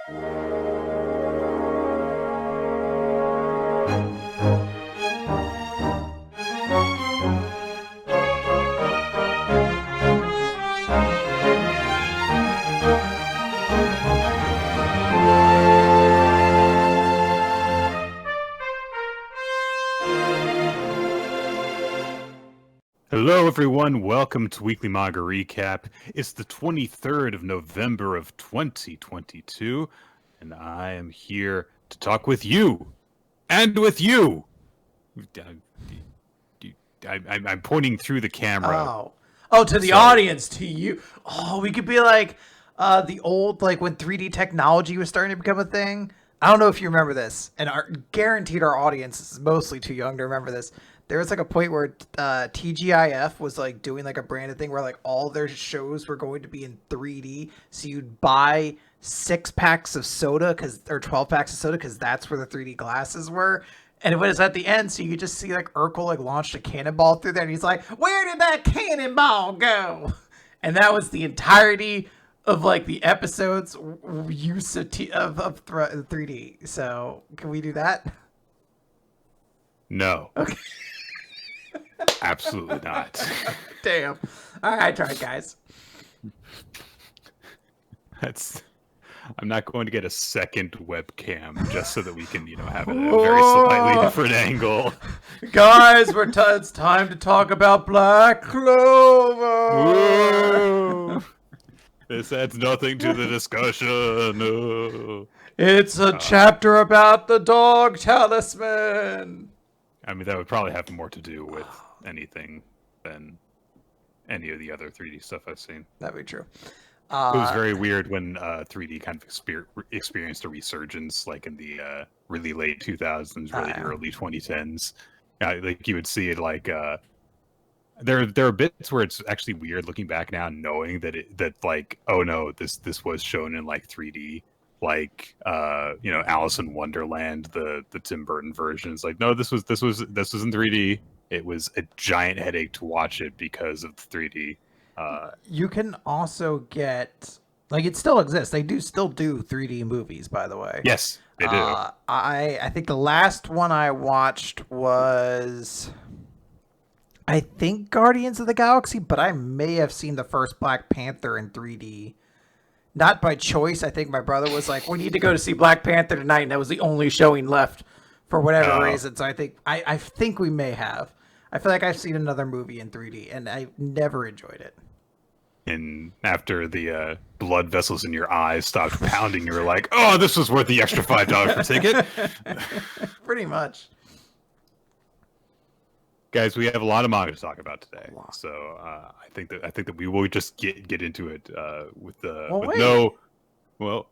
Hello, everyone. Welcome to Weekly Manga Recap. It's the 23rd of November of 2022, and I am here to talk with you. And with you! I'm pointing through the camera. Oh, to the audience, to you. Oh, we could be like the old, like when 3D technology was starting to become a thing. I don't know if you remember this, and guaranteed our audience is mostly too young to remember this. There was like a point where TGIF was like doing like a branded thing where like all their shows were going to be in 3D. So you'd buy 6 packs of soda or 12 packs of soda because that's where the 3D glasses were. And it was at the end, so you could just see like Urkel like launched a cannonball through there, and he's like, "Where did that cannonball go?" And that was the entirety of like the episode's use of 3D. So can we do that? No. Okay. Absolutely not. Damn. All right, I tried, guys. I'm not going to get a second webcam just so that we can, have a very slightly different angle. Guys, it's time to talk about Black Clover. Whoa. This adds nothing to the discussion. No. It's a chapter about the dog talisman. I mean, that would probably have more to do with anything than any of the other 3D stuff I've seen. That'd be true. It was very weird when 3D kind of experienced a resurgence, like in the really late 2000s, really early 2010s. Like you would see it like there are bits where it's actually weird looking back now, knowing that like, oh no, this was shown in like 3D. Like Alice in Wonderland, the Tim Burton version. It's like, no, this was in 3D. It was a giant headache to watch it because of the 3D. You can also get, like, it still exists. They still do 3D movies, by the way. Yes, they do. I think the last one I watched was, I think, Guardians of the Galaxy, but I may have seen the first Black Panther in 3D. Not by choice. I think my brother was like, "We need to go to see Black Panther tonight," and that was the only showing left for whatever reason. So I think we may have. I feel like I've seen another movie in 3D, and I never enjoyed it. And after the blood vessels in your eyes stopped pounding, you were like, "Oh, this was worth the extra $5 per ticket." Pretty much. Guys, we have a lot of manga to talk about today, so I think that we will just get into it with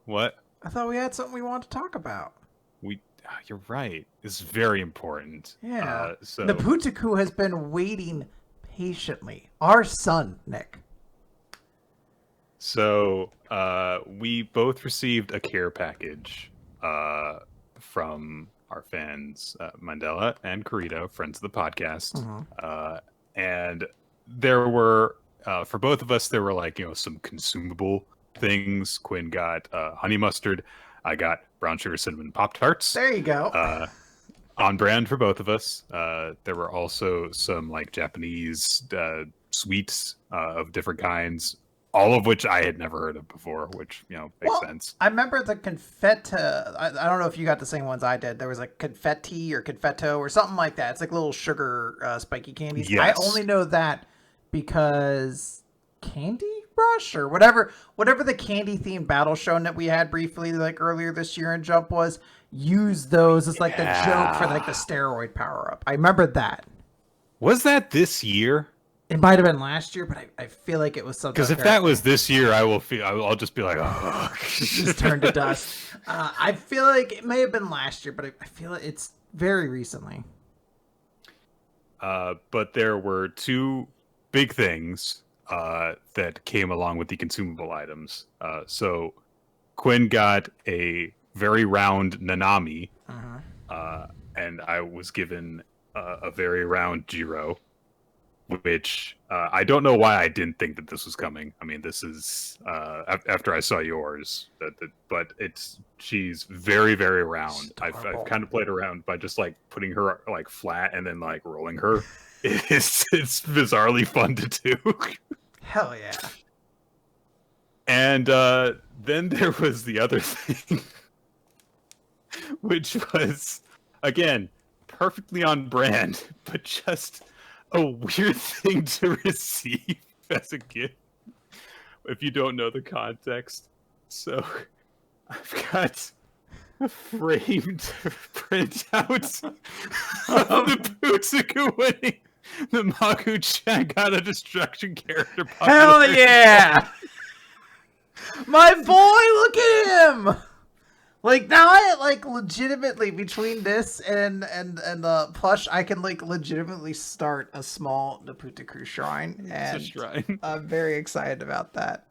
what? I thought we had something we wanted to talk about. You're right. It's very important. Yeah. So Naputaku has been waiting patiently. Our son, Nick. So we both received a care package from our fans, Mandela and Corito, friends of the podcast. Mm-hmm. And there were, for both of us, there were like, some consumable things. Quinn got honey mustard. I got brown sugar cinnamon Pop-Tarts. There you go. On brand for both of us. There were also some like Japanese sweets of different kinds. All of which I had never heard of before, which, makes sense. I remember the confetta. I don't know if you got the same ones I did. There was like confetti or confetto or something like that. It's like little sugar spiky candies. Yes. I only know that because Candy Rush or whatever the candy themed battle show that we had briefly like earlier this year in Jump was, used those as like the joke for like the steroid power up. I remember that. Was that this year? It might have been last year, but I feel like it was something. Because if that was this year, I'll just be like, oh, just turned to dust. I feel like it may have been last year, but I feel like it's very recently. But there were two big things that came along with the consumable items. So Quinn got a very round Nanami, and I was given a very round Jiro. which I don't know why I didn't think that this was coming. I mean, this is after I saw yours, but she's very, very round. I've kind of played around by just like putting her like flat and then like rolling her. It's bizarrely fun to do. Hell yeah. And then there was the other thing, which was, again, perfectly on brand, but just a weird thing to receive as a gift if you don't know the context. So I've got a framed printout of the Butsuku winning the Magu-chan got a destruction character. Hell yeah! My boy, look at him! Like, now I, like, legitimately, between this and the plush, I can, like, legitimately start a small Naputakuru shrine. And it's a shrine. I'm very excited about that.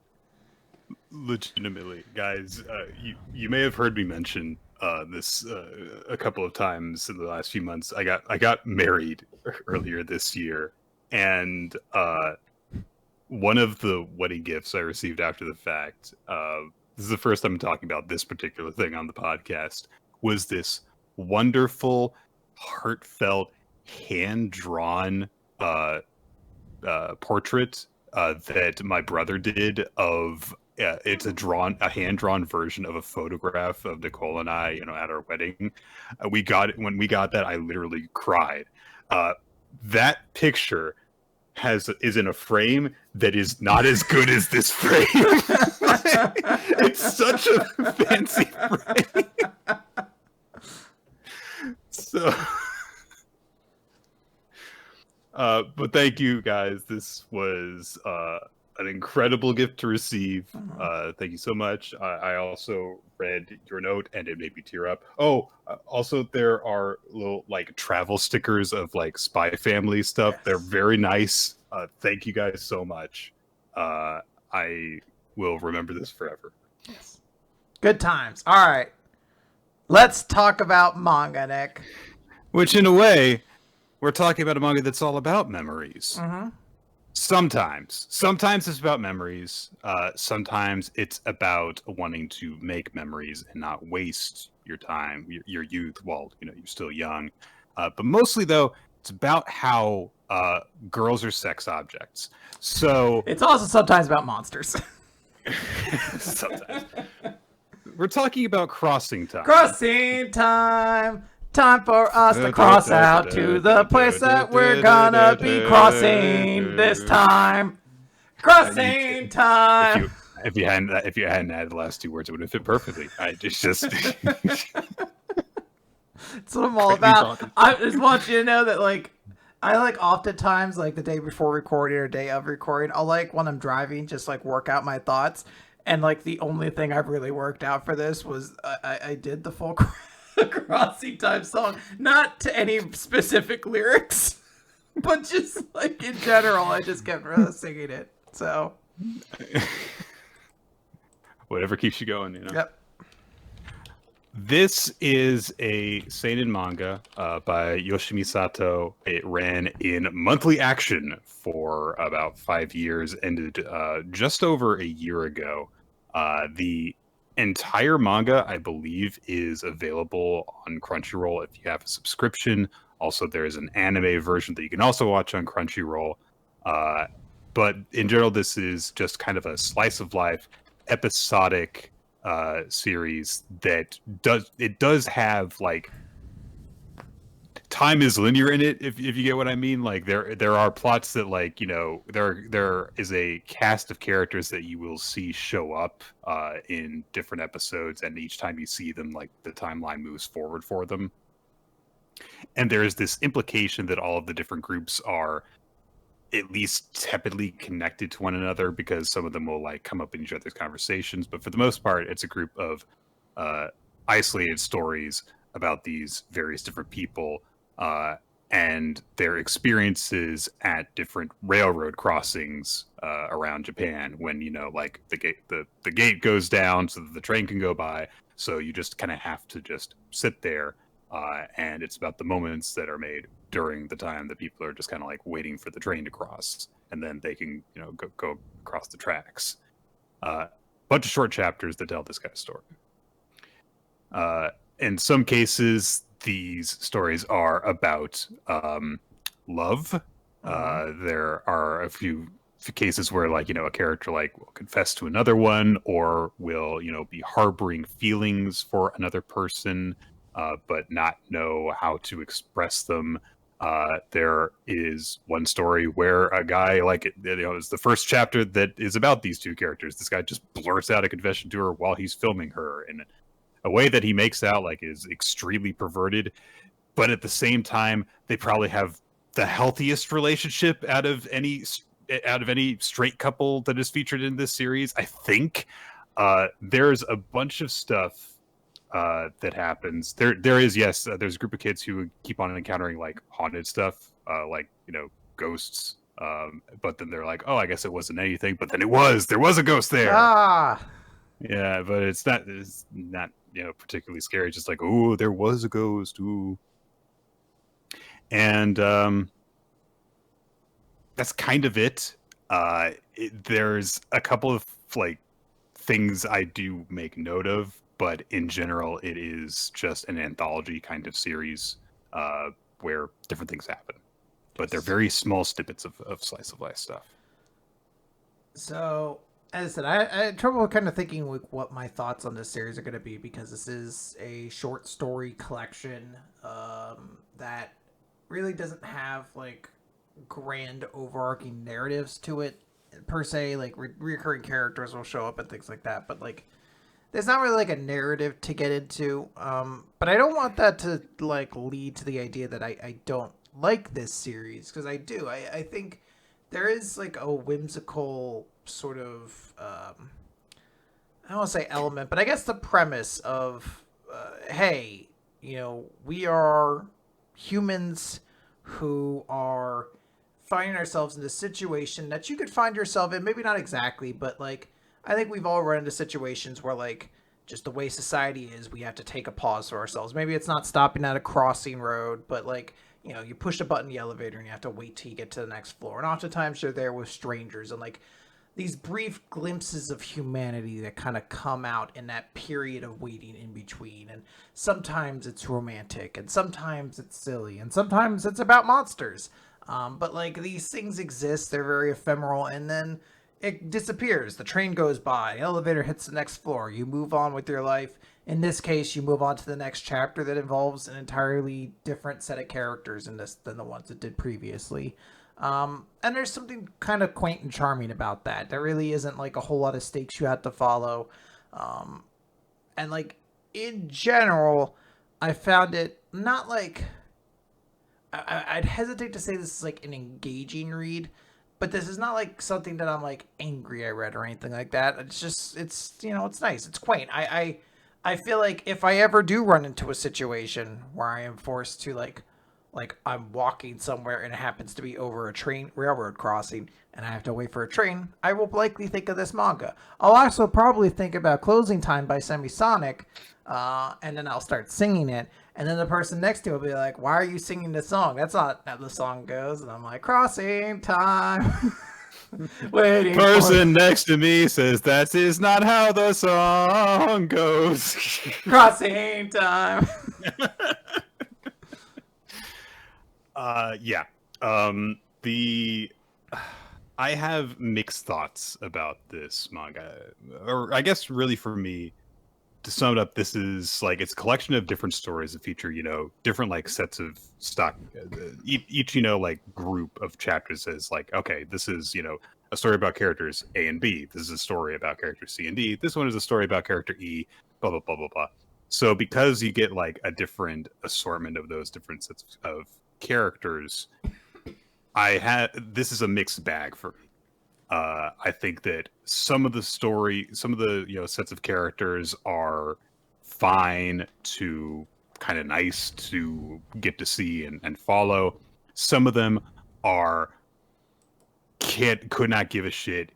Legitimately, guys, you may have heard me mention this a couple of times in the last few months. I got married earlier this year, and one of the wedding gifts I received after the fact, this is the first time I'm talking about this particular thing on the podcast, was this wonderful, heartfelt, hand-drawn portrait that my brother did of. It's a hand-drawn version of a photograph of Nicole and I, at our wedding. We got it when we got that. I literally cried. That picture is in a frame that is not as good as this frame. It's such a fancy frame. So, but thank you guys. This was an incredible gift to receive. Thank you so much. I also read your note and it made me tear up. Oh, also there are little like travel stickers of like Spy Family stuff. Yes. They're very nice. Thank you guys so much. I will remember this forever. Yes. Good times. All right. Let's talk about manga, Nick. Which in a way, we're talking about a manga that's all about memories. Mm-hmm. Sometimes it's about memories. Sometimes it's about wanting to make memories and not waste your time, your youth while you're still young. But mostly though, it's about how girls are sex objects. So it's also sometimes about monsters. Sometimes we're talking about crossing time. Crossing time. Time for us to cross out to the place that we're gonna be crossing this time. Crossing time. If you hadn't added the last two words, it would have fit perfectly. It's that's what I'm all about. I just want you to know that, like, I like oftentimes, like the day before recording or day of recording, I'll like when I'm driving, just like work out my thoughts. And like the only thing I've really worked out for this was I did the full crossing time song, not to any specific lyrics, but just like in general, I just kept singing it. So whatever keeps you going, Yep. This is a seinen manga by Yoshimi Sato. It ran in monthly action for about 5 years, ended just over a year ago. The entire manga, I believe, is available on Crunchyroll if you have a subscription. Also, there's an anime version that you can also watch on Crunchyroll. But in general, this is just kind of a slice of life, episodic series that does have like time is linear in it, if you get what I mean. Like there are plots that like there is a cast of characters that you will see show up in different episodes, and each time you see them, like the timeline moves forward for them, and there is this implication that all of the different groups are at least tepidly connected to one another, because some of them will like come up in each other's conversations, but for the most part it's a group of isolated stories about these various different people and their experiences at different railroad crossings around Japan when like the gate goes down so that the train can go by, so you just kind of have to just sit there and it's about the moments that are made during the time that people are just kind of like waiting for the train to cross, and then they can go across the tracks. Bunch of short chapters that tell this kind of story. In some cases, these stories are about love. There are a few cases where like a character like will confess to another one, or will be harboring feelings for another person, but not know how to express them. There is one story where a guy, like, it's the first chapter that is about these two characters. This guy just blurts out a confession to her while he's filming her in a way that he makes out like is extremely perverted, but at the same time they probably have the healthiest relationship out of any straight couple that is featured in this series, I think. There's a bunch of stuff that happens. There is, yes, there's a group of kids who keep on encountering like haunted stuff, like ghosts. But then they're like, oh, I guess it wasn't anything. But then there was a ghost there. Yeah, but it's not particularly scary. It's just like, oh, there was a ghost. Ooh. And that's kind of it. There's a couple of like things I do make note of, but in general, it is just an anthology kind of series where different things happen. But they're very small snippets of slice of life stuff. So, as I said, I had trouble kind of thinking like what my thoughts on this series are going to be, because this is a short story collection that really doesn't have like grand overarching narratives to it per se. Like recurring characters will show up and things like that, but like there's not really like a narrative to get into. But I don't want that to like lead to the idea that I don't like this series, because I do. I think there is like a whimsical sort of I don't want to say element, but I guess the premise of hey, we are humans who are finding ourselves in this situation that you could find yourself in, maybe not exactly, but like I think we've all run into situations where like just the way society is, we have to take a pause for ourselves. Maybe it's not stopping at a crossing road, but like you push a button in the elevator and you have to wait till you get to the next floor. And oftentimes you're there with strangers, and like these brief glimpses of humanity that kind of come out in that period of waiting in between. And sometimes it's romantic, and sometimes it's silly, and sometimes it's about monsters. But like these things exist, they're very ephemeral, and then it disappears. The train goes by, the elevator hits the next floor, you move on with your life. In this case, you move on to the next chapter that involves an entirely different set of characters in this than the ones it did previously. And there's something kind of quaint and charming about that. There really isn't like a whole lot of stakes you have to follow. And like in general, I found it not like I'd hesitate to say this is like an engaging read, but this is not like something that I'm like angry I read or anything like that. It's just it's nice. It's quaint. I feel like if I ever do run into a situation where I am forced to like I'm walking somewhere and it happens to be over a railroad crossing and I have to wait for a train, I will likely think of this manga. I'll also probably think about Closing Time by Semisonic, and then I'll start singing it, and then the person next to me will be like, why are you singing this song? That's not how the song goes. And I'm like, crossing time. Waiting person next to me says that is not how the song goes. Crossing time. Yeah. I have mixed thoughts about this manga, or I guess really for me, to sum it up, this is like it's a collection of different stories that feature different like sets of stock. Each like group of chapters is like, okay, this is a story about characters A and B. This is a story about characters C and D. This one is a story about character E. Blah blah blah blah blah. So because you get like a different assortment of those different sets of characters, this is a mixed bag for me. I think that some of the sets of characters are fine to kind of nice to get to see and follow. Some of them are could not give a shit.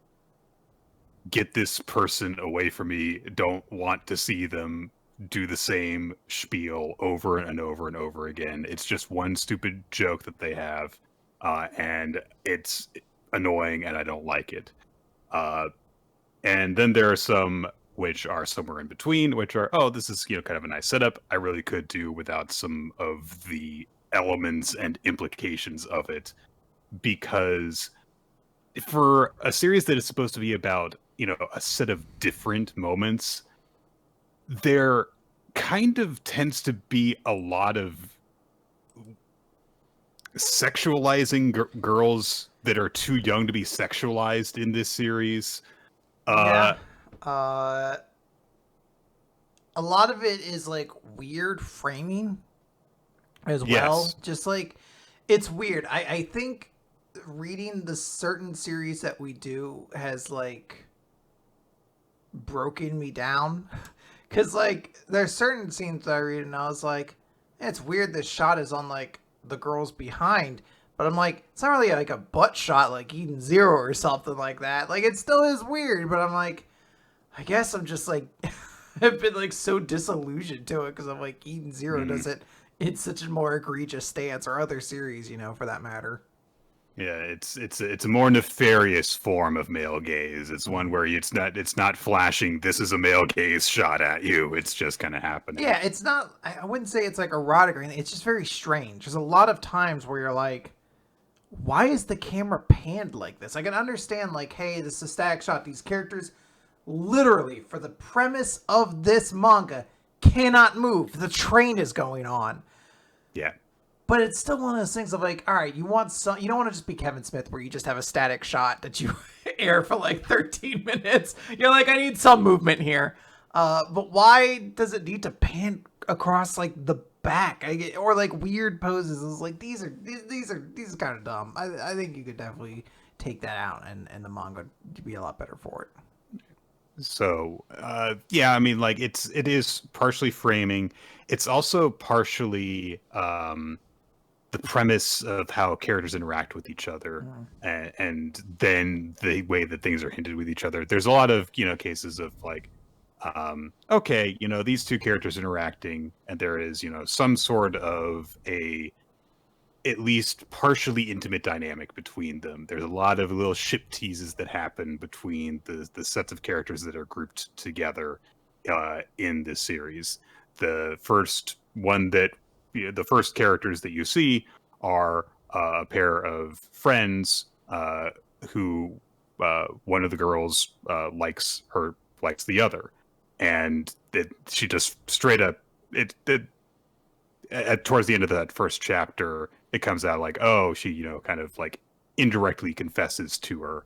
Get this person away from me. Don't want to see them. do the same spiel over and over and over again. It's just one stupid joke that they have, and it's annoying, and I don't like it. And then there are some which are somewhere in between, which are, oh, this is kind of a nice setup. I really could do without some of the elements and implications of it, because for a series that is supposed to be about a set of different moments, there kind of tends to be a lot of sexualizing girls that are too young to be sexualized in this series. Yeah. A lot of it is like weird framing as well. Yes. Just like it's weird. I think reading the certain series that we do has like broken me down. Cause like there's certain scenes that I read and I was like, it's weird this shot is on like the girls behind. But I'm like, it's not really like a butt shot like Eden Zero or something like that. Like it still is weird, but I'm like, I guess I'm just like I've been like so disillusioned to it because I'm like Eden Zero does it in such a more egregious stance, or other series, for that matter. Yeah, it's a more nefarious form of male gaze. It's one where it's not flashing, this is a male gaze shot at you. It's just kind of happening. Yeah, it's not. I wouldn't say it's like erotic or anything. It's just very strange. There's a lot of times where you're like, why is the camera panned like this? I can understand like, hey, this is a static shot. These characters, literally, for the premise of this manga, cannot move. The train is going on. Yeah. But it's still one of those things of like, all right, you don't want to just be Kevin Smith where you just have a static shot that you air for like 13 minutes. You're like, I need some movement here. But why does it need to pan across like the back? Or like weird poses. It's like, these are kind of dumb. I think you could definitely take that out and the manga would be a lot better for it. So, yeah, I mean, like it is partially framing. It's also partially, the premise of how characters interact with each other, and then the way that things are hinted with each other. There's a lot of cases of like, okay, these two characters interacting, and there is some sort of a at least partially intimate dynamic between them. There's a lot of little ship teases that happen between the sets of characters that are grouped together in this series. The first one that the first characters that you see are a pair of friends who one of the girls likes the other, and she just straight up towards the end of that first chapter, it comes out like, oh, she kind of like indirectly confesses to her.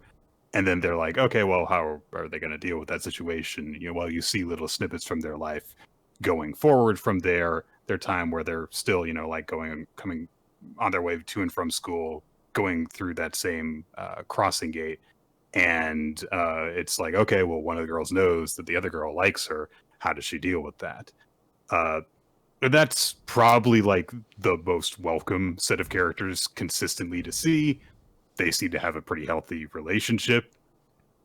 And then they're like, okay, well, how are they going to deal with that situation? Well, you see little snippets from their life going forward from their time where they're still, like coming on their way to and from school, going through that same crossing gate. And it's like, okay, well, one of the girls knows that the other girl likes her. How does she deal with that? That's probably like the most welcome set of characters consistently to see. They seem to have a pretty healthy relationship.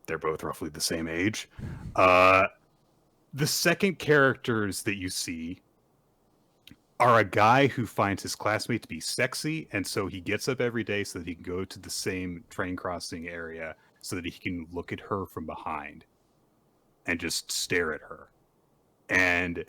They're both roughly the same age. The second characters that you see are a guy who finds his classmate to be sexy, and so he gets up every day so that he can go to the same train crossing area so that he can look at her from behind and just stare at her. And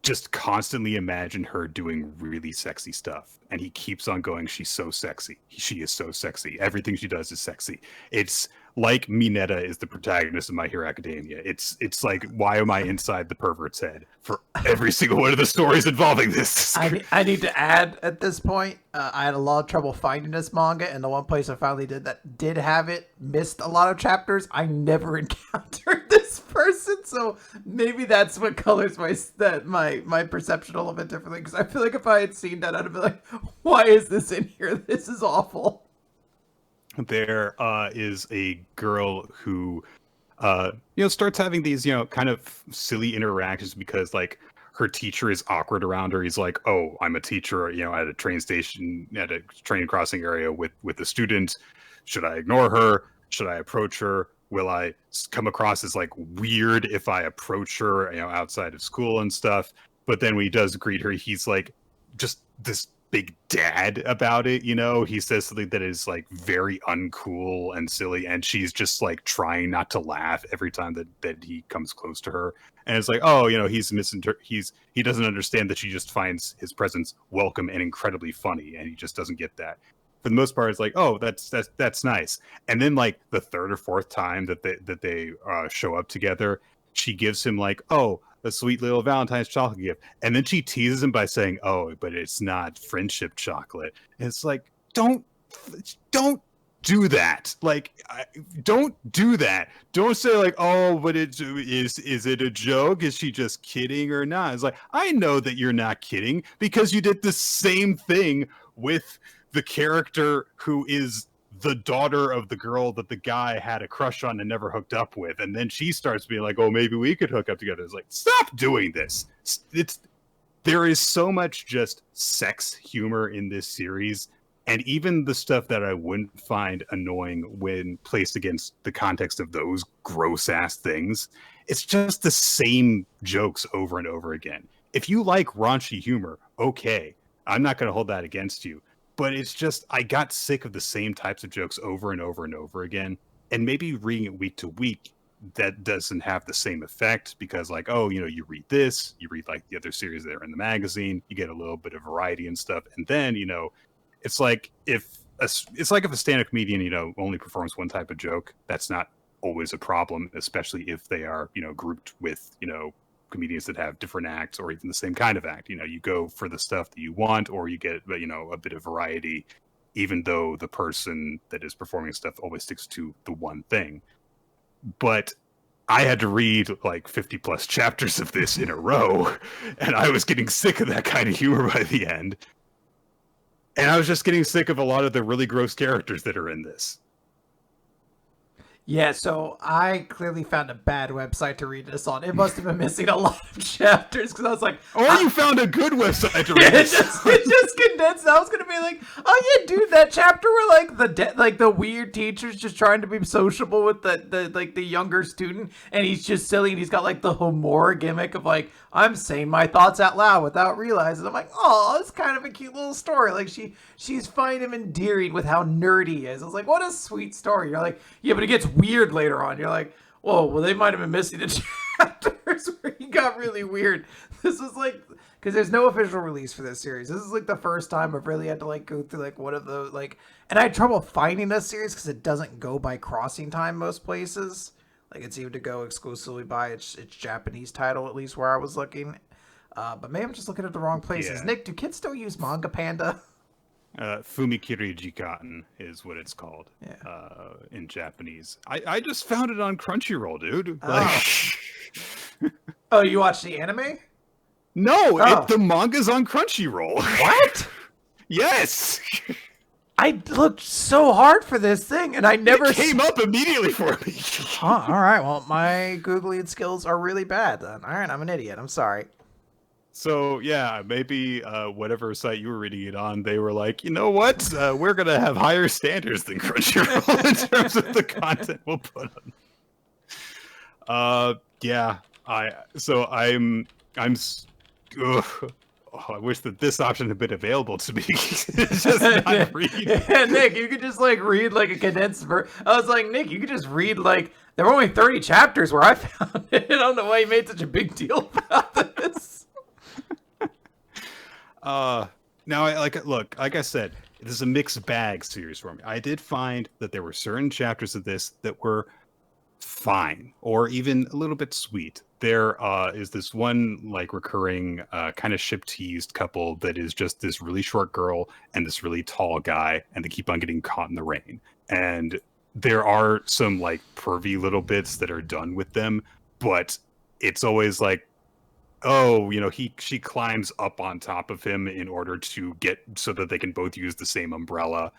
just constantly imagine her doing really sexy stuff. And he keeps on going, she's so sexy. She is so sexy. Everything she does is sexy. It's like Mineta is the protagonist of My Hero Academia. It's like, why am I inside the pervert's head for every single one of the stories involving this? I need to add at this point, I had a lot of trouble finding this manga, and the one place I finally did have it missed a lot of chapters. I never encountered this person, so maybe that's what colors my perception a little bit differently, because I feel like if I had seen that, I'd have been like, why is this in here? This is awful. There is a girl who starts having these kind of silly interactions because like her teacher is awkward around her. He's like, oh, I'm a teacher at a train station, at a train crossing area with a student. Should I ignore her? Should I approach her? will I come across as like weird if I approach her, outside of school and stuff? But then when he does greet her, he's like just this big dad about it. He says something that is like very uncool and silly, and she's just like trying not to laugh every time that he comes close to her. And it's like, oh, he doesn't understand that she just finds his presence welcome and incredibly funny, and he just doesn't get that. For the most part, it's like, oh, that's nice. And then like the third or fourth time that they show up together, she gives him like, oh, a sweet little Valentine's chocolate gift, and then she teases him by saying, oh, but it's not friendship chocolate. And it's like, don't do that. Like, don't do that. Don't say like, oh, but is it a joke? Is she just kidding or not? It's like, I know that you're not kidding, because you did the same thing with the character who is the daughter of the girl that the guy had a crush on and never hooked up with. And then she starts being like, oh, maybe we could hook up together. It's like, stop doing this. There is so much just sex humor in this series. And even the stuff that I wouldn't find annoying when placed against the context of those gross ass things, it's just the same jokes over and over again. If you like raunchy humor, okay, I'm not going to hold that against you. But it's just, I got sick of the same types of jokes over and over and over again. And maybe reading it week to week, that doesn't have the same effect, because like, oh, you read this, you read like the other series that are in the magazine, you get a little bit of variety and stuff. And then, it's like if a stand-up comedian, only performs one type of joke, that's not always a problem, especially if they are, grouped with, comedians that have different acts or even the same kind of act. You go for the stuff that you want, or you get, a bit of variety, even though the person that is performing stuff always sticks to the one thing. But I had to read like 50 plus chapters of this in a row, and I was getting sick of that kind of humor by the end. And I was just getting sick of a lot of the really gross characters that are in this. Yeah, so I clearly found a bad website to read this on. It must have been missing a lot of chapters, because I was like... Or you found a good website to read this on. It just condensed. I was going to be like, oh yeah, dude, that chapter where like the weird teacher's just trying to be sociable with the younger student, and he's just silly, and he's got like the humor gimmick of like, I'm saying my thoughts out loud without realizing. I'm like, oh, it's kind of a cute little story. Like she's finding him endearing with how nerdy he is. I was like, what a sweet story. You're like, yeah, but it gets weird later on. You're like, whoa, well, they might have been missing the chapters where he got really weird. This was like, because there's no official release for this series. This is like the first time I've really had to like go through like one of the like, and I had trouble finding this series because it doesn't go by crossing time most places. Like it seemed to go exclusively by its Japanese title, at least where I was looking. But maybe I'm just looking at the wrong places. Yeah. Nick, do kids still use Manga Panda? Fumikiri Jikaten is what it's called, in Japanese. I just found it on Crunchyroll, dude. Like... Oh, you watched the anime? No, the manga's on Crunchyroll. What? Yes! I looked so hard for this thing, and I never... It came up immediately for me. All right, well, my Googling skills are really bad then. All right, I'm an idiot. I'm sorry. So, yeah, maybe whatever site you were reading it on, they were like, you know what? We're going to have higher standards than Crunchyroll in terms of the content we'll put on. Yeah, I'm I wish that this option had been available to me. It's just not read. Yeah, Nick, you could just like read like a condensed version. I was like, Nick, you could just read like, there were only 30 chapters where I found it. I don't know why you made such a big deal about this. Now, like I said, this is a mixed bag series for me. I did find that there were certain chapters of this that were fine, or even a little bit sweet. There is this one like recurring kind of ship teased couple that is just this really short girl and this really tall guy, and they keep on getting caught in the rain. And there are some like pervy little bits that are done with them, but it's always like, oh, she climbs up on top of him in order to get so that they can both use the same umbrella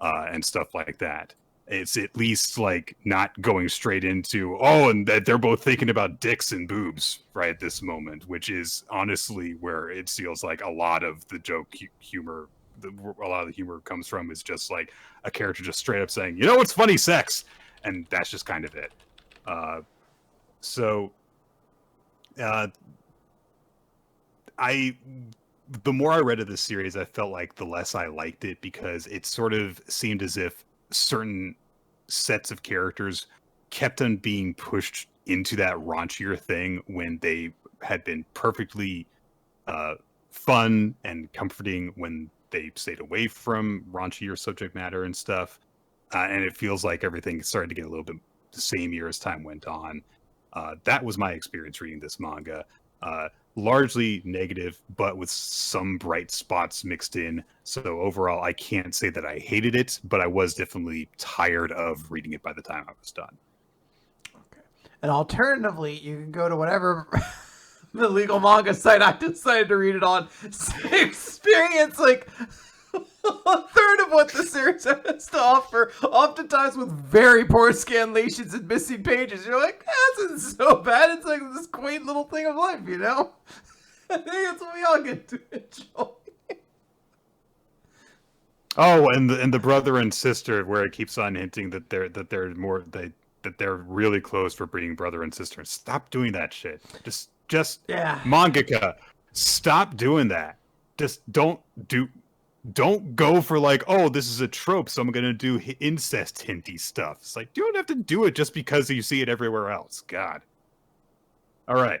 and stuff like that. It's at least like not going straight into, and that they're both thinking about dicks and boobs right at this moment, which is honestly where it feels like a lot of the joke humor, a lot of the humor comes from, is just like a character just straight up saying, what's funny, sex. and that's just kind of it. So the more I read of this series, I felt like the less I liked it, because it sort of seemed as if certain sets of characters kept on being pushed into that raunchier thing when they had been perfectly fun and comforting when they stayed away from raunchier subject matter and stuff. And it feels like everything started to get a little bit the same year as time went on. That was my experience reading this manga. Largely negative, but with some bright spots mixed in. So overall, I can't say that I hated it, but I was definitely tired of reading it by the time I was done. Okay. And alternatively, you can go to whatever the legal manga site I decided to read it on. Experience like a third of what the series has to offer, oftentimes with very poor scanlations and missing pages. You're like, this isn't so bad. It's like this quaint little thing of life, you know? I think that's what we all get to enjoy. Oh, and the brother and sister, where it keeps on hinting that they're really close for being brother and sister. Stop doing that shit. Just Yeah. mangaka, stop doing that. Just don't go for like, oh, this is a trope, so I'm gonna do incest hinty stuff. It's like, you don't have to do it just because you see it everywhere else. God. All right,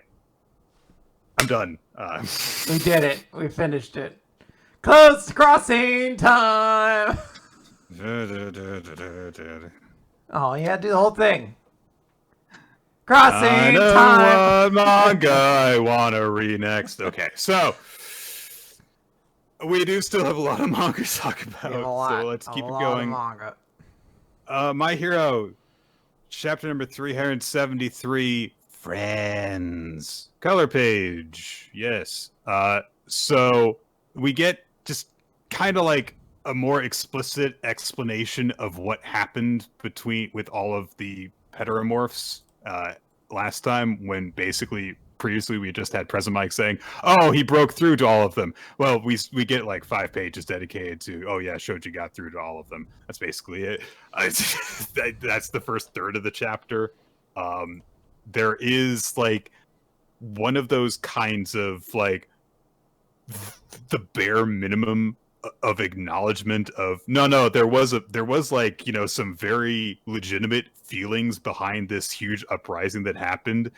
I'm done. We did it. We finished it. Close crossing time. Oh, you had to do the whole thing. Crossing time. What manga I want to read next. Okay, so we do still have a lot of manga to talk about, so let's keep it going. My Hero, chapter number 373, Friends. Color page, yes. So we get just kind of like a more explicit explanation of what happened with all of the heteromorphs last time, when basically previously we just had Present Mike saying, oh, he broke through to all of them. Well, we get like 5 pages dedicated to, oh yeah, Shoji got through to all of them. That's basically it. That's the first third of the chapter. There is like one of those kinds of like the bare minimum of acknowledgement of no, there was like, you know, some very legitimate feelings behind this huge uprising that happened,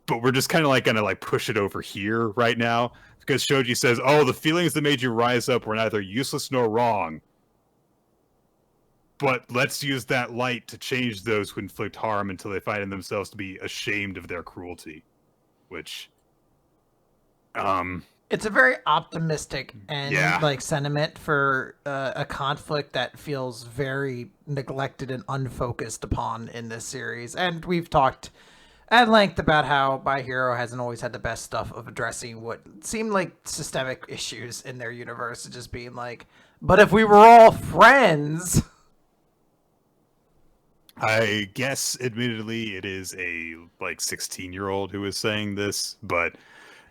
but we're just kind of like gonna like push it over here right now, because Shoji says, oh, the feelings that made you rise up were neither useless nor wrong, but let's use that light to change those who inflict harm until they find in themselves to be ashamed of their cruelty. Which it's a very optimistic and like sentiment for a conflict that feels very neglected and unfocused upon in this series. And we've talked at length about how My Hero hasn't always had the best stuff of addressing what seemed like systemic issues in their universe, just being like, but if we were all friends. I guess, admittedly, it is a like 16-year-old who is saying this, but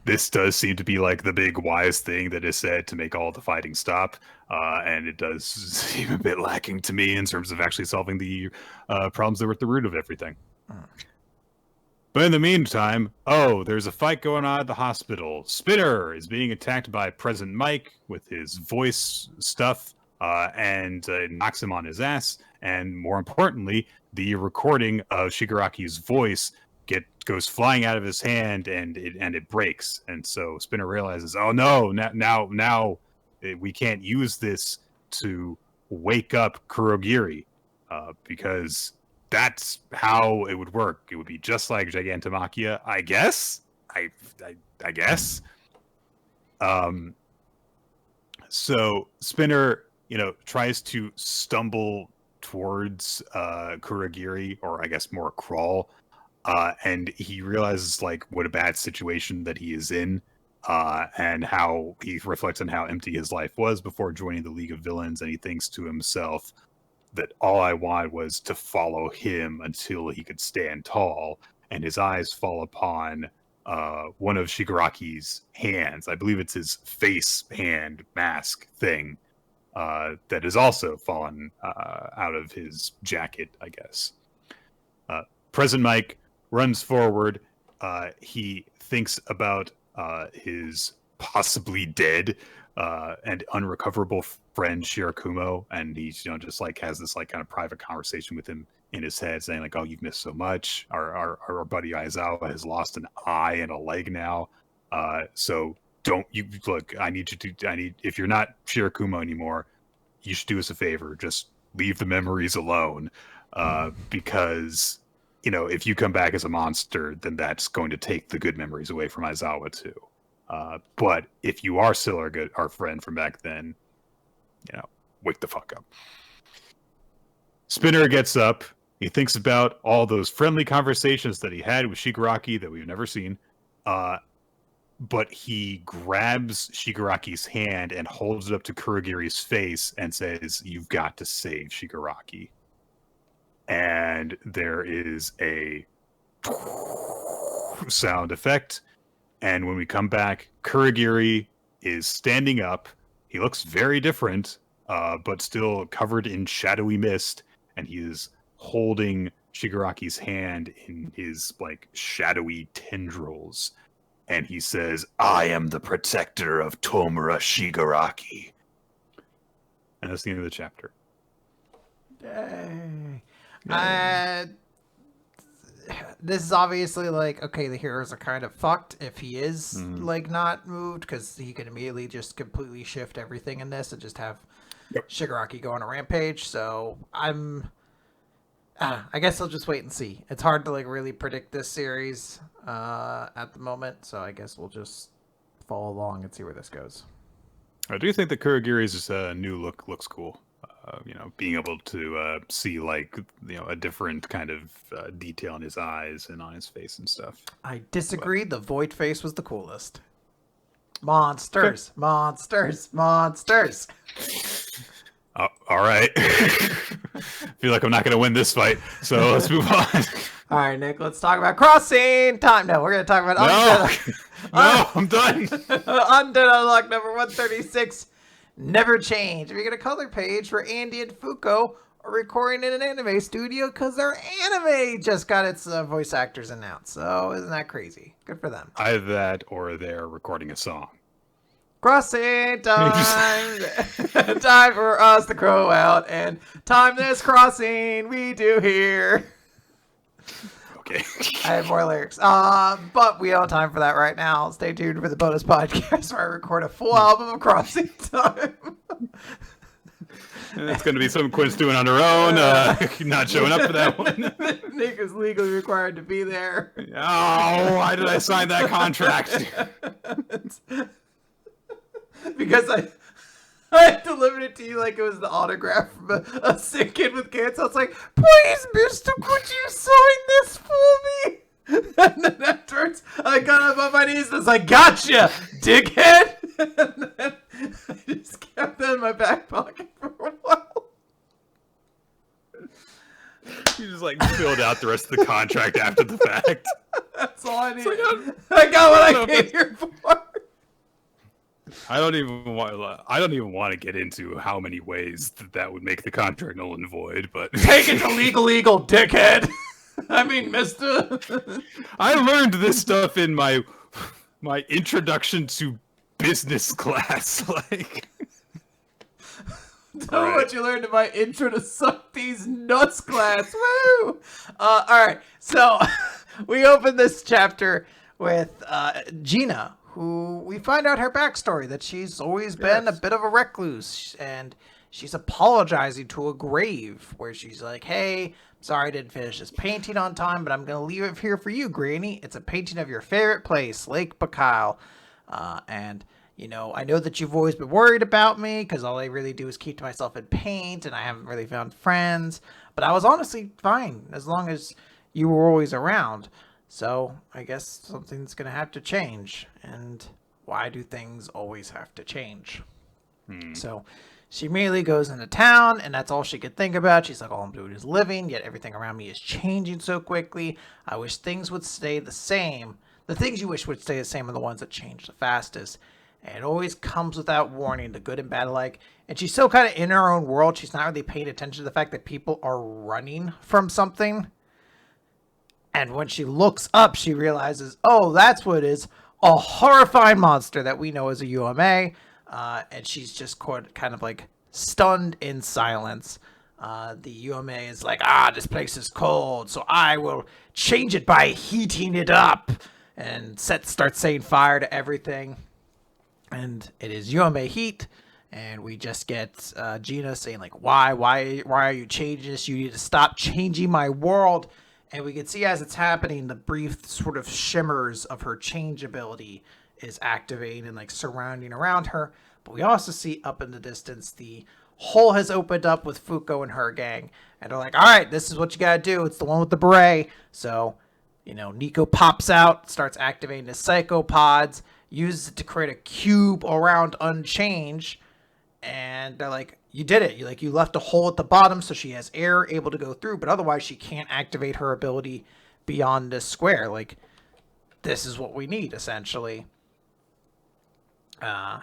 this does seem to be like the big wise thing that is said to make all the fighting stop, and it does seem a bit lacking to me in terms of actually solving the problems that were at the root of everything. But in the meantime, there's a fight going on at the hospital. Spinner is being attacked by Present Mike with his voice stuff, and knocks him on his ass. And more importantly, the recording of Shigaraki's voice goes flying out of his hand, and it breaks. And so Spinner realizes, oh no, now we can't use this to wake up Kurogiri, because that's how it would work. It would be just like Gigantomachia, I guess. I guess. So Spinner, tries to stumble towards Kurogiri, or I guess more crawl, and he realizes like what a bad situation that he is in, and how he reflects on how empty his life was before joining the League of Villains, and he thinks to himself that all I wanted was to follow him until he could stand tall, and his eyes fall upon one of Shigaraki's hands. I believe it's his face hand mask thing, that has also fallen out of his jacket, I guess. President Mike runs forward. He thinks about his possibly dead and unrecoverable friend Shirakumo, and he's just like has this like kind of private conversation with him in his head, saying like, "Oh, you've missed so much. Our buddy Aizawa has lost an eye and a leg now. So don't you look? I need if you're not Shirakumo anymore, you should do us a favor. Just leave the memories alone, because." If you come back as a monster, then that's going to take the good memories away from Aizawa too. But if you are still our friend from back then, wake the fuck up. Spinner gets up. He thinks about all those friendly conversations that he had with Shigaraki that we've never seen. But he grabs Shigaraki's hand and holds it up to Kurogiri's face and says, "You've got to save Shigaraki." And there is a sound effect. And when we come back, Kurogiri is standing up. He looks very different, but still covered in shadowy mist. And he is holding Shigaraki's hand in his like shadowy tendrils. And he says, "I am the protector of Tomura Shigaraki." And that's the end of the chapter. Dang. This is obviously like, okay, the heroes are kind of fucked if he is like not moved, because he can immediately just completely shift everything in this and just have Shigaraki go on a rampage. So I guess I'll just wait and see. It's hard to like really predict this series at the moment, so I guess we'll just follow along and see where this goes. I do think that Kurogiri's new look looks cool. Being able to see like a different kind of detail in his eyes and on his face and stuff. I disagree. The void face was the coolest. Monsters, okay. Monsters. All right. Feel like I'm not going to win this fight, so let's move on. All right, Nick. Let's talk about crossing time. No, we're going to talk about No, I'm done. Undead Unluck number 136. Never change. If you get a color page for Andy and Fuko are recording in an anime studio because their anime just got its voice actors announced. So isn't that crazy? Good for them. Either that or they're recording a song. Crossing time. Time for us to crow out and time this crossing we do here. Okay. I have more lyrics. But we don't have time for that right now. Stay tuned for the bonus podcast where I record a full album of Crossing Time. It's going to be some Quinn's doing on her own. Not showing up for that one. Nick is legally required to be there. Oh, why did I sign that contract? Because I delivered it to you like it was the autograph from a sick kid with cancer. I was like, "Please, mister, could you sign this for me?" And then afterwards, I got up on my knees and I was like, "Gotcha, dickhead!" And then I just kept that in my back pocket for a while. You just like filled out the rest of the contract after the fact. That's all I need. I got what I came here for. I don't even want to get into how many ways that would make the contract null and void, but take it to legal, dickhead. I mean, mister. I learned this stuff in my introduction to business class. Like, tell me what you learned in my intro to suck these nuts class. Woo! All right, so we open this chapter with Gina, who we find out her backstory, that she's always been a bit of a recluse, and she's apologizing to a grave where she's like, "Hey, sorry I didn't finish this painting on time, but I'm going to leave it here for you, Granny. It's a painting of your favorite place, Lake Bacile. And, I know that you've always been worried about me because all I really do is keep to myself and paint, and I haven't really found friends. But I was honestly fine as long as you were always around. So I guess something's going to have to change. And why do things always have to change?" So she immediately goes into town, and that's all she could think about. She's like, "All I'm doing is living, yet everything around me is changing so quickly. I wish things would stay the same. The things you wish would stay the same are the ones that change the fastest. And it always comes without warning, the good and bad alike." And she's so kind of in her own world, she's not really paying attention to the fact that people are running from something. And when she looks up, she realizes, oh, that's what it is, a horrifying monster that we know as a UMA. And she's just kind of like stunned in silence. The UMA is like, this place is cold, so I will change it by heating it up. And starts saying fire to everything. And it is UMA heat. And we just get Gina saying, like, why are you changing this? You need to stop changing my world. And we can see as it's happening, the brief sort of shimmers of her change ability is activating and like surrounding around her. But we also see up in the distance, the hole has opened up with Fuko and her gang. And they're like, all right, this is what you got to do. It's the one with the beret. So, Nico pops out, starts activating the psychopods, uses it to create a cube around Unchange. And they're like, you did it. You left a hole at the bottom so she has air able to go through, but otherwise she can't activate her ability beyond this square. Like, this is what we need, essentially. And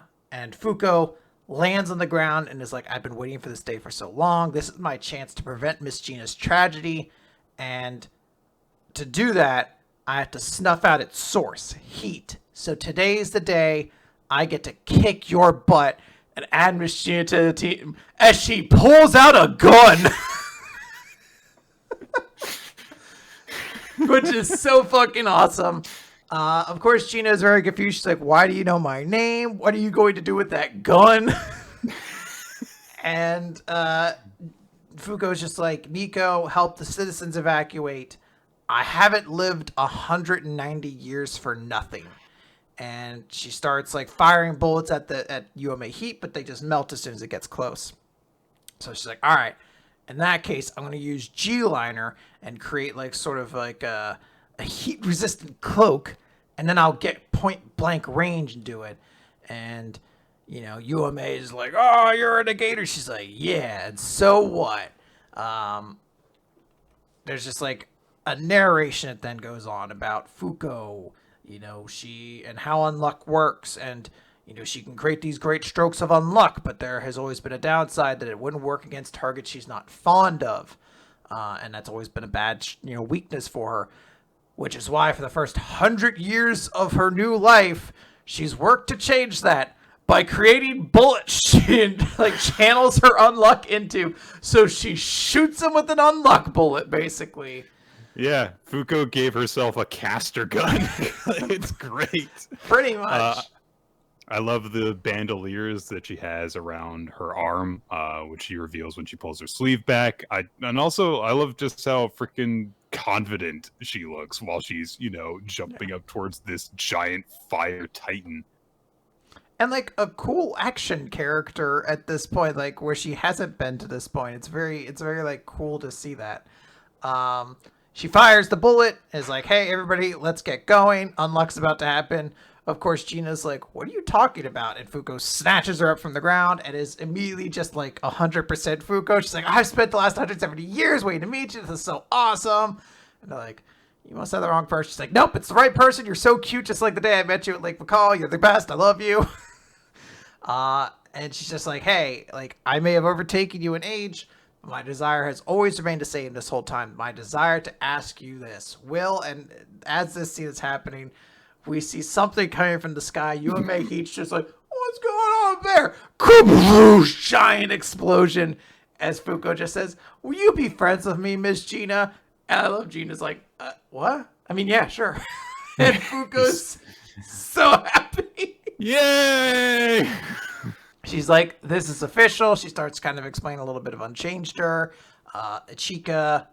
Fuko lands on the ground and is like, I've been waiting for this day for so long. This is my chance to prevent Miss Gina's tragedy. And to do that, I have to snuff out its source, heat. So today's the day I get to kick your butt and add Miss Gina to the team as she pulls out a gun. Which is so fucking awesome. Of course, Gina is very confused. She's like, why do you know my name? What are you going to do with that gun? And Fuko's just like, Nico, help the citizens evacuate. I haven't lived 190 years for nothing. And she starts like firing bullets at UMA heat, but they just melt as soon as it gets close. So she's like, all right, in that case, I'm going to use G-Liner and create like sort of like a heat resistant cloak. And then I'll get point blank range and do it. And, UMA is like, oh, you're a negator. She's like, yeah, and so what? There's just like a narration that then goes on about Fuko, she and how unluck works, and she can create these great strokes of unluck, but there has always been a downside that it wouldn't work against targets she's not fond of, and that's always been a bad weakness for her, which is why for the first 100 years of her new life she's worked to change that by creating bullets she like channels her unluck into, so she shoots him with an unluck bullet basically. Yeah, Fuko gave herself a caster gun. It's great. Pretty much. I love the bandoliers that she has around her arm, which she reveals when she pulls her sleeve back. I love just how freaking confident she looks while she's, jumping up towards this giant fire titan. And like a cool action character at this point, like where she hasn't been to this point. It's very like cool to see that. She fires the bullet, is like, hey, everybody, let's get going. Unluck's about to happen. Of course, Gina's like, what are you talking about? And Fuko snatches her up from the ground and is immediately just like 100% Fuko. She's like, I've spent the last 170 years waiting to meet you. This is so awesome. And they're like, you must have the wrong person. She's like, nope, it's the right person. You're so cute, just like the day I met you at Lake McCall. You're the best. I love you. And she's just like, hey, like, I may have overtaken you in age, but my desire has always remained the same this whole time. My desire to ask you this. And as this scene is happening, we see something coming from the sky. UMA Heat's just like, what's going on there? Kabloosh! Giant explosion. As Fuko just says, will you be friends with me, Miss Gina? And I love Gina's like, what? I mean, yeah, sure. And Fuko's so happy. Yay! She's like, this is official. She starts kind of explaining a little bit of Unchanged her. Not Ichika.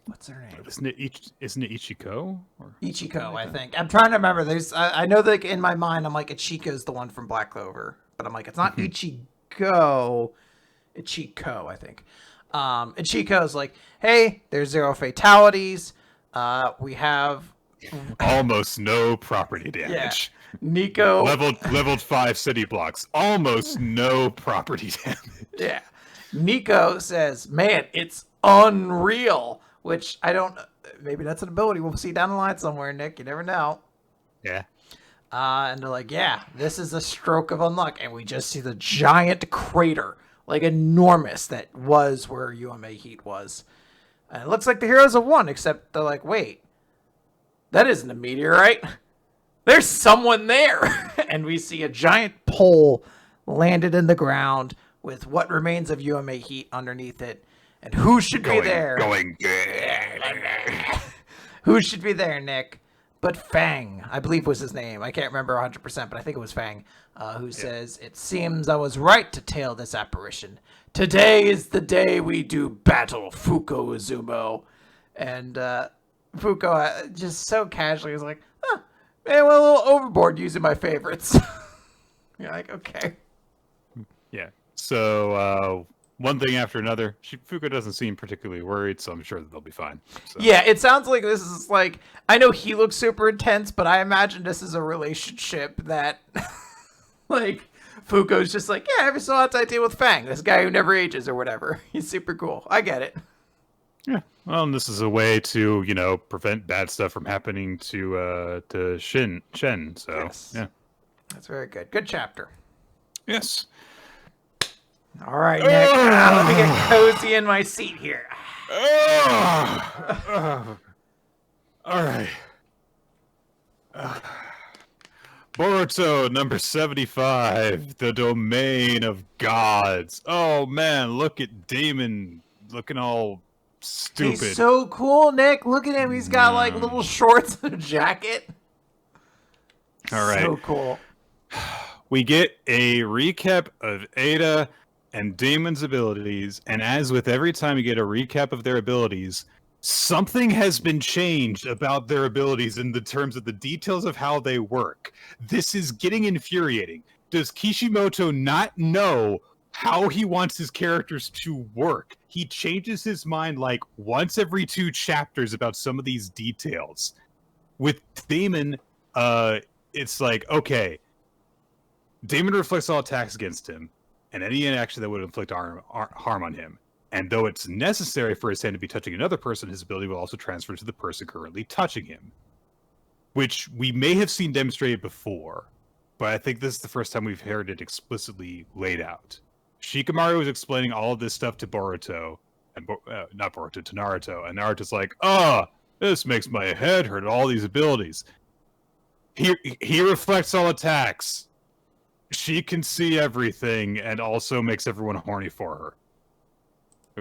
What's her name? Isn't it Ichiko? Or Ichiko, I think. I'm trying to remember. I know that in my mind, I'm like, Ichiko's the one from Black Clover. But I'm like, it's not Ichigo. Ichiko, I think. Ichiko's like, hey, there's 0 fatalities. We have almost no property damage. Yeah. Nico leveled 5 city blocks. Almost no property damage. Yeah. Nico says, man, it's unreal. Which I don't, maybe that's an ability we'll see down the line somewhere, Nick. You never know. Yeah. And they're like, yeah, this is a stroke of unluck. And we just see the giant crater, like enormous, that was where UMA Heat was. And it looks like the heroes have won, except they're like, wait, that isn't a meteorite. There's someone there. And we see a giant pole landed in the ground with what remains of UMA heat underneath it. And who should be there? Who should be there, Nick? But Fang, I believe was his name. I can't remember 100%, but I think it was Fang, who says, "It seems I was right to tail this apparition. Today is the day we do battle, Fuko Uzumo." And Fuko just so casually is like, man, I went a little overboard using my favorites. You're like, okay. Yeah. So one thing after another. Fuko doesn't seem particularly worried, so I'm sure that they'll be fine. So. Yeah, it sounds like this is like, I know he looks super intense, but I imagine this is a relationship that, like, Fuko's just like, yeah, every so often I deal with Fang, this guy who never ages or whatever. He's super cool. I get it. Yeah. Well, and this is a way to, prevent bad stuff from happening to Shen. So, yes. Yeah. That's very good. Good chapter. Yes. All right, Nick. Let me get cozy in my seat here. All right. Boruto number 75, The Domain of Gods. Oh, man, look at Damon looking all stupid. He's so cool, Nick. Look at him. He's got, like, little shorts and a jacket. All right. So cool. We get a recap of Ada and Damon's abilities, and as with every time you get a recap of their abilities, something has been changed about their abilities in the terms of the details of how they work. This is getting infuriating. Does Kishimoto not know how he wants his characters to work? He changes his mind like once every 2 chapters about some of these details. With Damon, it's like, okay, Damon reflects all attacks against him, and any action that would inflict harm on him. And though it's necessary for his hand to be touching another person, his ability will also transfer to the person currently touching him. Which we may have seen demonstrated before, but I think this is the first time we've heard it explicitly laid out. Shikamaru was explaining all of this stuff to Boruto, and not Boruto, to Naruto, and Naruto's like, this makes my head hurt, all these abilities. He reflects all attacks. She can see everything and also makes everyone horny for her.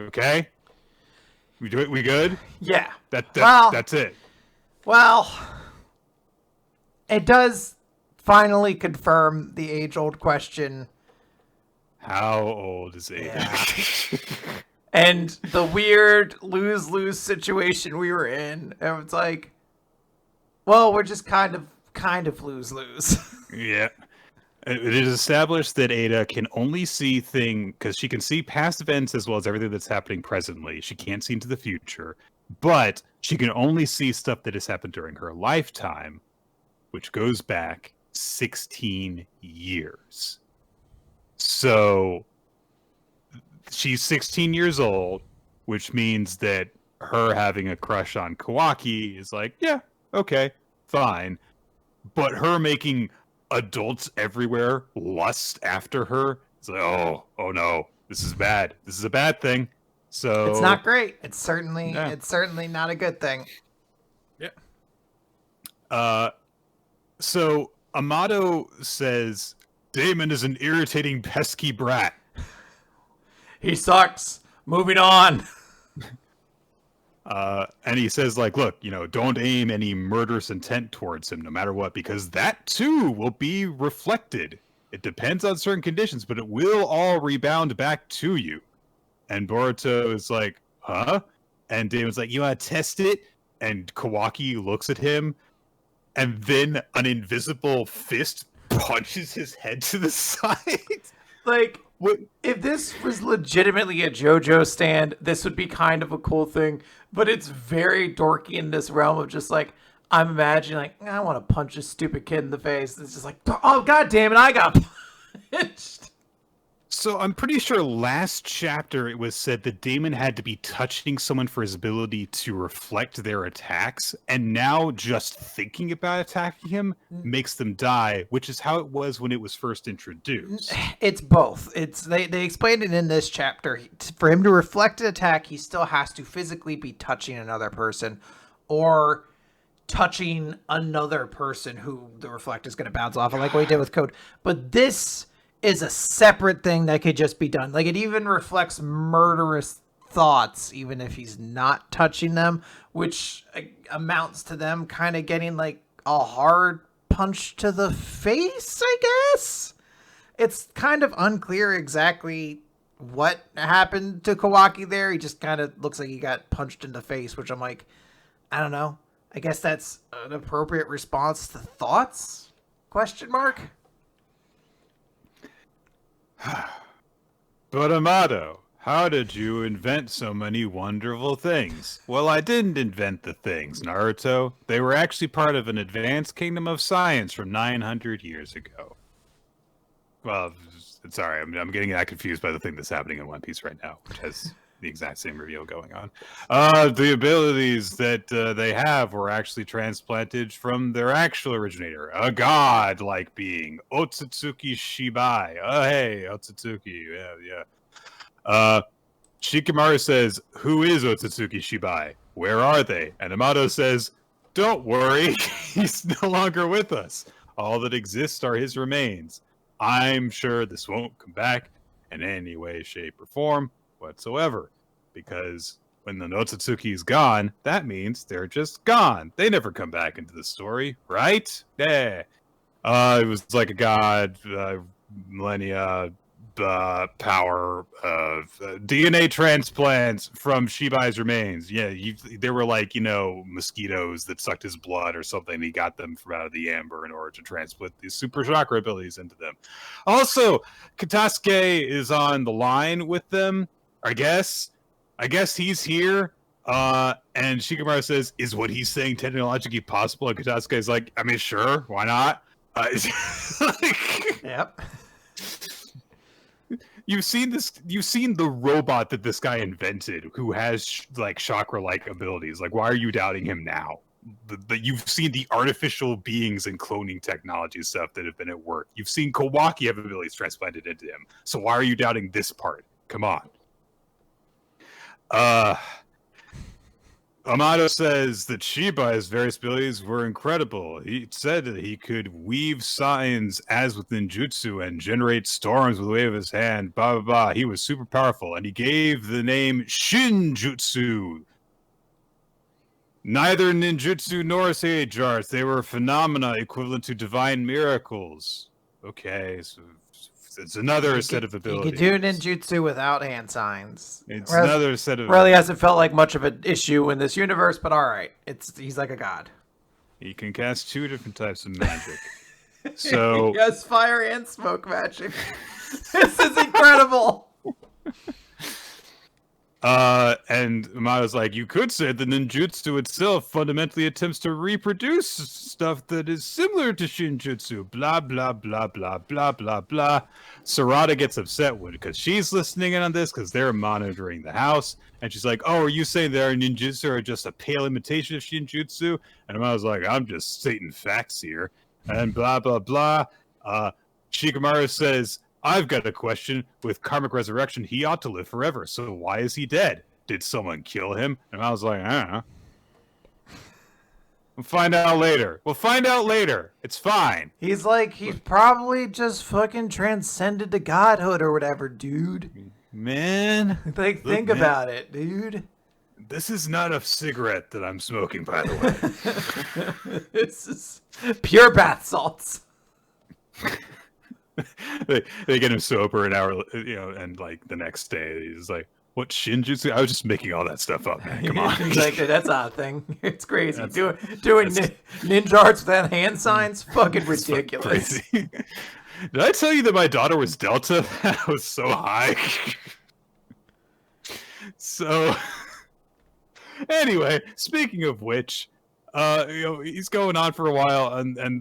Okay? We good? Yeah. That's it. Well, it does finally confirm the age-old question. How old is Ada? Yeah. And the weird lose-lose situation we were in. And it's like, well, we're just kind of lose-lose. Yeah. It is established that Ada can only see things, because she can see past events as well as everything that's happening presently. She can't see into the future, but she can only see stuff that has happened during her lifetime, which goes back 16 years. So she's 16 years old, which means that her having a crush on Kawaki is like, yeah, okay, fine. But her making adults everywhere lust after her, it's like, oh no, this is bad. This is a bad thing. So it's not great. It's certainly not a good thing. Yeah. So Amato says Damon is an irritating, pesky brat. He sucks. Moving on. And he says, like, look, don't aim any murderous intent towards him, no matter what, because that too will be reflected. It depends on certain conditions, but it will all rebound back to you. And Boruto is like, huh? And Damon's like, you want to test it? And Kawaki looks at him, and then an invisible fist punches his head to the side. Like, if this was legitimately a JoJo stand, this would be kind of a cool thing. But it's very dorky in this realm of just like, I'm imagining like, I want to punch this stupid kid in the face. It's just like, oh god damn it, I got punched. So I'm pretty sure last chapter it was said the demon had to be touching someone for his ability to reflect their attacks, and now just thinking about attacking him makes them die, which is how it was when it was first introduced. It's both. It's they explained it in this chapter. For him to reflect an attack, he still has to physically be touching another person, or touching another person who the reflect is going to bounce off of, like what he did with Code. But this is a separate thing that could just be done. Like, it even reflects murderous thoughts, even if he's not touching them, which amounts to them kind of getting like a hard punch to the face, I guess. It's kind of unclear exactly what happened to Kawaki there. He just kind of looks like he got punched in the face, which I'm like, I don't know. I guess that's an appropriate response to thoughts? Question mark? But Amato, how did you invent so many wonderful things? Well, I didn't invent the things, Naruto. They were actually part of an advanced kingdom of science from 900 years ago. Well, sorry, I'm getting that confused by the thing that's happening in One Piece right now, which has the exact same reveal going on. The abilities that they have were actually transplanted from their actual originator, a god-like being, Otsutsuki Shibai. Oh, hey, Otsutsuki, yeah. Shikamaru says, who is Otsutsuki Shibai? Where are they? And Amato says, don't worry, he's no longer with us. All that exists are his remains. I'm sure this won't come back in any way, shape, or form whatsoever, because when the Otsutsuki is gone, that means they're just gone. They never come back into the story, right? Yeah. It was like a god, millennia, power of DNA transplants from Shibai's remains. Yeah, they were like, mosquitoes that sucked his blood or something. He got them from out of the amber in order to transplant these super chakra abilities into them. Also, Katasuke is on the line with them, I guess he's here. And Shikamaru says, is what he's saying technologically possible? And Katasuke is like, I mean, sure, why not? Yep. You've seen the robot that this guy invented who has chakra-like abilities. Like, why are you doubting him now? You've seen the artificial beings and cloning technology stuff that have been at work. You've seen Kawaki have abilities transplanted into him. So why are you doubting this part? Come on. Amato says that Shibai's various abilities were incredible. He said that he could weave signs as within jutsu and generate storms with the wave of his hand, blah, blah, blah. He was super powerful, and he gave the name Shinjutsu. Neither ninjutsu nor sage arts. They were phenomena equivalent to divine miracles. Okay, so it's another set of abilities. You can do ninjutsu without hand signs. It's another set of... Really hasn't felt like much of an issue in this universe, but alright. He's like a god. He can cast 2 different types of magic. So... Yes, fire and smoke magic. This is incredible! And Amato's like, you could say the ninjutsu itself fundamentally attempts to reproduce stuff that is similar to Shinjutsu. Blah, blah, blah, blah, blah, blah, blah. Sarada gets upset with it because she's listening in on this because they're monitoring the house. And she's like, oh, are you saying that our ninjutsu are just a pale imitation of Shinjutsu? And Amato's like, I'm just stating facts here. And blah, blah, blah. Shikamaru says, I've got a question. With karmic resurrection, he ought to live forever. So why is he dead? Did someone kill him? And I was like, I don't know. We'll find out later. It's fine. He's like, he probably just fucking transcended to godhood or whatever, dude. Man. Like, think about it, dude. This is not a cigarette that I'm smoking, by the way. This is pure bath salts. they get him sober an hour, and like the next day he's like, "What Shinjutsu? I was just making all that stuff up, man. Come on." Exactly, that's not a thing. It's crazy. Doing ninja arts without hand signs, fucking ridiculous. Did I tell you that my daughter was Delta? That was so high. So, anyway, speaking of which. He's going on for a while, and then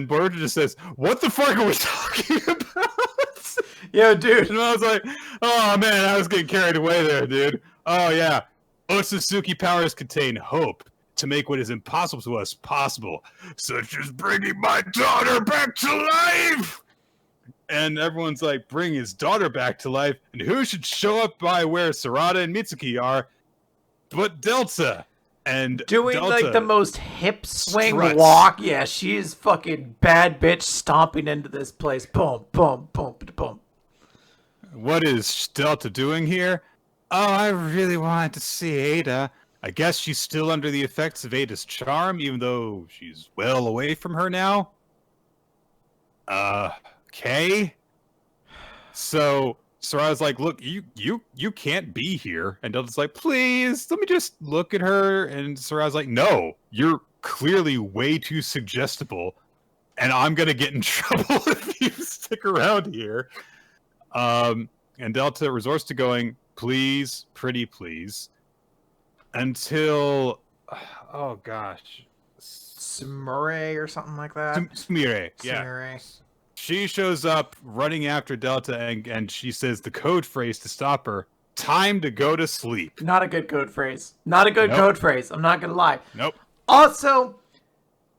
Boruto just says, "What the fuck are we talking about?" Yo, dude. And I was like, oh man, I was getting carried away there, dude. Oh yeah. Otsutsuki powers contain hope to make what is impossible to us possible, such as bringing my daughter back to life. And everyone's like, bring his daughter back to life, and who should show up by where Sarada and Mitsuki are but Delta? And doing Delta like the most hip swing struts. walk. Yeah, she is fucking bad bitch stomping into this place. Boom, boom, boom, boom. What is Delta doing here? Oh, I really wanted to see Ada. I guess she's still under the effects of Ada's charm, even though she's well away from her now. Okay. So Sarada's like, look, you can't be here. And Delta's like, please, let me just look at her. And Sarada's like, no, you're clearly way too suggestible, and I'm gonna get in trouble if you stick around here. And Delta resorts to going, please, pretty please, until, oh gosh, Samurai or something like that. Sumire, yeah. Sumire. She shows up running after Delta, and she says the code phrase to stop her, time to go to sleep. Not a good code phrase. Not a good code phrase. I'm not gonna lie. Nope. Also,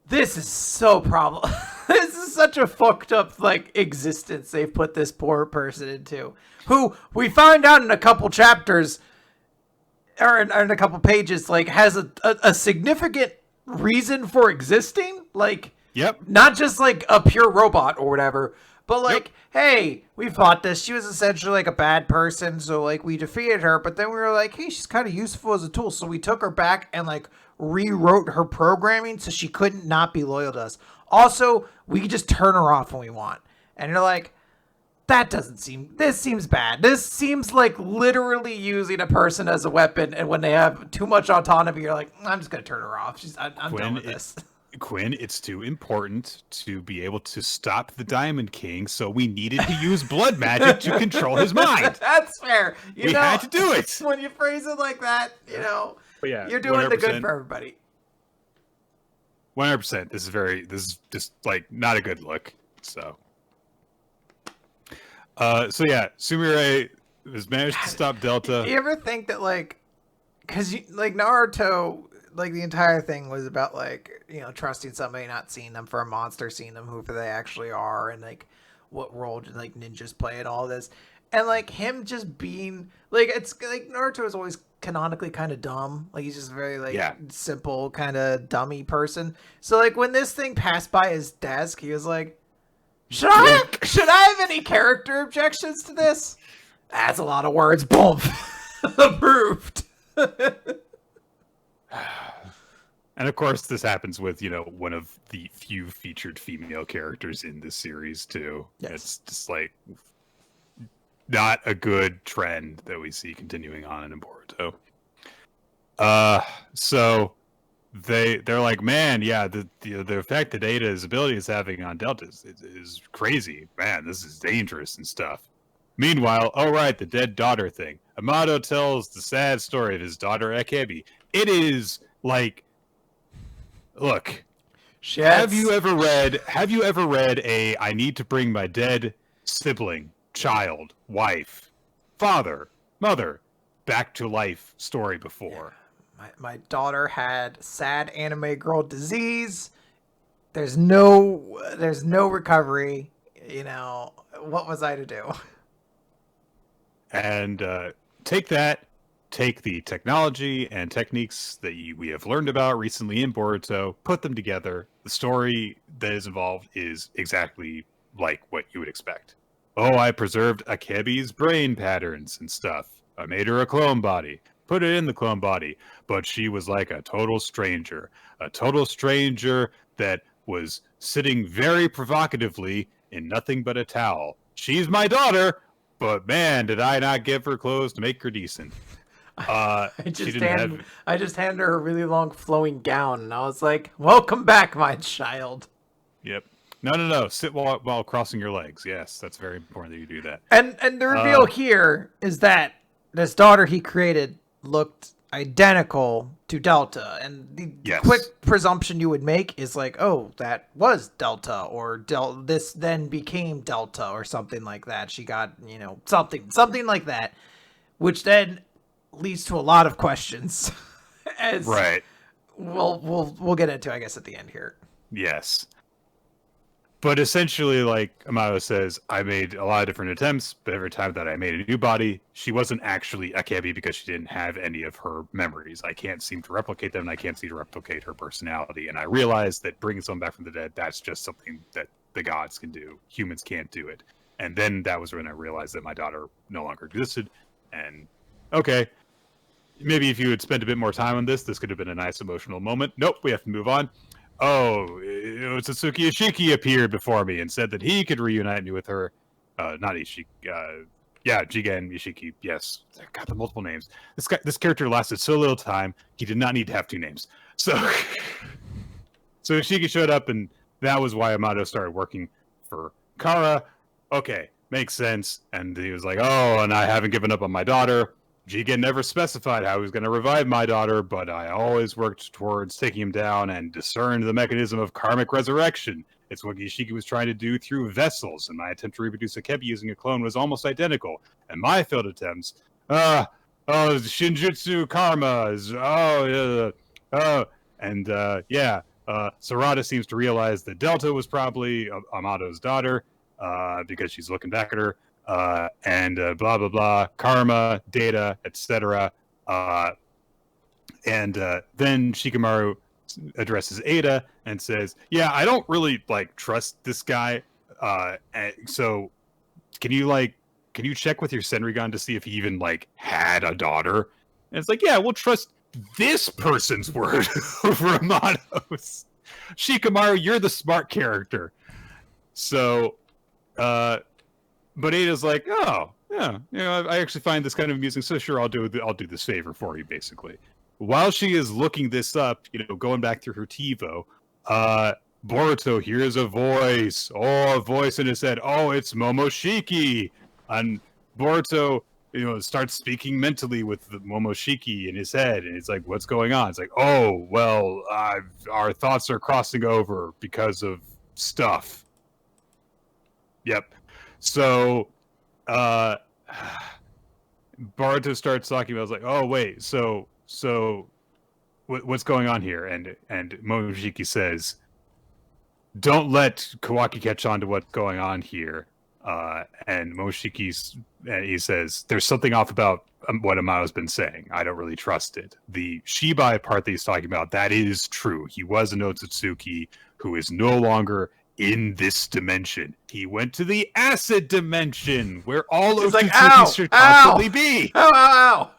this is so problem. This is such a fucked up like existence they've put this poor person into. Who we find out in a couple chapters, or in a couple pages, like has a significant reason for existing. Like, Yep. not just like a pure robot or whatever, but like, hey, we fought this. She was essentially like a bad person, so like we defeated her. But then we were like, hey, she's kind of useful as a tool, so we took her back and like rewrote her programming so she couldn't not be loyal to us. Also, we could just turn her off when we want. And you're like, that doesn't seem, this seems bad. This seems like literally using a person as a weapon, and when they have too much autonomy, you're like, I'm just going to turn her off. I'm done with this. Quinn, it's too important to be able to stop the Diamond King, so we needed to use blood magic to control his mind. That's fair. We had to do it. When you phrase it like that, But yeah, you're doing the good 100%. for everybody. 100%. This is just like not a good look. So yeah, Sumire has managed to stop Delta. You ever think that like, because like Naruto, like the entire thing was about like, trusting somebody, not seeing them for a monster, seeing them who they actually are, and like what role like ninjas play and all this, and like him just being like, it's like Naruto is always canonically kind of dumb. Like he's just very like simple kind of dummy person. So like when this thing passed by his desk, he was like, should I have any character objections to this? That's a lot of words. Boom. Approved. And of course, this happens with, one of the few featured female characters in this series, too. Yes. It's just like not a good trend that we see continuing on in Boruto. So they're like, man, yeah, the effect that Ada's ability is having on Delta is crazy. Man, this is dangerous and stuff. Meanwhile, the dead daughter thing. Amado tells the sad story of his daughter Akane. It is like, look, have you ever read a I need to bring my dead sibling, child, wife, father, mother back to life story before? Yeah. My daughter had sad anime girl disease. There's no recovery. What was I to do? And take the technology and techniques that we have learned about recently in Boruto, put them together. The story that is involved is exactly like what you would expect. Oh, I preserved Akebi's brain patterns and stuff. I made her a clone body, put it in the clone body, but she was like a total stranger that was sitting very provocatively in nothing but a towel. She's my daughter, but man, did I not give her clothes to make her decent. I just handed her a really long flowing gown, and I was like, welcome back, my child. Yep. No. Sit while crossing your legs. Yes, that's very important that you do that. And the reveal here is that this daughter he created looked identical to Delta, and the Yes. quick presumption you would make is like, oh, that was Delta, or this then became Delta, or something like that. She got, something like that, which then leads to a lot of questions, as Right. we'll get into, I guess, at the end here. Yes. But essentially, like Amato says, I made a lot of different attempts, but every time that I made a new body, she wasn't actually Akebi because she didn't have any of her memories. I can't seem to replicate them, and I can't seem to replicate her personality. And I realized that bringing someone back from the dead, that's just something that the gods can do. Humans can't do it. And then that was when I realized that my daughter no longer existed. And, okay, maybe if you had spent a bit more time on this could have been a nice emotional moment. Nope, we have to move on. Oh, Satsuki Ishiki appeared before me and said that he could reunite me with her. Not Ishiki. Jiga and Ishiki. Yes, got the multiple names. This character lasted so little time. He did not need to have two names. So Ishiki showed up, and that was why Amato started working for Kara. Okay, makes sense. And he was like, "Oh, and I haven't given up on my daughter." Jigen never specified how he was going to revive my daughter, but I always worked towards taking him down and discerned the mechanism of karmic resurrection. It's what Ishiki was trying to do through vessels, and my attempt to reproduce Akebi using a clone was almost identical. And my failed attempts, Shinjutsu karma, Sarada seems to realize that Delta was probably Amato's daughter, because she's looking back at her. And blah blah blah, karma, data, etc. And then Shikamaru addresses Ada and says, "Yeah, I don't really trust this guy. So can you check with your Senrigan to see if he even had a daughter?" And it's like, "Yeah, we'll trust this person's word over Amato's. Shikamaru, you're the smart character." So, but Ada's like, "Oh, yeah, I actually find this kind of amusing, so sure, I'll do this favor for you," basically. While she is looking this up, going back through her TiVo, Boruto hears a voice. Oh, a voice in his head. Oh, it's Momoshiki. And Boruto, starts speaking mentally with the Momoshiki in his head, and it's like, what's going on? It's like, oh, well, our thoughts are crossing over because of stuff. Yep. So, Boruto starts talking about, I was like, oh, wait, so what's going on here? And Momoshiki says, don't let Kawaki catch on to what's going on here. And he says, there's something off about what Amato's been saying. I don't really trust it. The Shibai part that he's talking about, that is true. He was an Otsutsuki who is no longer in this dimension. He went to the acid dimension, where all Otsutsuki should constantly be. Ow!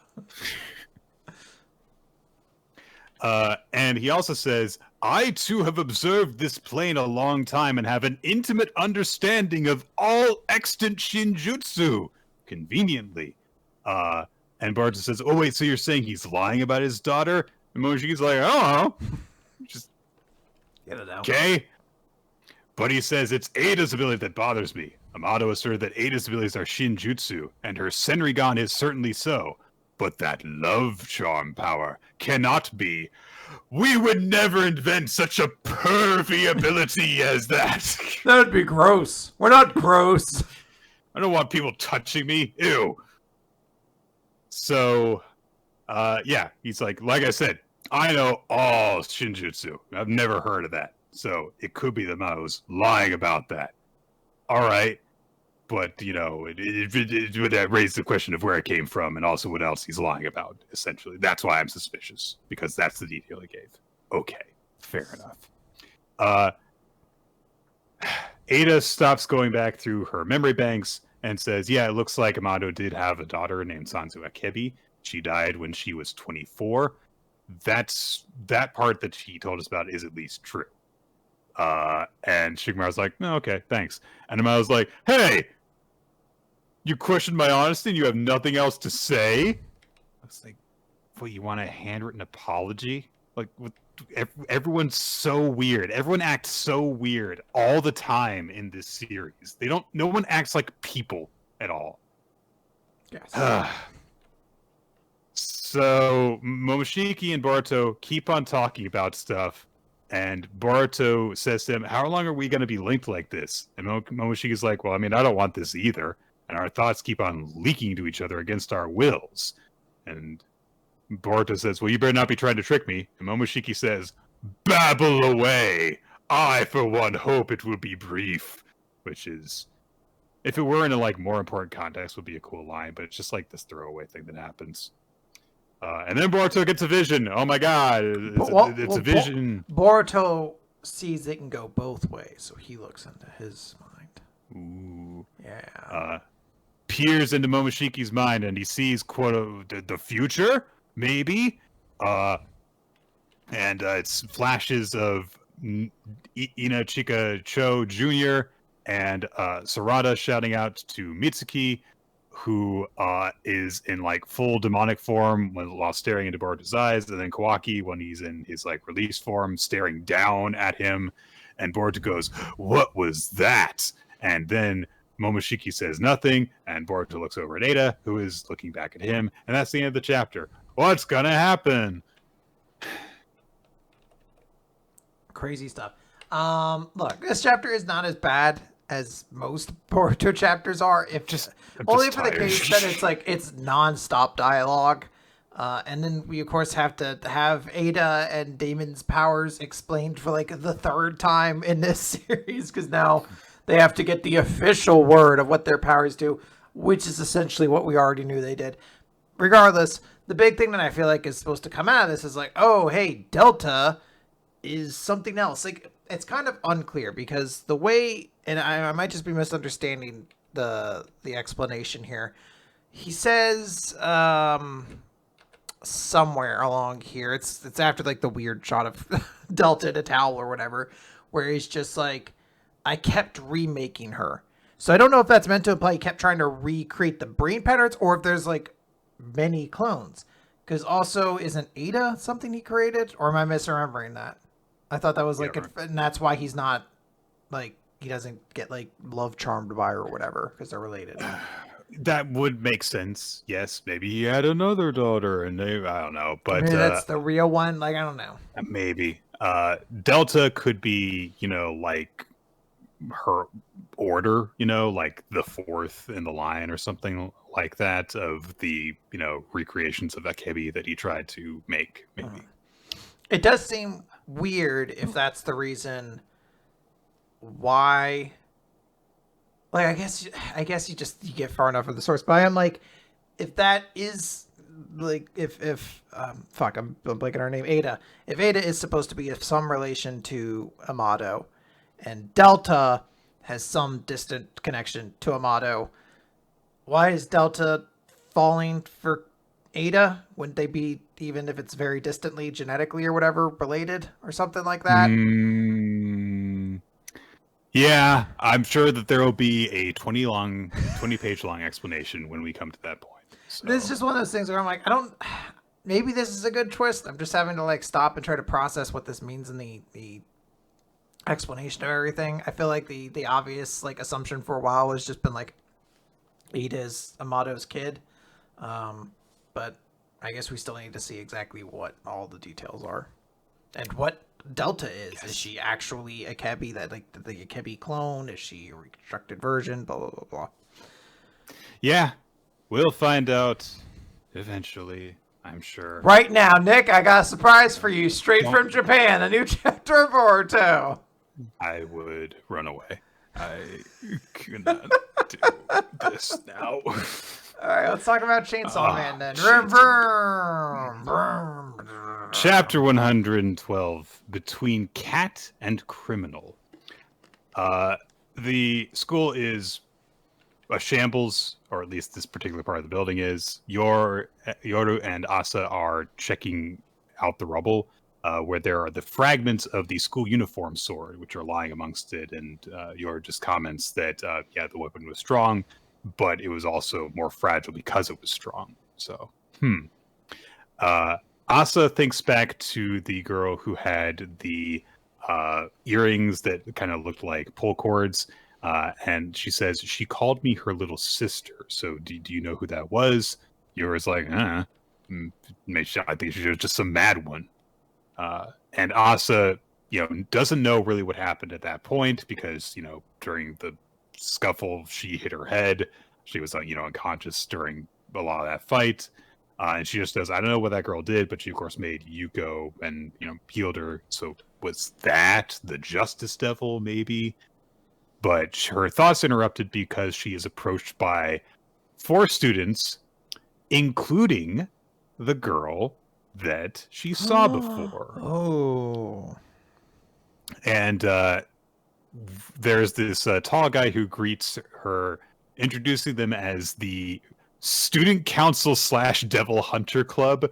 And he also says, I too have observed this plane a long time and have an intimate understanding of all extant Shinjutsu. Conveniently. And Boruto says, oh wait, so you're saying he's lying about his daughter? And Moshiki's like, oh, just get it out. Okay. But he says it's Ada's ability that bothers me. Amato asserted that Ada's abilities are Shinjutsu, and her Senrigan is certainly so. But that love charm power cannot be. We would never invent such a pervy ability as that. That would be gross. We're not gross. I don't want people touching me. Ew. So, yeah, he's like I said, I know all Shinjutsu. I've never heard of that. So it could be the Mao's lying about that. All right. But, it would raise the question of where it came from and also what else he's lying about, essentially. That's why I'm suspicious, because that's the detail he gave. Okay, fair enough. Ada stops going back through her memory banks and says, yeah, it looks like Amato did have a daughter named Sanzu Akebi. She died when she was 24. That part that she told us about is at least true. And Shikamaru's like, no, okay, thanks. And Amato's like, hey, you questioned my honesty and you have nothing else to say? I was like, what, you want a handwritten apology? Like, everyone's so weird. Everyone acts so weird all the time in this series. No one acts like people at all. Yes. So Momoshiki and Boruto keep on talking about stuff, and Boruto says to him, "How long are we going to be linked like this?" And Momoshiki's like, "Well, I mean, I don't want this either, and our thoughts keep on leaking to each other against our wills." And Boruto says, "Well, you better not be trying to trick me." And Momoshiki says, "Babble away. I, for one, hope it will be brief," which is, if it were in a like more important context, would be a cool line, but it's just like this throwaway thing that happens. And then Boruto gets a vision. Oh my god, it's a vision. Boruto sees it can go both ways, so he looks into his mind. Ooh. Yeah. Peers into Momoshiki's mind, and he sees, quote, the future, maybe? And it's flashes of Inachika Cho Jr. and Sarada shouting out to Mitsuki, who is in like full demonic form while staring into Boruto's eyes, and then Kawaki when he's in his like release form staring down at him, and Boruto goes, "What was that?" And then Momoshiki says nothing, and Boruto looks over at Ada, who is looking back at him, and that's the end of the chapter. What's gonna happen? Crazy stuff. Look, this chapter is not as bad as most Boruto chapters are, only for the case that it's like it's non-stop dialogue, and then we of course have to have Ada and Damon's powers explained for like the third time in this series, because now they have to get the official word of what their powers do, which is essentially what we already knew they did. Regardless, the big thing that I feel like is supposed to come out of this is like, oh hey, Delta is something else. Like, it's kind of unclear because the way, and I might just be misunderstanding the explanation here. He says somewhere along here, it's after like the weird shot of Delta in a towel or whatever, where he's just like, I kept remaking her. So I don't know if that's meant to imply he kept trying to recreate the brain patterns, or if there's like many clones. Because also, isn't Ada something he created, or am I misremembering that? I thought that was like, and that's why he's not like, he doesn't get like love charmed by her or whatever, because they're related. That would make sense. Yes, maybe he had another daughter, and I don't know, but maybe that's the real one. Like, I don't know. Maybe Delta could be, like her order, like the fourth in the line or something like that of the recreations of Akebi that he tried to make. Maybe it does seem weird if that's the reason why. Like, I guess you get far enough of the source, but I'm like, if that is like, if fuck, I'm blanking her name, Ada. If Ada is supposed to be of some relation to Amato, and Delta has some distant connection to Amato, why is Delta falling for Ada? Wouldn't they be, even if it's very distantly genetically or whatever, related or something like that? Yeah, I'm sure that there will be a 20-page long explanation when we come to that point. So. This is just one of those things where I'm like, maybe this is a good twist. I'm just having to like stop and try to process what this means in the explanation of everything. I feel like the obvious like assumption for a while has just been like Ada's Amato's kid. But I guess we still need to see exactly what all the details are. And what Delta is. Yes. Is she actually a Akebi, that like the Akebi clone? Is she a reconstructed version? Blah, blah, blah, blah. Yeah. We'll find out eventually, I'm sure. Right now, Nick, I got a surprise for you straight from Japan. A new chapter of Boruto. I would run away. I cannot do this now. All right, let's talk about Chainsaw Man then. Vroom, vroom, vroom, vroom. Chapter 112, Between Cat and Criminal. The school is a shambles, or at least this particular part of the building is. Yoru and Asa are checking out the rubble, where there are the fragments of the school uniform sword, which are lying amongst it, and Yoru just comments that, the weapon was strong, but it was also more fragile because it was strong. So, Asa thinks back to the girl who had the earrings that kind of looked like pull cords, and she says, she called me her little sister. So do you know who that was? Yoru's like, I think she was just some mad one. And Asa, doesn't know really what happened at that point because, during the scuffle, she hit her head. She was, unconscious during a lot of that fight. And she just says, I don't know what that girl did, but she, of course, made Yuko and, healed her. So was that the Justice Devil, maybe? But her thoughts interrupted because she is approached by 4 students, including the girl that she saw before. Oh. And there's this tall guy who greets her, introducing them as the Student Council / Devil Hunter Club,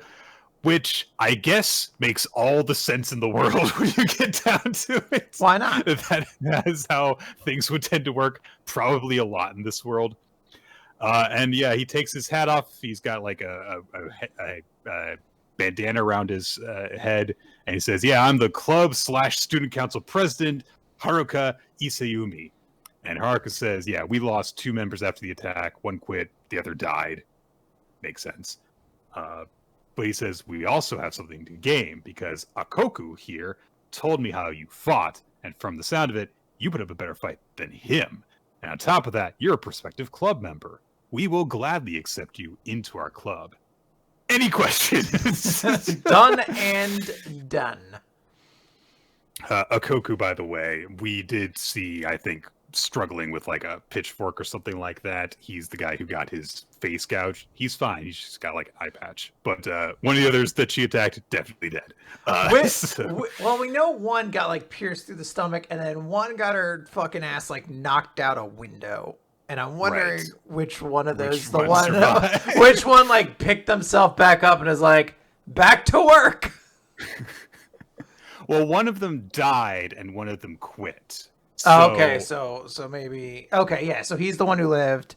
which I guess makes all the sense in the world when you get down to it. Why not? That is how things would tend to work probably a lot in this world. And yeah, he takes his hat off. He's got like a bandana around his head, and he says, yeah, I'm the club / student council president, Haruka Isayumi. And Haruka says, yeah, we lost 2 members after the attack. One quit, the other died. Makes sense. But he says, we also have something to gain, because Akoku here told me how you fought, and from the sound of it, you put up a better fight than him. And on top of that, you're a prospective club member. We will gladly accept you into our club. Any questions? Done and done. Akoku, by the way, we did see, I think, struggling with like a pitchfork or something like that. He's the guy who got his face gouged. He's fine. He's just got like an eye patch. But one of the others that she attacked, definitely dead. Well, we know one got like pierced through the stomach, and then one got her fucking ass like knocked out a window. And I'm wondering which one of those, which one like picked themselves back up and is like, back to work. Well, one of them died and one of them quit. Okay, so maybe yeah. So he's the one who lived.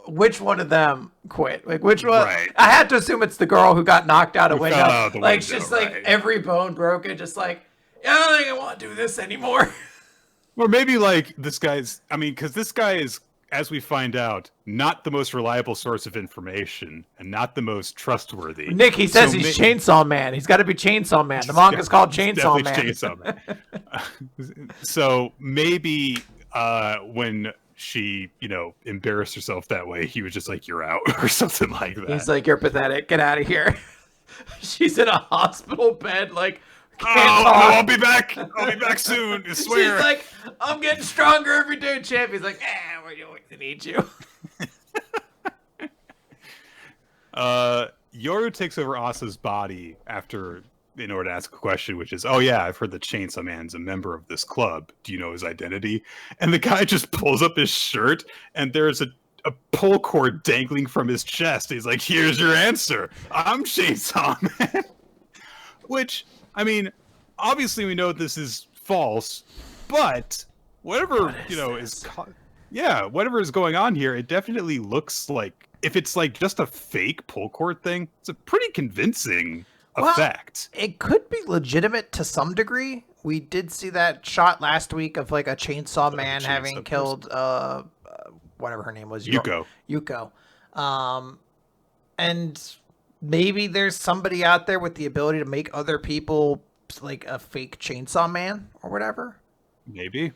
Which one of them quit? Like which one? Right. I had to assume it's the girl who got knocked out a window. Like window, just like every bone broken, just like I don't think I want to do this anymore. Or maybe like this guy's. I mean, because this guy is, as we find out, not the most reliable source of information and not the most trustworthy. Nick, he says he's Chainsaw Man. He's got to be Chainsaw Man. The manga's called Chainsaw Man. Chainsaw Man. So maybe when she, embarrassed herself that way, he was just like, "You're out," or something like that. He's like, "You're pathetic. Get out of here." She's in a hospital bed, like. I'll be back. I'll be back soon. I swear. She's like, I'm getting stronger every day, champ. He's like, we always need you. Yoru takes over Asa's body in order to ask a question, which is, oh yeah, I've heard that Chainsaw Man's a member of this club. Do you know his identity? And the guy just pulls up his shirt, and there's a pull cord dangling from his chest. He's like, here's your answer. I'm Chainsaw Man. Which... I mean, obviously we know this is false, but whatever, whatever is going on here, it definitely looks like, if it's like just a fake pull cord thing, it's a pretty convincing effect. It could be legitimate to some degree. We did see that shot last week of like a chainsaw man having killed, whatever her name was. Yuko. And... maybe there's somebody out there with the ability to make other people like a fake Chainsaw Man or whatever. Maybe.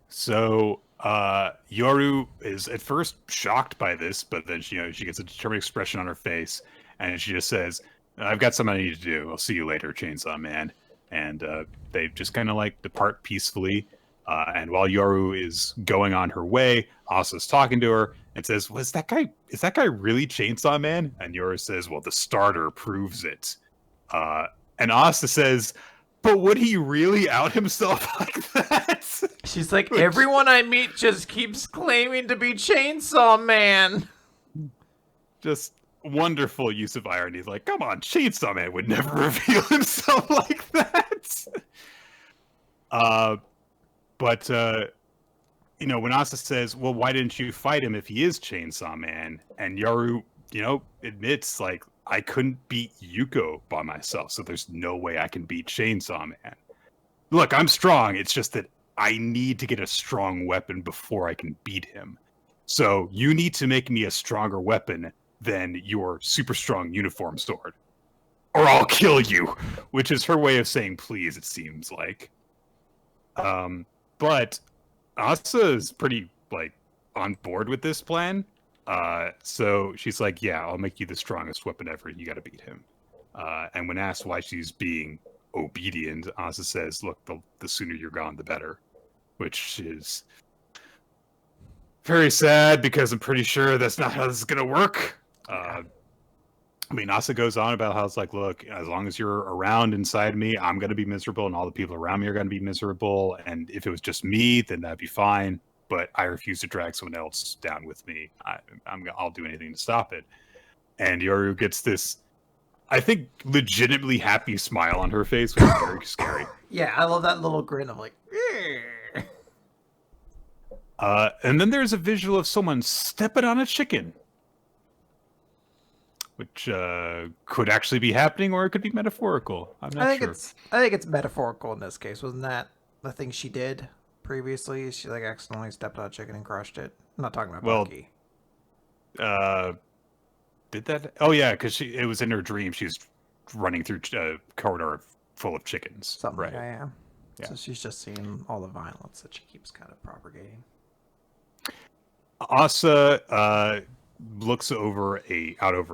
So Yoru is at first shocked by this, but then she gets a determined expression on her face, and she just says, "I've got something I need to do. I'll see you later, Chainsaw Man." And they just kind of like depart peacefully. And while Yoru is going on her way, Asa's talking to her and says, is that guy really Chainsaw Man? And Yoru says, well, the starter proves it. And Asa says, but would he really out himself like that? She's like, everyone I meet just keeps claiming to be Chainsaw Man. Just wonderful use of irony. Like, come on, Chainsaw Man would never reveal himself like that. But when Asa says, well, why didn't you fight him if he is Chainsaw Man? And Yoru, admits, like, I couldn't beat Yuko by myself, so there's no way I can beat Chainsaw Man. Look, I'm strong. It's just that I need to get a strong weapon before I can beat him. So you need to make me a stronger weapon than your super strong uniform sword, or I'll kill you, which is her way of saying please, it seems like. But Asa is pretty, like, on board with this plan. So she's like, yeah, I'll make you the strongest weapon ever. You got to beat him. And when asked why she's being obedient, Asa says, look, the sooner you're gone, the better. Which is very sad, because I'm pretty sure that's not how this is going to work. I mean, Asa goes on about how it's like, look, as long as you're around inside me, I'm going to be miserable, and all the people around me are going to be miserable. And if it was just me, then that'd be fine. But I refuse to drag someone else down with me. I'll do anything to stop it. And Yoru gets this, I think, legitimately happy smile on her face, which is very scary. Yeah, I love that little grin of like, and then there's a visual of someone stepping on a chicken, which could actually be happening, or it could be metaphorical. I'm not sure. I think it's metaphorical in this case. Wasn't that the thing she did previously? She like accidentally stepped on a chicken and crushed it. I'm not talking about Bucky. Did that? Oh yeah, because it was in her dream. She's running through a corridor full of chickens. Something right? Yeah. So she's just seeing all the violence that she keeps kind of propagating. Asa looks out over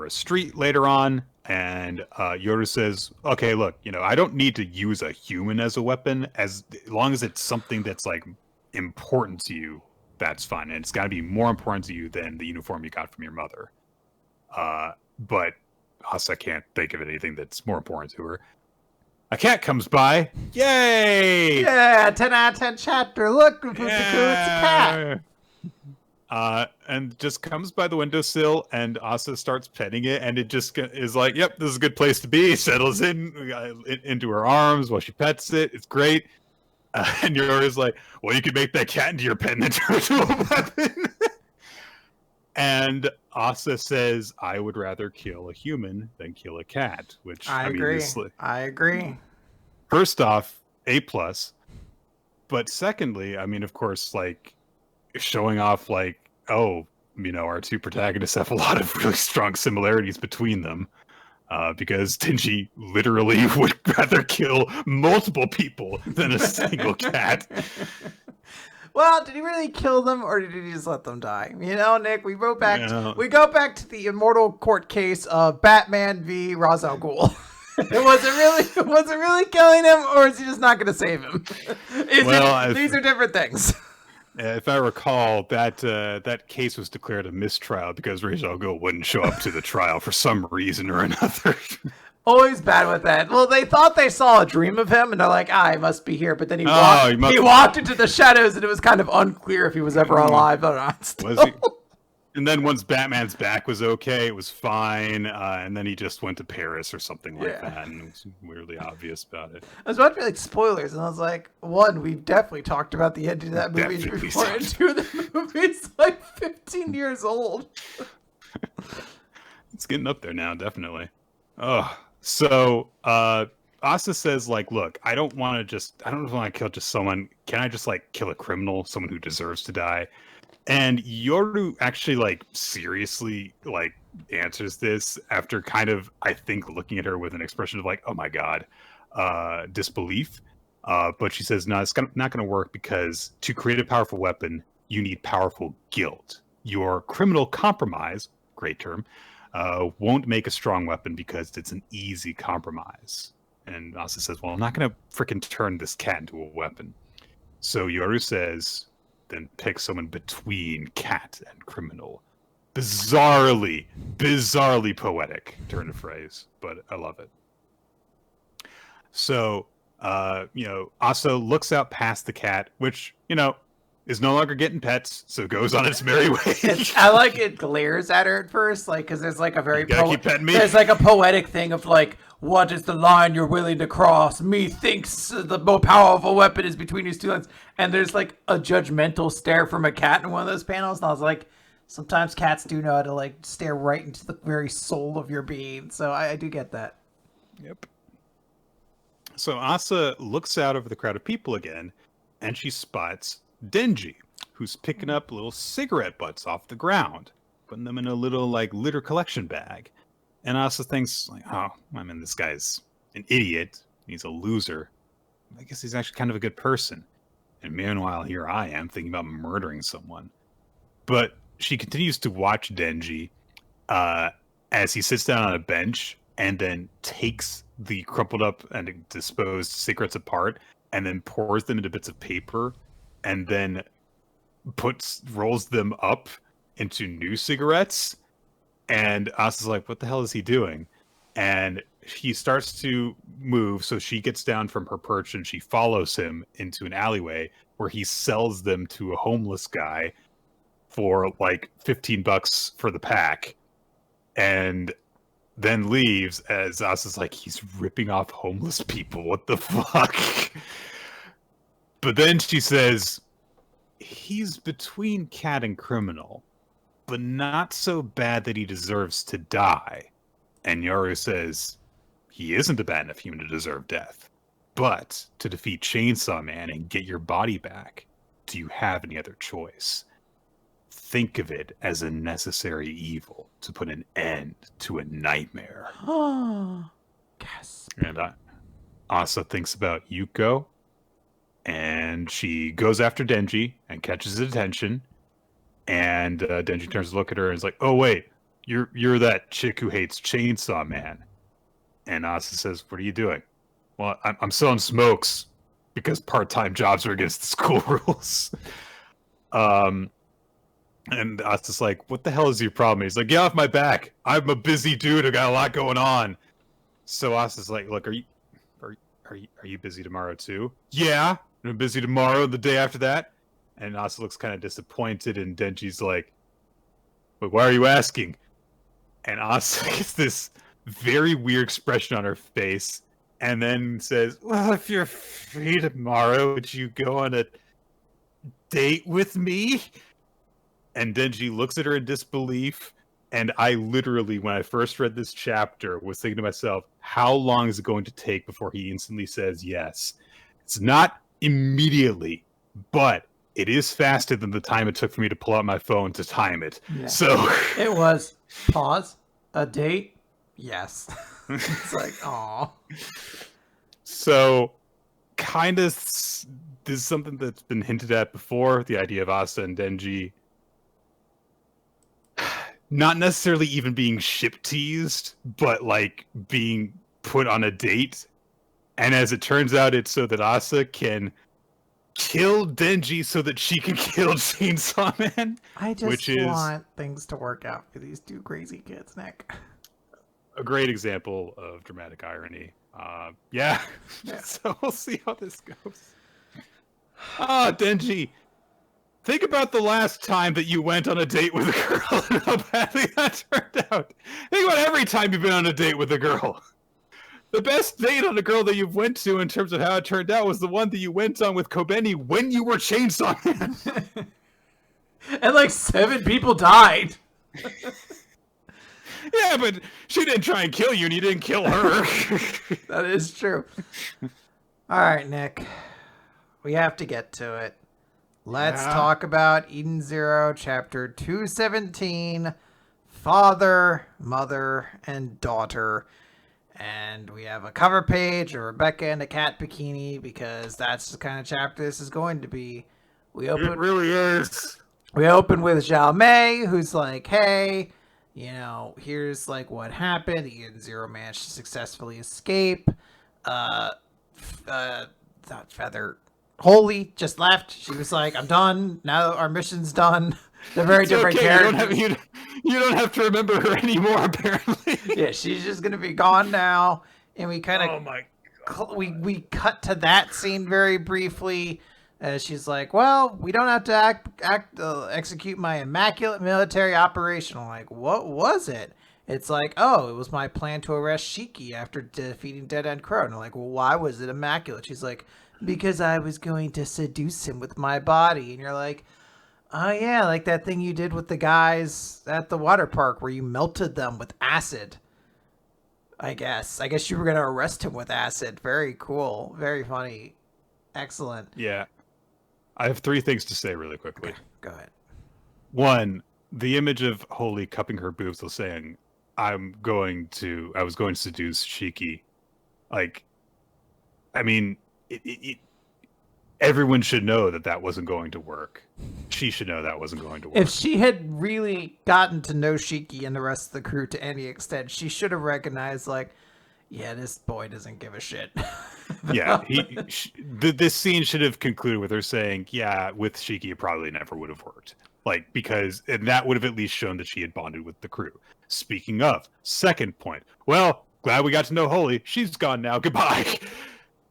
a street later on, and Yoru says, okay, look, I don't need to use a human as a weapon, as long as it's something that's like important to you, that's fine. And it's got to be more important to you than the uniform you got from your mother. But Asa can't think of anything that's more important to her. A cat comes by. Yay! Yeah, 10 out of 10 chapter. Look, it's a cat. And just comes by the windowsill, and Asa starts petting it, and it just is like, yep, this is a good place to be. Settles into her arms while she pets it. It's great. And Yoru's like, well, you could make that cat into your pet and then turn it into a weapon. And Asa says, I would rather kill a human than kill a cat, which I agree. I agree. First off, A+. But secondly, I mean, of course, like, showing off, like, oh, our two protagonists have a lot of really strong similarities between them. Because Tenji literally would rather kill multiple people than a single cat. Well, did he really kill them, or did he just let them die? Nick, we go back to the immortal court case of Batman v. Ra's al Ghul. Was it really killing him, or is he just not going to save him? These are different things. If I recall, that case was declared a mistrial because Ra's al Ghul wouldn't show up to the trial for some reason or another. Always bad with that. Well, they thought they saw a dream of him, and they're like, he must be here. But then he walked into the shadows, and it was kind of unclear if he was ever alive or not. Was he? And then once Batman's back was okay, it was fine. And then he just went to Paris or something like that, and it was weirdly obvious about it. I was about to be like spoilers, and I was like, one, we've definitely talked about the ending of that movie before, and two, the movie's like 15 years old. It's getting up there now, definitely. Oh. So, Asa says, like, look, I don't want to kill just someone. Can I just, like, kill a criminal, someone who deserves to die? And Yoru actually, like, seriously, like, answers this after kind of, I think, looking at her with an expression of, like, oh my god, disbelief. But she says, no, it's not going to work, because to create a powerful weapon, you need powerful guilt. Your criminal compromise, great term, won't make a strong weapon because it's an easy compromise. And Asa says, well, I'm not going to freaking turn this cat into a weapon. So Yoru says, then pick someone between cat and criminal. Bizarrely poetic turn of phrase, but I love it. So, Asa looks out past the cat, which, is no longer getting pets, so goes on its merry way. I like it glares at her at first, like, because there's like a very there's like a poetic thing of like, what is the line you're willing to cross? Methinks the more powerful weapon is between these two lines. And there's like a judgmental stare from a cat in one of those panels, and I was like, sometimes cats do know how to like stare right into the very soul of your being. So I do get that. Yep. So Asa looks out over the crowd of people again, and she spots Denji, who's picking up little cigarette butts off the ground. putting them in a little like litter collection bag. And Asa thinks like, oh, I mean, this guy's an idiot. He's a loser. I guess he's actually kind of a good person. And meanwhile, here I am thinking about murdering someone. But she continues to watch Denji as he sits down on a bench and then takes the crumpled up and disposed cigarettes apart and then pours them into bits of paper and then rolls them up into new cigarettes. And Asa's like, what the hell is he doing? And he starts to move, so she gets down from her perch and she follows him into an alleyway where he sells them to a homeless guy for like $15 for the pack, and then leaves as Asa's like, he's ripping off homeless people. What the fuck? But then she says, he's between cat and criminal, but not so bad that he deserves to die. And Yoru says, he isn't a bad enough human to deserve death. But to defeat Chainsaw Man and get your body back, do you have any other choice? Think of it as a necessary evil to put an end to a nightmare. Yes. And Asa thinks about Yuko, and she goes after Denji and catches his attention. And Denji turns to look at her and is like, "Oh wait, you're that chick who hates Chainsaw Man." And Asa says, "What are you doing?" "Well, I'm selling smokes because part-time jobs are against the school rules." And Asa's like, "What the hell is your problem?" He's like, "Get off my back. I'm a busy dude. I got a lot going on." So Asa's like, "Look, are you busy tomorrow too?" "Yeah, I'm busy tomorrow, the day after that." And Asa looks kind of disappointed, and Denji's like, "But why are you asking?" And Asa gets this very weird expression on her face, and then says, "Well, if you're free tomorrow, would you go on a date with me?" And Denji looks at her in disbelief. And I literally, when I first read this chapter, was thinking to myself, how long is it going to take before he instantly says yes? It's not immediately, but it is faster than the time it took for me to pull out my phone to time it. Yeah. So it was pause, a date, yes. It's like, aw. So kind of, this is something that's been hinted at before, the idea of Asa and Denji not necessarily even being ship teased, but like being put on a date. And as it turns out, it's so that Asa can kill Denji so that she can kill Chainsaw Man. I just want things to work out for these two crazy kids, Nick. A great example of dramatic irony. Yeah. So we'll see how this goes. Denji, think about the last time that you went on a date with a girl and how badly that turned out. Think about every time you've been on a date with a girl. The best date on a girl that you've went to in terms of how it turned out was the one that you went on with Kobeni when you were Chainsaw Man. And like 7 people died. Yeah, but she didn't try and kill you and you didn't kill her. That is true. All right, Nick. We have to get to it. Let's talk about Eden Zero, Chapter 217, Father, Mother, and Daughter. And we have a cover page of Rebecca in a cat bikini because that's the kind of chapter this is going to be. It really is. We open with Zhao Mei, who's like, hey, you know, here's like what happened. Eden Zero managed to successfully escape. Feather Holy just left. She was like, I'm done. Now our mission's done. They're very different characters. You don't have to remember her anymore, apparently. Yeah, she's just going to be gone now. And we kind of... Oh my God. We cut to that scene very briefly. She's like, well, we don't have to execute my immaculate military operation. I'm like, what was it? It's like, oh, it was my plan to arrest Shiki after defeating Dead End Crow. And I'm like, well, why was it immaculate? She's like, because I was going to seduce him with my body. And you're like, oh yeah, like that thing you did with the guys at the water park where you melted them with acid. I guess you were going to arrest him with acid. Very cool. Very funny. Excellent. Yeah. I have 3 things to say really quickly. Okay, go ahead. 1, the image of Holy cupping her boobs while saying, I was going to seduce Shiki. Like, I mean, everyone should know that wasn't going to work. She should know that wasn't going to work. If she had really gotten to know Shiki and the rest of the crew to any extent, she should have recognized, like, yeah, this boy doesn't give a shit. Yeah, this scene should have concluded with her saying, yeah, with Shiki, it probably never would have worked. Like, and that would have at least shown that she had bonded with the crew. Speaking of, second point. Well, glad we got to know Holy. She's gone now. Goodbye.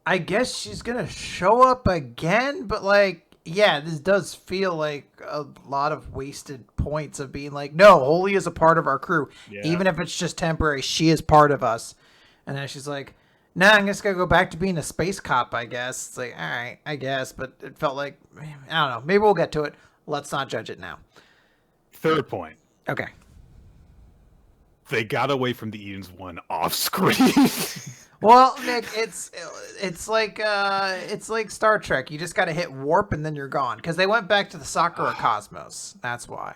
I guess she's gonna show up again, but like, yeah, this does feel like a lot of wasted points of being like, no, Holy is a part of our crew. Yeah. Even if it's just temporary, she is part of us. And then she's like, nah, I'm just gonna go back to being a space cop, I guess. It's like, all right, I guess, but it felt like, I don't know, maybe we'll get to it. Let's not judge it now. Third point. Okay. They got away from the Edens one off screen. Well, Nick, it's like Star Trek. You just got to hit warp and then you're gone. Because they went back to the Sakura Cosmos. That's why.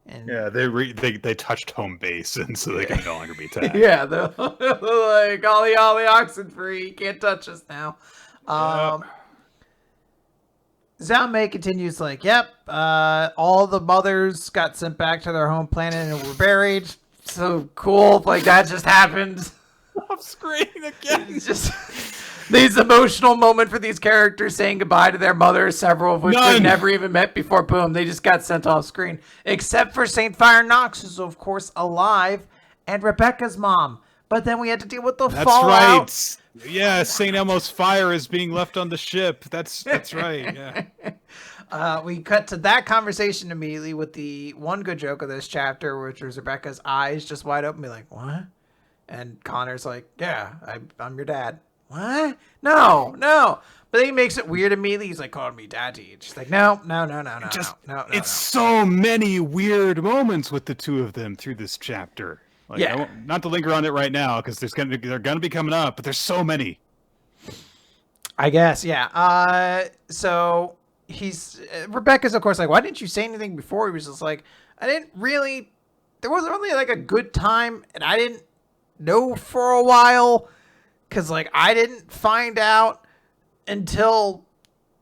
And yeah, they touched home base, and so they can no longer be tagged. Yeah, they're like, ollie Oxenfree, you can't touch us now. Zalmei continues like, yep, all the mothers got sent back to their home planet and were buried. So cool, like that just happened. Off screen again. It's just these emotional moment for these characters saying goodbye to their mothers, several of which they never even met before. Boom, they just got sent off screen. Except for Saint Fire Nox, who's of course alive, and Rebecca's mom. But then we had to deal with the fallout. That's right. Yeah, Saint Elmo's fire is being left on the ship. That's right. Yeah. We cut to that conversation immediately with the one good joke of this chapter, which was Rebecca's eyes just wide open, be like, what? And Connor's like, yeah, I'm your dad. What? No. But then he makes it weird immediately. He's like, calling me daddy. And she's like, no. It's so many weird moments with the two of them through this chapter. Like, yeah. Not to linger on it right now, because they're gonna be coming up, but there's so many. I guess, yeah. So Rebecca's of course like, why didn't you say anything before? He was just like, there wasn't really like a good time, and I didn't know for a while, because like I didn't find out until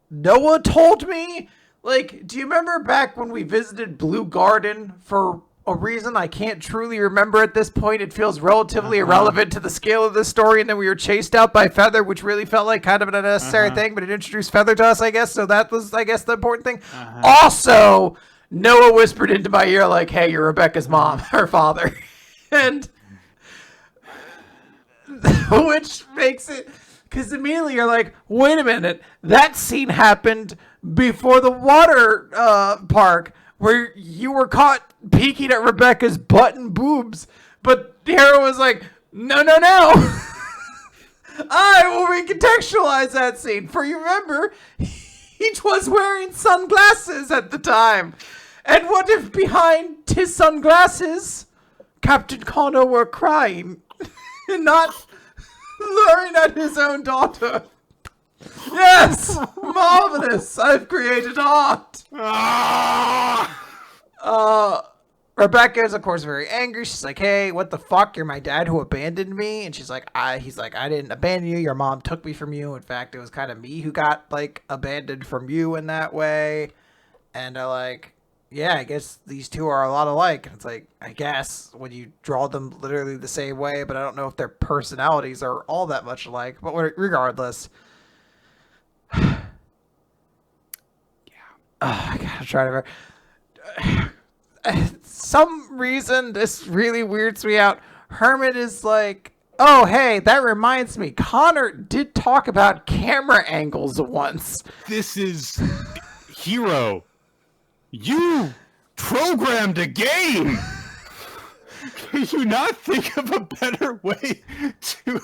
Noah told me. Like, do you remember back when we visited Blue Garden for a reason I can't truly remember at this point? It feels relatively irrelevant to the scale of this story, and then we were chased out by Feather, which really felt like kind of an unnecessary thing, but it introduced Feather to us, I guess, so that was, I guess, the important thing. Also, Noah whispered into my ear like, hey, you're Rebecca's mom, her father. And which makes it, because immediately you're like, wait a minute, that scene happened before the water park where you were caught peeking at Rebecca's butt and boobs, but the hero was like, no. I will recontextualize that scene. For you remember, he was wearing sunglasses at the time. And what if behind his sunglasses, Captain Kano were crying and not luring at his own daughter? Yes! Marvelous! I've created art! Rebecca is, of course, very angry. She's like, hey, what the fuck? You're my dad who abandoned me? And she's like, he's like, I didn't abandon you. Your mom took me from you. In fact, it was kind of me who got, like, abandoned from you in that way. And I like, yeah, I guess these two are a lot alike. And it's like, I guess when you draw them literally the same way, but I don't know if their personalities are all that much alike. But regardless. I gotta try to. Some reason this really weirds me out. Hermit is like, oh, hey, that reminds me. Connor did talk about camera angles once. This is Hero. You programmed a game. Can you not think of a better way to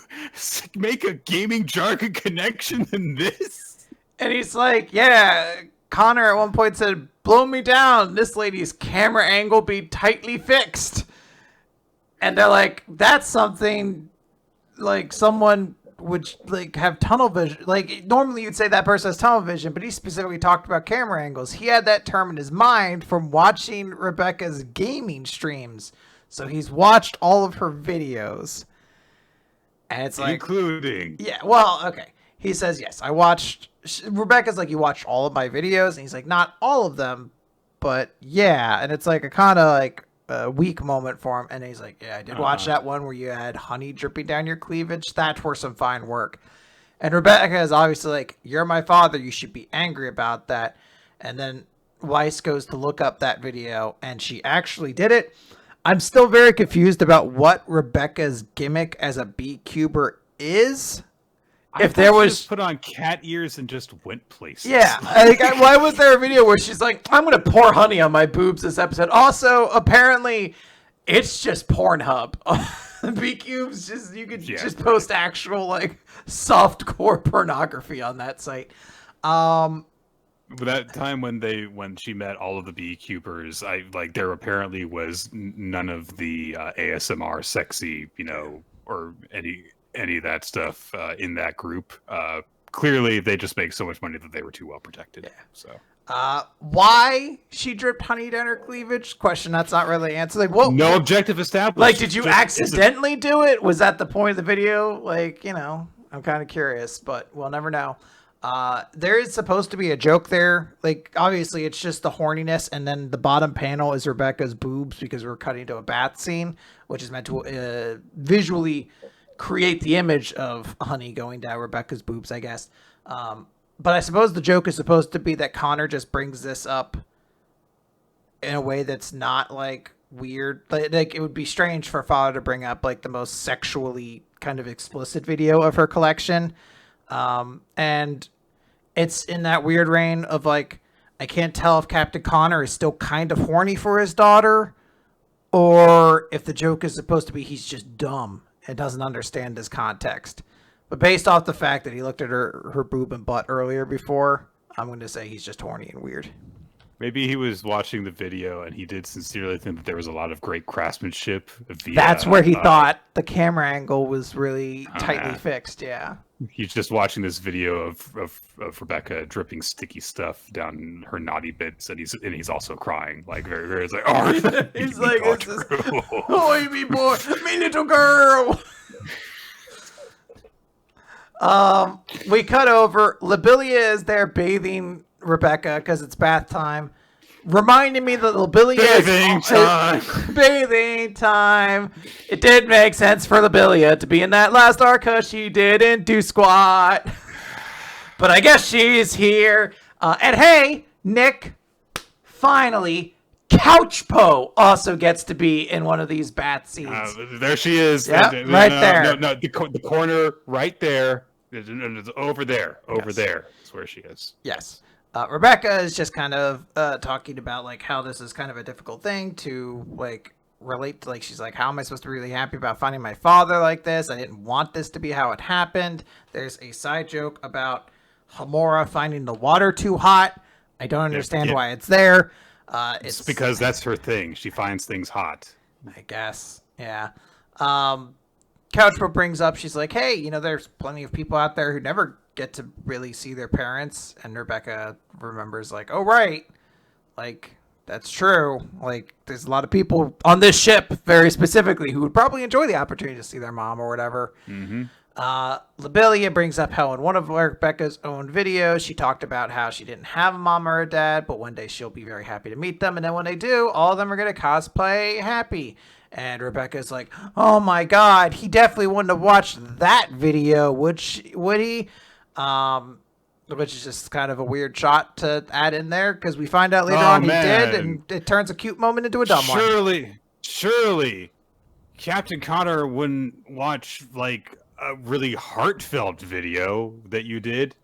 make a gaming jargon connection than this? And he's like, yeah, Connor at one point said, blow me down. This lady's camera angle be tightly fixed. And they're like, that's something like someone would like have tunnel vision. Like normally you'd say that person has tunnel vision, but he specifically talked about camera angles. He had that term in his mind from watching Rebecca's gaming streams. So he's watched all of her videos. And it's like, including. Yeah, well, okay. He says, yes, I watched. Rebecca's like, you watched all of my videos? And he's like, not all of them, but yeah. And it's like a kind of like a weak moment for him. And he's like, yeah, I did watch that one where you had honey dripping down your cleavage. That's for some fine work. And Rebecca is obviously like, you're my father. You should be angry about that. And then Weiss goes to look up that video, and she actually did it. I'm still very confused about what Rebecca's gimmick as a B-cuber is. If there was just put on cat ears and just went places. Yeah. Why was there a video where she's like, I'm going to pour honey on my boobs this episode? Also, apparently, it's just Pornhub. B-cubes, just you could just post actual like softcore pornography on that site. But that time when she met all of the B-cubers, there apparently was none of the ASMR sexy, or any of that stuff in that group. Clearly, they just make so much money that they were too well protected. Yeah. So, why she dripped honey down her cleavage? Question that's not really answered. Like, what? No objective established. Like, did you accidentally do it? Was that the point of the video? Like, I'm kind of curious, but we'll never know. There is supposed to be a joke there. Like, obviously, it's just the horniness, and then the bottom panel is Rebecca's boobs because we're cutting to a bath scene, which is meant to visually create the image of honey going down Rebecca's boobs, I guess. But I suppose the joke is supposed to be that Connor just brings this up in a way that's not like weird. Like it would be strange for a father to bring up like the most sexually kind of explicit video of her collection. And it's in that weird reign of like, I can't tell if Captain Connor is still kind of horny for his daughter, or if the joke is supposed to be he's just dumb and doesn't understand his context. But based off the fact that he looked at her boob and butt earlier before, I'm going to say he's just horny and weird. Maybe he was watching the video and he did sincerely think that there was a lot of great craftsmanship. That's where he thought the camera angle was really tightly fixed, yeah. He's just watching this video of Rebecca dripping sticky stuff down her naughty bits, and he's also crying, like very, very. It's like, oh, he's like, oh, me boy, me little girl. We cut over. Labilia is there bathing Rebecca because it's bath time. Reminding me that Labilia bathing time. It did make sense for Labilia to be in that last arc because she didn't do squat. But I guess she's here. And hey, Nick, finally, Couch Po also gets to be in one of these bath scenes. There she is. Yep, right there. No, the corner right there. It's over there. Over there is where she is. Yes. Rebecca is just kind of talking about like how this is kind of a difficult thing to like relate to. Like she's like, how am I supposed to be really happy about finding my father like this? I didn't want this to be how it happened. There's a side joke about Hamura finding the water too hot. I don't understand why it's there. It's because that's her thing. She finds things hot. I guess. Yeah. Couchpo brings up, she's like, hey, there's plenty of people out there who never get to really see their parents. And Rebecca remembers like, oh, right. Like, that's true. Like, there's a lot of people on this ship very specifically who would probably enjoy the opportunity to see their mom or whatever. Mm-hmm. Labilia brings up how in one of Rebecca's own videos, she talked about how she didn't have a mom or a dad, but one day she'll be very happy to meet them. And then when they do, all of them are going to cosplay Happy. And Rebecca's like, oh my God, he definitely wouldn't have watched that video, would he? Which is just kind of a weird shot to add in there because we find out later on he did, and it turns a cute moment into a dumb one. Surely, Captain Connor wouldn't watch like a really heartfelt video that you did.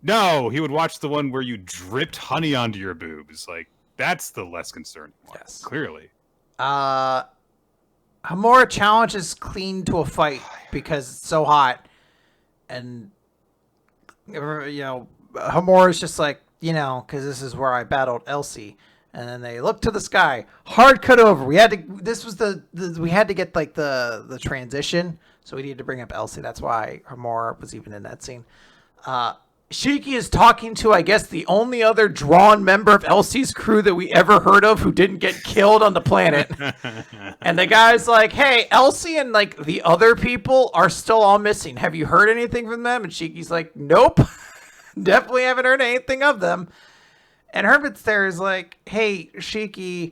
No, he would watch the one where you dripped honey onto your boobs. Like that's the less concerning one. Yes, clearly. Hamura challenges Clean to a fight because it's so hot, and Hamura's just like, because this is where I battled Elsie, and then they look to the sky. Hard cut over. We had to. This was we had to get like the transition, So we needed to bring up Elsie. That's why Homura was even in that scene. Shiki is talking to, I guess, the only other drawn member of Elsie's crew that we ever heard of who didn't get killed on the planet. And the guy's like, hey, Elsie and like the other people are still all missing. Have you heard anything from them? And Shiki's like, nope. Definitely haven't heard anything of them. And Hermit's there is like, hey, Shiki.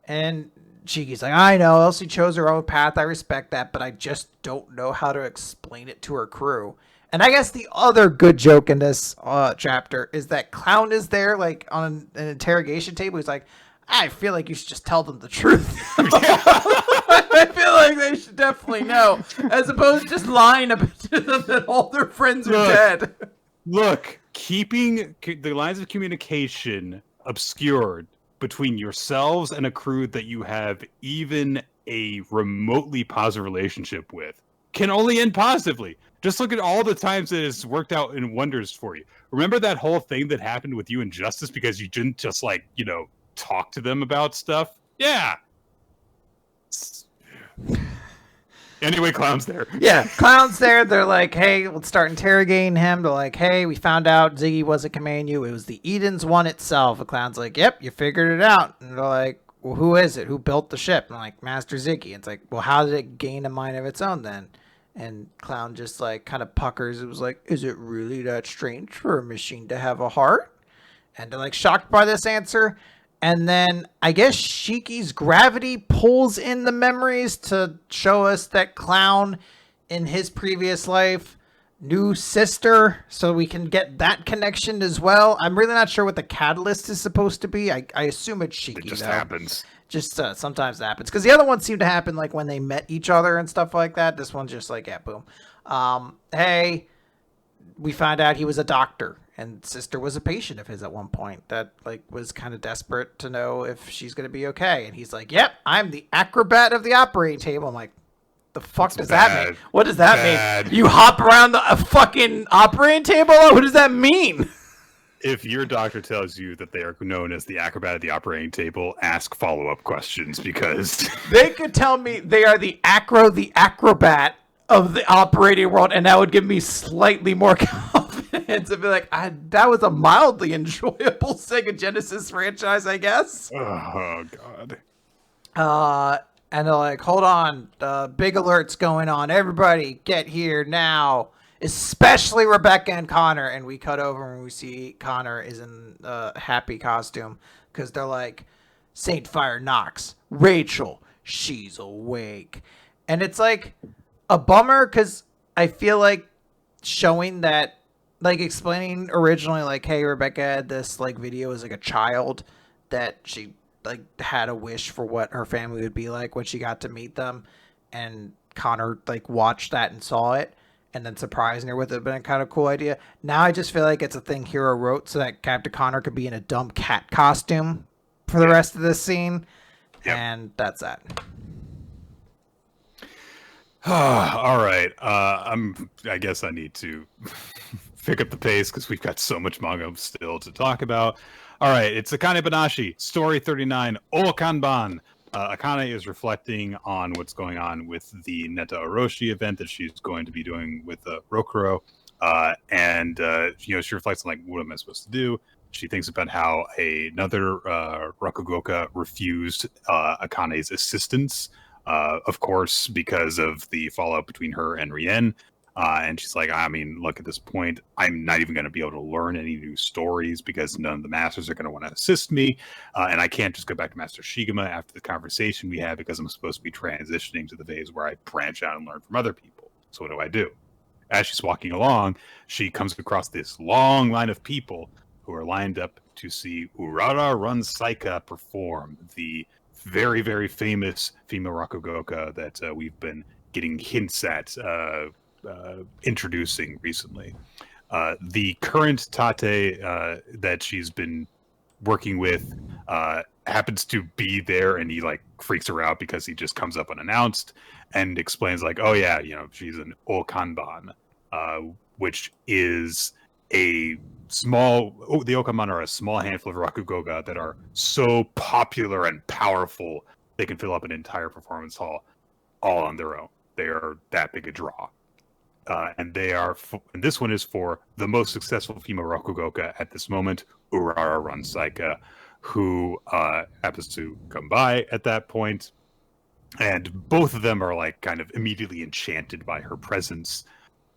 And Shiki's like, I know, Elsie chose her own path. I respect that, but I just don't know how to explain it to her crew. And I guess the other good joke in this chapter is that Clown is there, like, on an interrogation table. He's like, I feel like you should just tell them the truth. I feel like they should definitely know, as opposed to just lying to them that all their friends are dead. Look, keeping the lines of communication obscured between yourselves and a crew that you have even a remotely positive relationship with can only end positively. Just look at all the times that it's worked out in wonders for you. Remember that whole thing that happened with you and Justice because you didn't just, like, you know, talk to them about stuff? Yeah. Anyway, Clown's there. Yeah, Clown's there. They're like, hey, let's start interrogating him. They're like, hey, we found out Ziggy wasn't commanding you. It was the Eden's one itself. And Clown's like, yep, you figured it out. And they're like, well, who is it? Who built the ship? And I'm like, Master Ziggy. And it's like, well, how did it gain a mind of its own then? And Clown just like kind of puckers. It was like, is it really that strange for a machine to have a heart? And they're like shocked by this answer. And then I guess Shiki's gravity pulls in the memories to show us that Clown in his previous life knew Sister, so we can get that connection as well. I'm really not sure what the catalyst is supposed to be. I assume it's Shiki. It just happens. Just sometimes it happens. Because the other ones seem to happen like when they met each other and stuff like that. This one's just like, yeah, boom. Hey, we found out he was a doctor. And Sister was a patient of his at one point that like was kind of desperate to know if she's going to be okay. And he's like, yep, I'm the acrobat of the operating table. I'm like, the fuck does that mean? What does that mean? You hop around the fucking operating table? What does that mean? If your doctor tells you that they are known as the acrobat of the operating table, ask follow-up questions because... They could tell me they are the acrobat of the operating world, and that would give me slightly more confidence. I'd be like, that was a mildly enjoyable Sega Genesis franchise, I guess. Oh, God. And they're like, hold on, big alert's going on. Everybody get here now. Especially Rebecca and Connor. And we cut over and we see Connor is in a happy costume. Because they're like, Saint Fire knocks. Rachel, she's awake. And it's like a bummer because I feel like showing that, like explaining originally, like, hey, Rebecca had this like video as like a child that she like had a wish for what her family would be like when she got to meet them. And Connor like watched that and saw it. And then surprising her with it would have been a kind of cool idea. Now I just feel like it's a thing Hiro wrote so that Captain Connor could be in a dumb cat costume for the rest of this scene. Yep. And that's that. All right. I guess I need to pick up the pace because we've got so much manga still to talk about. All right. It's Akane-banashi, story 39, Okanban. Akane is reflecting on what's going on with the Neta Orochi event that she's going to be doing with Rokuro. And she reflects on, like, what am I supposed to do? She thinks about how another Rakugoka refused Akane's assistance, of course, because of the fallout between her and Rien. And she's like, I mean, look, at this point, I'm not even going to be able to learn any new stories because none of the masters are going to want to assist me. And I can't just go back to Master Shigema after the conversation we had because I'm supposed to be transitioning to the phase where I branch out and learn from other people. So what do I do? As she's walking along, she comes across this long line of people who are lined up to see Urara Run Saika perform, the very, very famous female Rakugoka that we've been getting hints at introducing recently. The current Tate that she's been working with happens to be there, and he like freaks her out because he just comes up unannounced and explains like, oh yeah, she's an Okanban, which is the Okanban are a small handful of Rakugoka that are so popular and powerful they can fill up an entire performance hall all on their own. they are that big a draw. And and this one is for the most successful female Rokugoka at this moment, Urara Ransaika, who happens to come by at that point. And both of them are like kind of immediately enchanted by her presence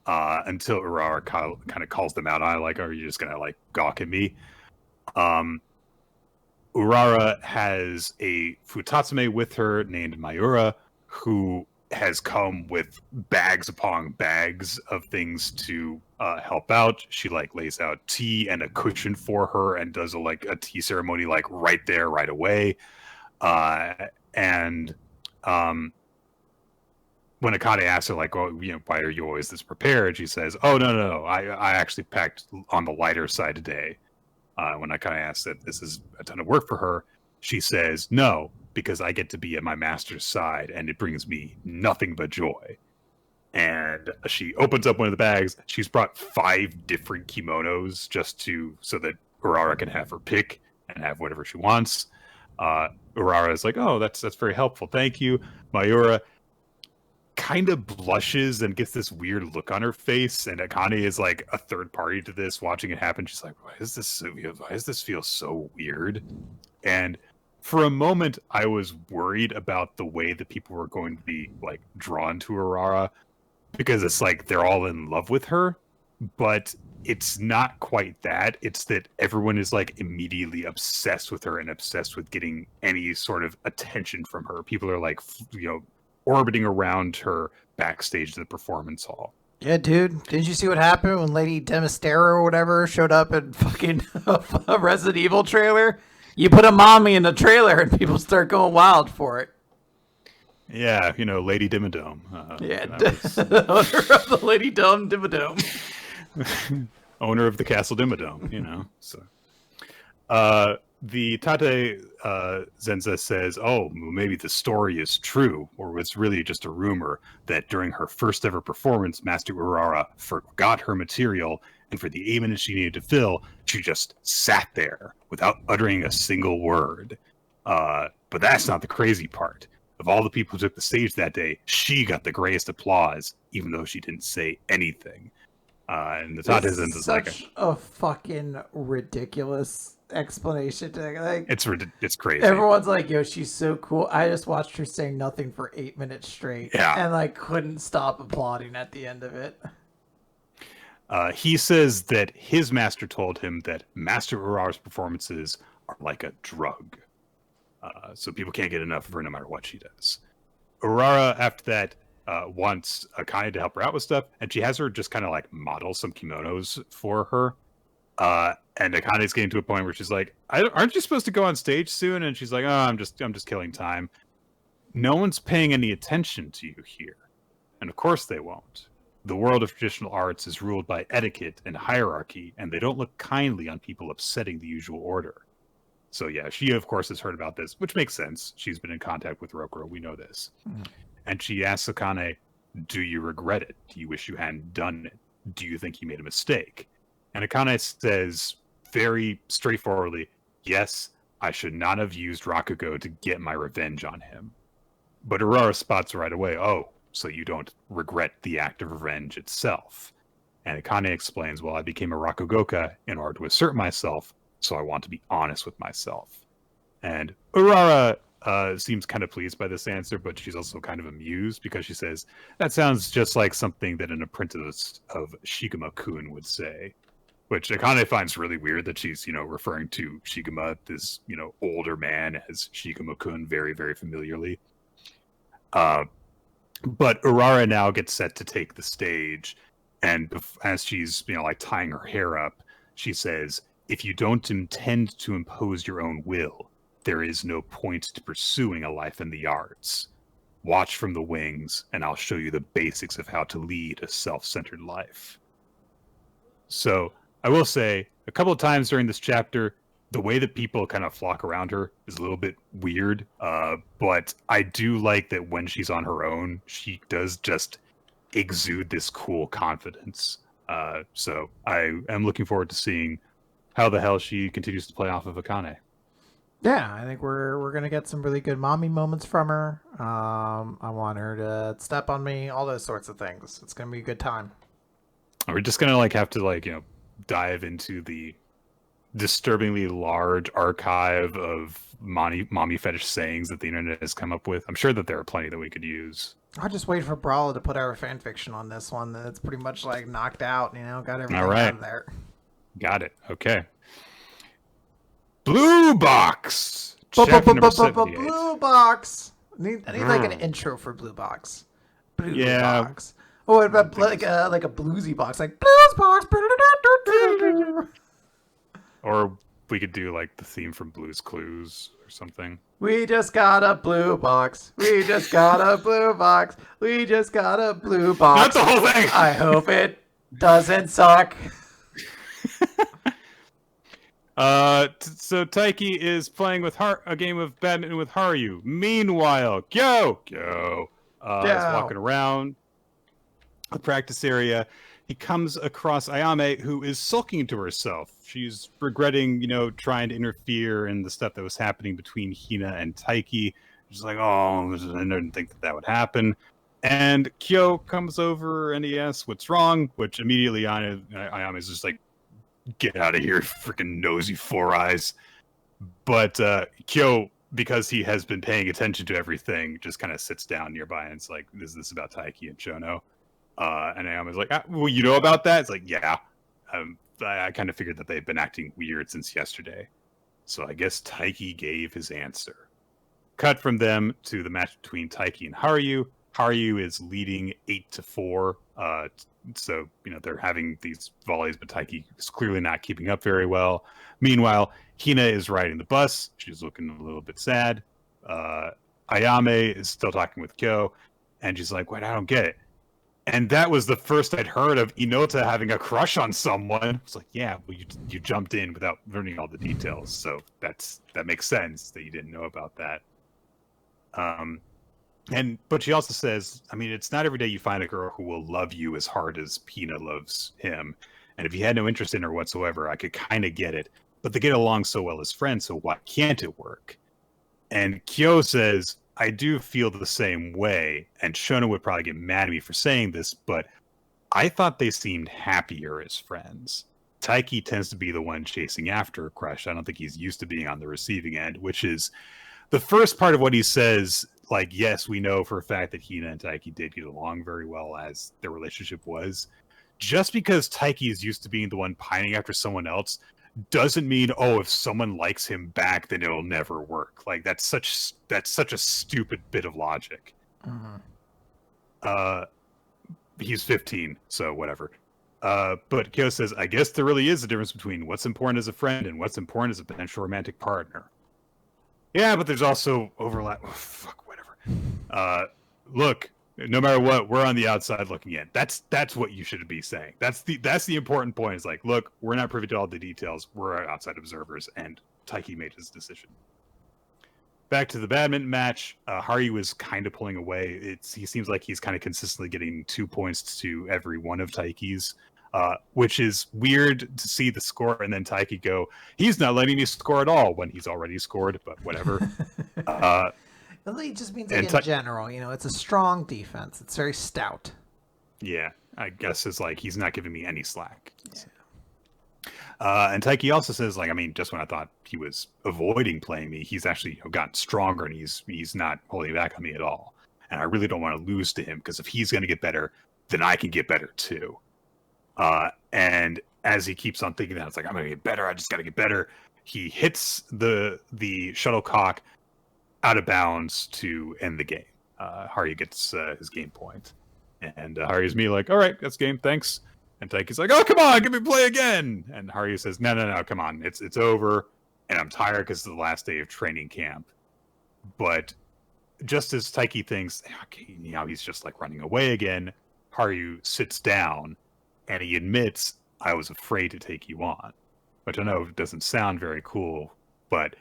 until Urara kind of calls them out. Are you just gonna like gawk at me? Urara has a Futatsume with her named Mayura, who has come with bags upon bags of things to help out. She like lays out tea and a cushion for her and does a tea ceremony like right there, right away. And when Akane asks her like, "Oh, why are you always this prepared?" She says, "Oh, no. I actually packed on the lighter side today." When Akane asks that this is a ton of work for her, she says, "No, because I get to be at my master's side, and it brings me nothing but joy." And she opens up one of the bags. She's brought 5 different kimonos so that Urara can have her pick and have whatever she wants. Urara is like, "Oh, that's very helpful. Thank you." Mayura kind of blushes and gets this weird look on her face, and Akane is like a third party to this, watching it happen. She's like, why does this feel so weird? And for a moment I was worried about the way that people were going to be like drawn to Urara, because it's like they're all in love with her, but it's not quite that. It's that everyone is like immediately obsessed with her and obsessed with getting any sort of attention from her. People are like, orbiting around her backstage at the performance hall. Yeah, dude. Didn't you see what happened when Lady Demistera or whatever showed up in fucking a Resident Evil trailer? You put a mommy in the trailer and people start going wild for it. Yeah, Lady Dimmadome. Owner of the Lady Dimmadome. Owner of the Castle Dimmadome, so. The Tate Zenza says, "Oh, maybe the story is true, or it's really just a rumor that during her first ever performance, Master Urara forgot her material, and for the 8 minutes she needed to fill, she just sat there without uttering a single word. But that's not the crazy part. Of all the people who took the stage that day, she got the greatest applause, even though she didn't say anything." And the Tate Zenza is like a fucking ridiculous explanation to like it's crazy. Everyone's like, "Yo, she's so cool." I just watched her say nothing for 8 minutes straight, and like couldn't stop applauding at the end of it. He says that his master told him that Master Urara's performances are like a drug, so people can't get enough of her no matter what she does. Urara, after that, wants Akane to help her out with stuff, and she has her just kind of like model some kimonos for her. And Akane's getting to a point where she's like, "Aren't you supposed to go on stage soon?" And she's like, "Oh, I'm just killing time. No one's paying any attention to you here." And of course they won't. The world of traditional arts is ruled by etiquette and hierarchy, and they don't look kindly on people upsetting the usual order. So yeah, she of course has heard about this, which makes sense. She's been in contact with Rokuro. We know this. And she asks Akane, "Do you regret it? Do you wish you hadn't done it? Do you think you made a mistake?" And Akane says very straightforwardly, "Yes, I should not have used Rakugo to get my revenge on him." But Urara spots right away, "Oh, so you don't regret the act of revenge itself." And Akane explains, "Well, I became a Rakugoka in order to assert myself, so I want to be honest with myself." And Urara seems kind of pleased by this answer, but she's also kind of amused because she says, "That sounds just like something that an apprentice of Shigema-kun would say." Which Akane finds really weird that she's, referring to Shigema, this, older man, as Shigema-kun very, very familiarly. But Urara now gets set to take the stage, and as she's, tying her hair up, she says, "If you don't intend to impose your own will, there is no point to pursuing a life in the arts. Watch from the wings, and I'll show you the basics of how to lead a self-centered life." So I will say, a couple of times during this chapter, the way that people kind of flock around her is a little bit weird, but I do like that when she's on her own, she does just exude this cool confidence. So I am looking forward to seeing how the hell she continues to play off of Akane. Yeah, I think we're gonna get some really good mommy moments from her. I want her to step on me, all those sorts of things. It's gonna be a good time. We're just gonna like have to like dive into the disturbingly large archive of mommy fetish sayings that the internet has come up with. I'm sure that there are plenty that we could use. I'll just wait for Brawler to put our fan fiction on this one. That's pretty much like knocked out. Got everything All right. out of there. Got it. Okay. Blue box. Chapter number 78. Blue box. I need like an intro for Blue box. Blue box. Oh, what about like a bluesy box, like blues box. Or we could do like the theme from Blue's Clues or something. We just got a blue box. We just got a blue box. We just got a blue box. Not the whole thing. I hope it doesn't suck. So Taiki is playing with a game of badminton with Haru. Meanwhile, Kyo is walking around the practice area. He comes across Ayame, who is sulking to herself. She's regretting, trying to interfere in the stuff that was happening between Hina and Taiki. She's like, oh, I didn't think that would happen. And Kyo comes over and he asks what's wrong, which immediately Ayame is just like, get out of here, freaking nosy four eyes. But Kyo, because he has been paying attention to everything, just kind of sits down nearby and it's like, is this about Taiki and Shono? And Ayame's like, well, you know about that? It's like, yeah. I kind of figured that they've been acting weird since yesterday. So I guess Taiki gave his answer. Cut from them to the match between Taiki and Haru. Haru is leading 8-4. So, they're having these volleys, but Taiki is clearly not keeping up very well. Meanwhile, Hina is riding the bus. She's looking a little bit sad. Ayame is still talking with Kyo, and she's like, wait, I don't get it. And that was the first I'd heard of Inota having a crush on someone. It's like, yeah, well, you jumped in without learning all the details, so that makes sense that you didn't know about that. But she also says, I mean, it's not every day you find a girl who will love you as hard as Hina loves him. And if you had no interest in her whatsoever, I could kind of get it. But they get along so well as friends, so why can't it work? And Kyo says, I do feel the same way, and Shono would probably get mad at me for saying this, but I thought they seemed happier as friends. Taiki tends to be the one chasing after a crush. I don't think he's used to being on the receiving end, which is the first part of what he says, like, yes, we know for a fact that Hina and Taiki did get along very well as their relationship was. Just because Taiki is used to being the one pining after someone else doesn't mean, if someone likes him back, then it'll never work. Like, that's such a stupid bit of logic. Mm-hmm. He's 15, so whatever. But Kyo says, I guess there really is a difference between what's important as a friend and what's important as a potential romantic partner. Yeah, but there's also overlap. Oh, fuck, whatever. Look, no matter what, we're on the outside looking in. That's what you should be saying. That's the important point. Is like, look, we're not privy to all the details. We're outside observers, and Taiki made his decision. Back to the badminton match. Haru is kind of pulling away. He seems like he's kind of consistently getting 2 points to every one of Taiki's, which is weird to see the score and then Taiki go, he's not letting me score at all when he's already scored, but whatever. It just means like in general, it's a strong defense. It's very stout. Yeah, I guess it's like he's not giving me any slack. Yeah. And Taiki also says, like, I mean, just when I thought he was avoiding playing me, he's actually gotten stronger and he's not holding back on me at all. And I really don't want to lose to him because if he's going to get better, then I can get better too. And as he keeps on thinking that, it's like, I'm going to get better. I just got to get better. He hits the shuttlecock out of bounds to end the game. Haru gets his game point. And Haru's me like, all right, that's game, thanks. And Taiki's like, oh, come on, give me play again. And Haru says, no, come on, it's over. And I'm tired because it's the last day of training camp. But just as Taiki thinks, okay, now he's just like running away again, Haru sits down and he admits, I was afraid to take you on. Which I know doesn't sound very cool, but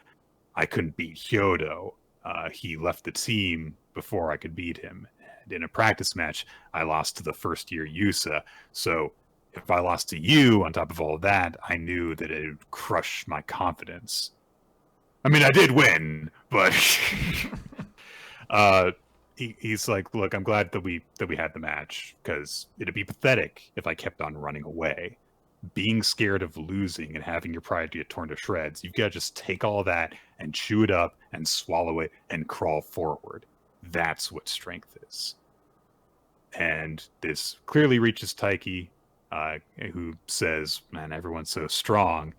I couldn't beat Hyodo. He left the team before I could beat him. And in a practice match, I lost to the first-year Yusa. So if I lost to you on top of all of that, I knew that it would crush my confidence. I mean, I did win, but he's like, look, I'm glad that we had the match, because it'd be pathetic if I kept on running away. Being scared of losing and having your pride get torn to shreds, you've got to just take all that and chew it up and swallow it and crawl forward. That's what strength is. And this clearly reaches Taiki, who says, man, everyone's so strong.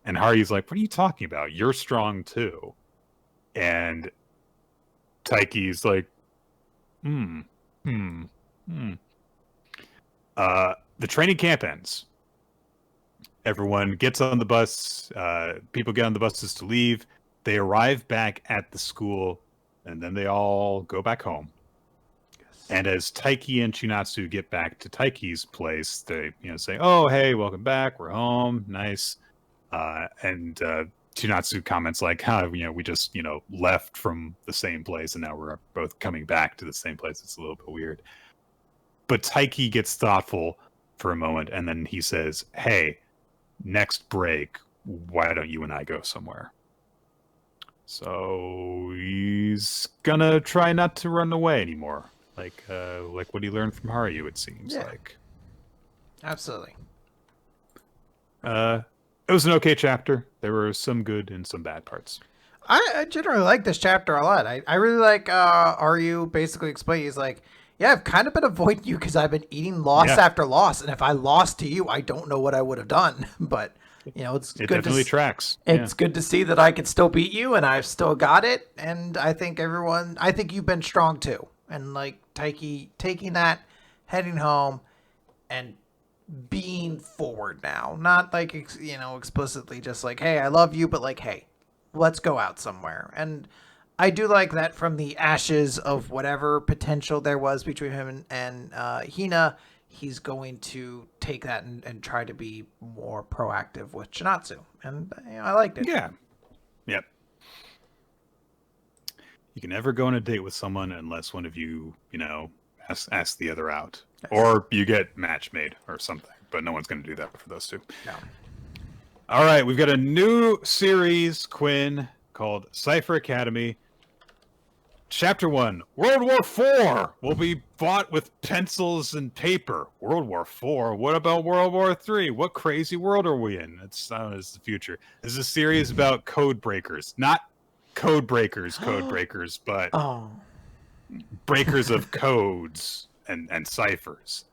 And Haru's like, what are you talking about? You're strong too. And Taiki's like, the training camp ends. Everyone gets on the bus. People get on the buses to leave. They arrive back at the school, and then they all go back home. Yes. And as Taiki and Chinatsu get back to Taiki's place, they say, "Oh, hey, welcome back. We're home. Nice." And Chinatsu comments like, we just left from the same place, and now we're both coming back to the same place. It's a little bit weird." But Taiki gets thoughtful for a moment, and then he says, "Hey, next break, why don't you and I go somewhere?" So he's gonna try not to run away anymore, like what he learned from Haru. It seems like. Absolutely. It was an okay chapter. There were some good and some bad parts. I generally like this chapter a lot. I really like Haru basically explaining. He's like, yeah, I've kind of been avoiding you because I've been eating loss after loss, and if I lost to you, I don't know what I would have done. But it definitely tracks. It's good to see that I can still beat you, and I've still got it. And I think you've been strong too. And like Taiki taking that, heading home, and being forward now, not like explicitly just like, hey, I love you, but like, hey, let's go out somewhere. And I do like that from the ashes of whatever potential there was between him and Hina, he's going to take that and try to be more proactive with Chinatsu. And I liked it. Yeah. Yep. You can never go on a date with someone unless one of you, ask the other out. Yes. Or you get match made or something. But no one's going to do that for those two. No. All right. We've got a new series, Quinn, called Cipher Academy. Chapter 1, World War IV will be bought with pencils and paper. World War IV? What about World War III? What crazy world are we in? It's the future. This is a series about code breakers. Not code breakers, but breakers of codes and ciphers.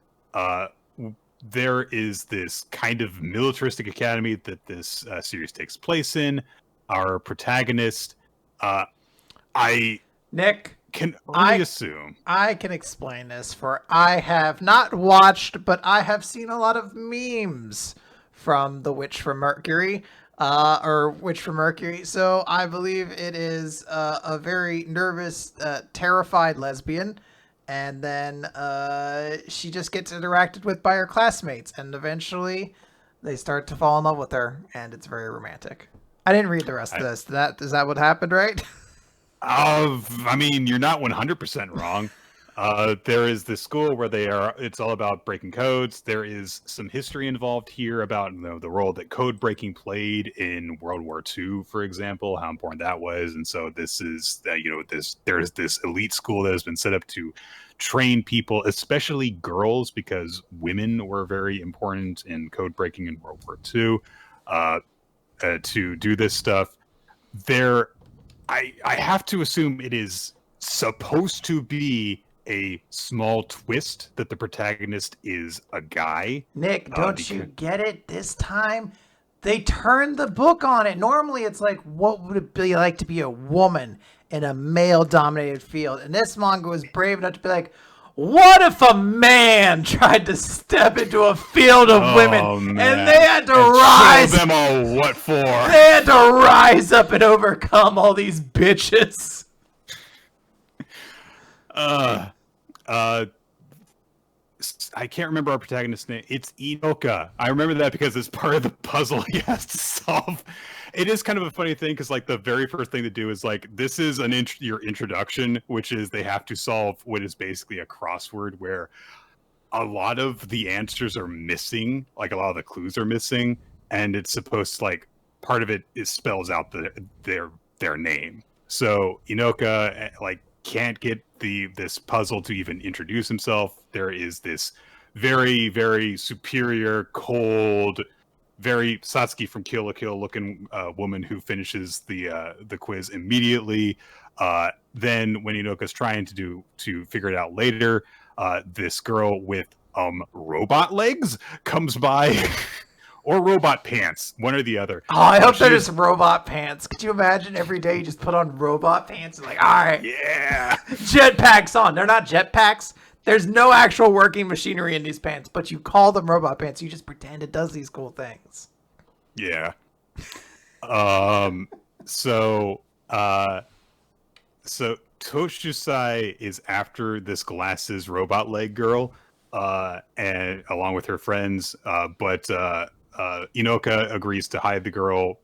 There is this kind of militaristic academy that this series takes place in. Our protagonist, Nick, can only assume. I can explain this, for I have not watched, but I have seen a lot of memes from The Witch from Mercury, or Witch from Mercury. So I believe it is a very nervous, terrified lesbian, and then she just gets interacted with by her classmates, and eventually they start to fall in love with her, and it's very romantic. I didn't read the rest of this. Is that what happened, right? I mean, you're not 100% wrong. There is this school where it's all about breaking codes. There is some history involved here about the role that code breaking played in World War II, for example, how important that was. And so this is there's this elite school that has been set up to train people, especially girls, because women were very important in code breaking in World War II, to do this stuff. I have to assume it is supposed to be a small twist that the protagonist is a guy. Nick, don't you get it? This time they turned the book on it. Normally it's like, what would it be like to be a woman in a male-dominated field? And this manga was brave enough to be like, what if a man tried to step into a field of women, and they had to rise? Show them all what for. They had to rise up and overcome all these bitches. I can't remember our protagonist's name. It's Inoka. I remember that because it's part of the puzzle he has to solve. It is kind of a funny thing because, like, the very first thing to do is, like, this is your introduction, which is they have to solve what is basically a crossword where a lot of the answers are missing, like a lot of the clues are missing, and it's supposed to, like, part of it spells out their their name. So Inoka like can't get this puzzle to even introduce himself. There is this very, very superior, cold, very Satsuki from Kill la Kill looking woman who finishes the quiz immediately. Then when Inoka's trying to figure it out later, this girl with robot legs comes by. Or robot pants, one or the other. Oh, I hope they're just robot pants. Could you imagine every day you just put on robot pants and like, all right, yeah, jetpacks on. They're not jetpacks. There's no actual working machinery in these pants, but you call them robot pants. You just pretend it does these cool things. Yeah. So Toshusai is after this glasses robot leg girl, and along with her friends, but Inoka agrees to hide the girl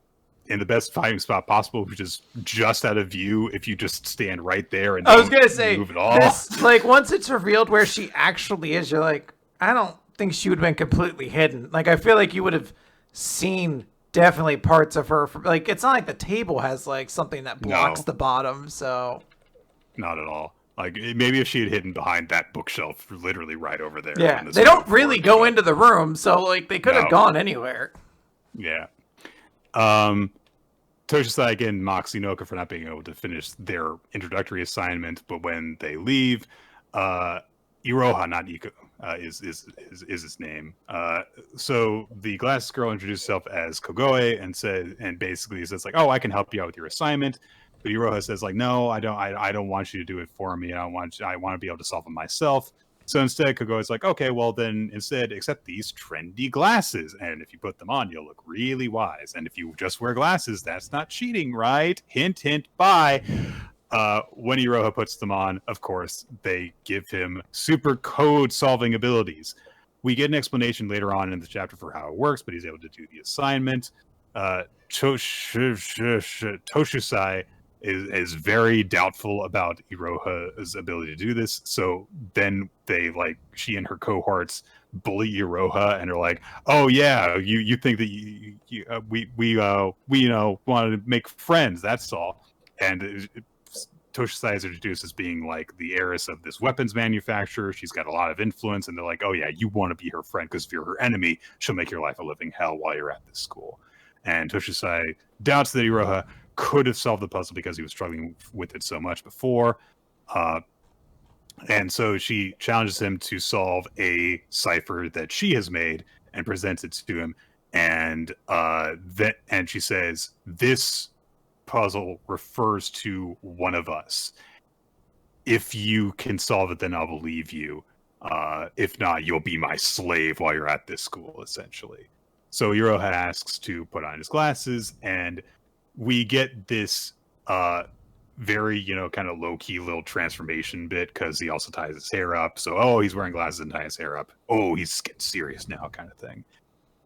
in the best hiding spot possible, which is just out of view if you just stand right there and I was gonna say move at all. this, like once it's revealed where she actually is, you're like, I don't think she would have been completely hidden. Like I feel like you would have seen definitely parts of her. Like it's not like the table has like something that blocks the bottom, so not at all. Like maybe if she had hidden behind that bookshelf, literally right over there. Yeah, they don't really go into the room, so like they could have gone anywhere. Yeah. Toshusai again mocks Inoka for not being able to finish their introductory assignment, but when they leave, Iroha, not Iko, is his name. So the glasses girl introduces herself as Kogoe and basically says like, "Oh, I can help you out with your assignment." But Iroha says like, "No, I don't want you to do it for me. I want to be able to solve it myself." So instead, Kogoe is like, "Okay, well then instead accept these trendy glasses, and if you put them on, you'll look really wise. And if you just wear glasses, that's not cheating, right? Hint, hint. Bye." When Iroha puts them on, of course, they give him super code solving abilities. We get an explanation later on in the chapter for how it works, but he's able to do the assignment. Toshusai is very doubtful about Iroha's ability to do this. So then she and her cohorts bully Iroha and are like, "Oh yeah, you think that we want to make friends? That's all." And Toshusai is introduced as being like the heiress of this weapons manufacturer. She's got a lot of influence, and they're like, "Oh yeah, you want to be her friend because if you're her enemy, she'll make your life a living hell while you're at this school." And Toshusai doubts that Iroha could have solved the puzzle because he was struggling with it so much before. And so she challenges him to solve a cipher that she has made and presents it to him. And she says, "This puzzle refers to one of us. If you can solve it, then I'll believe you. If not, you'll be my slave while you're at this school," essentially. So Iroha asks to put on his glasses, and we get this very, kind of low-key little transformation bit because he also ties his hair up. So, he's wearing glasses and ties his hair up. Oh, he's getting serious now kind of thing.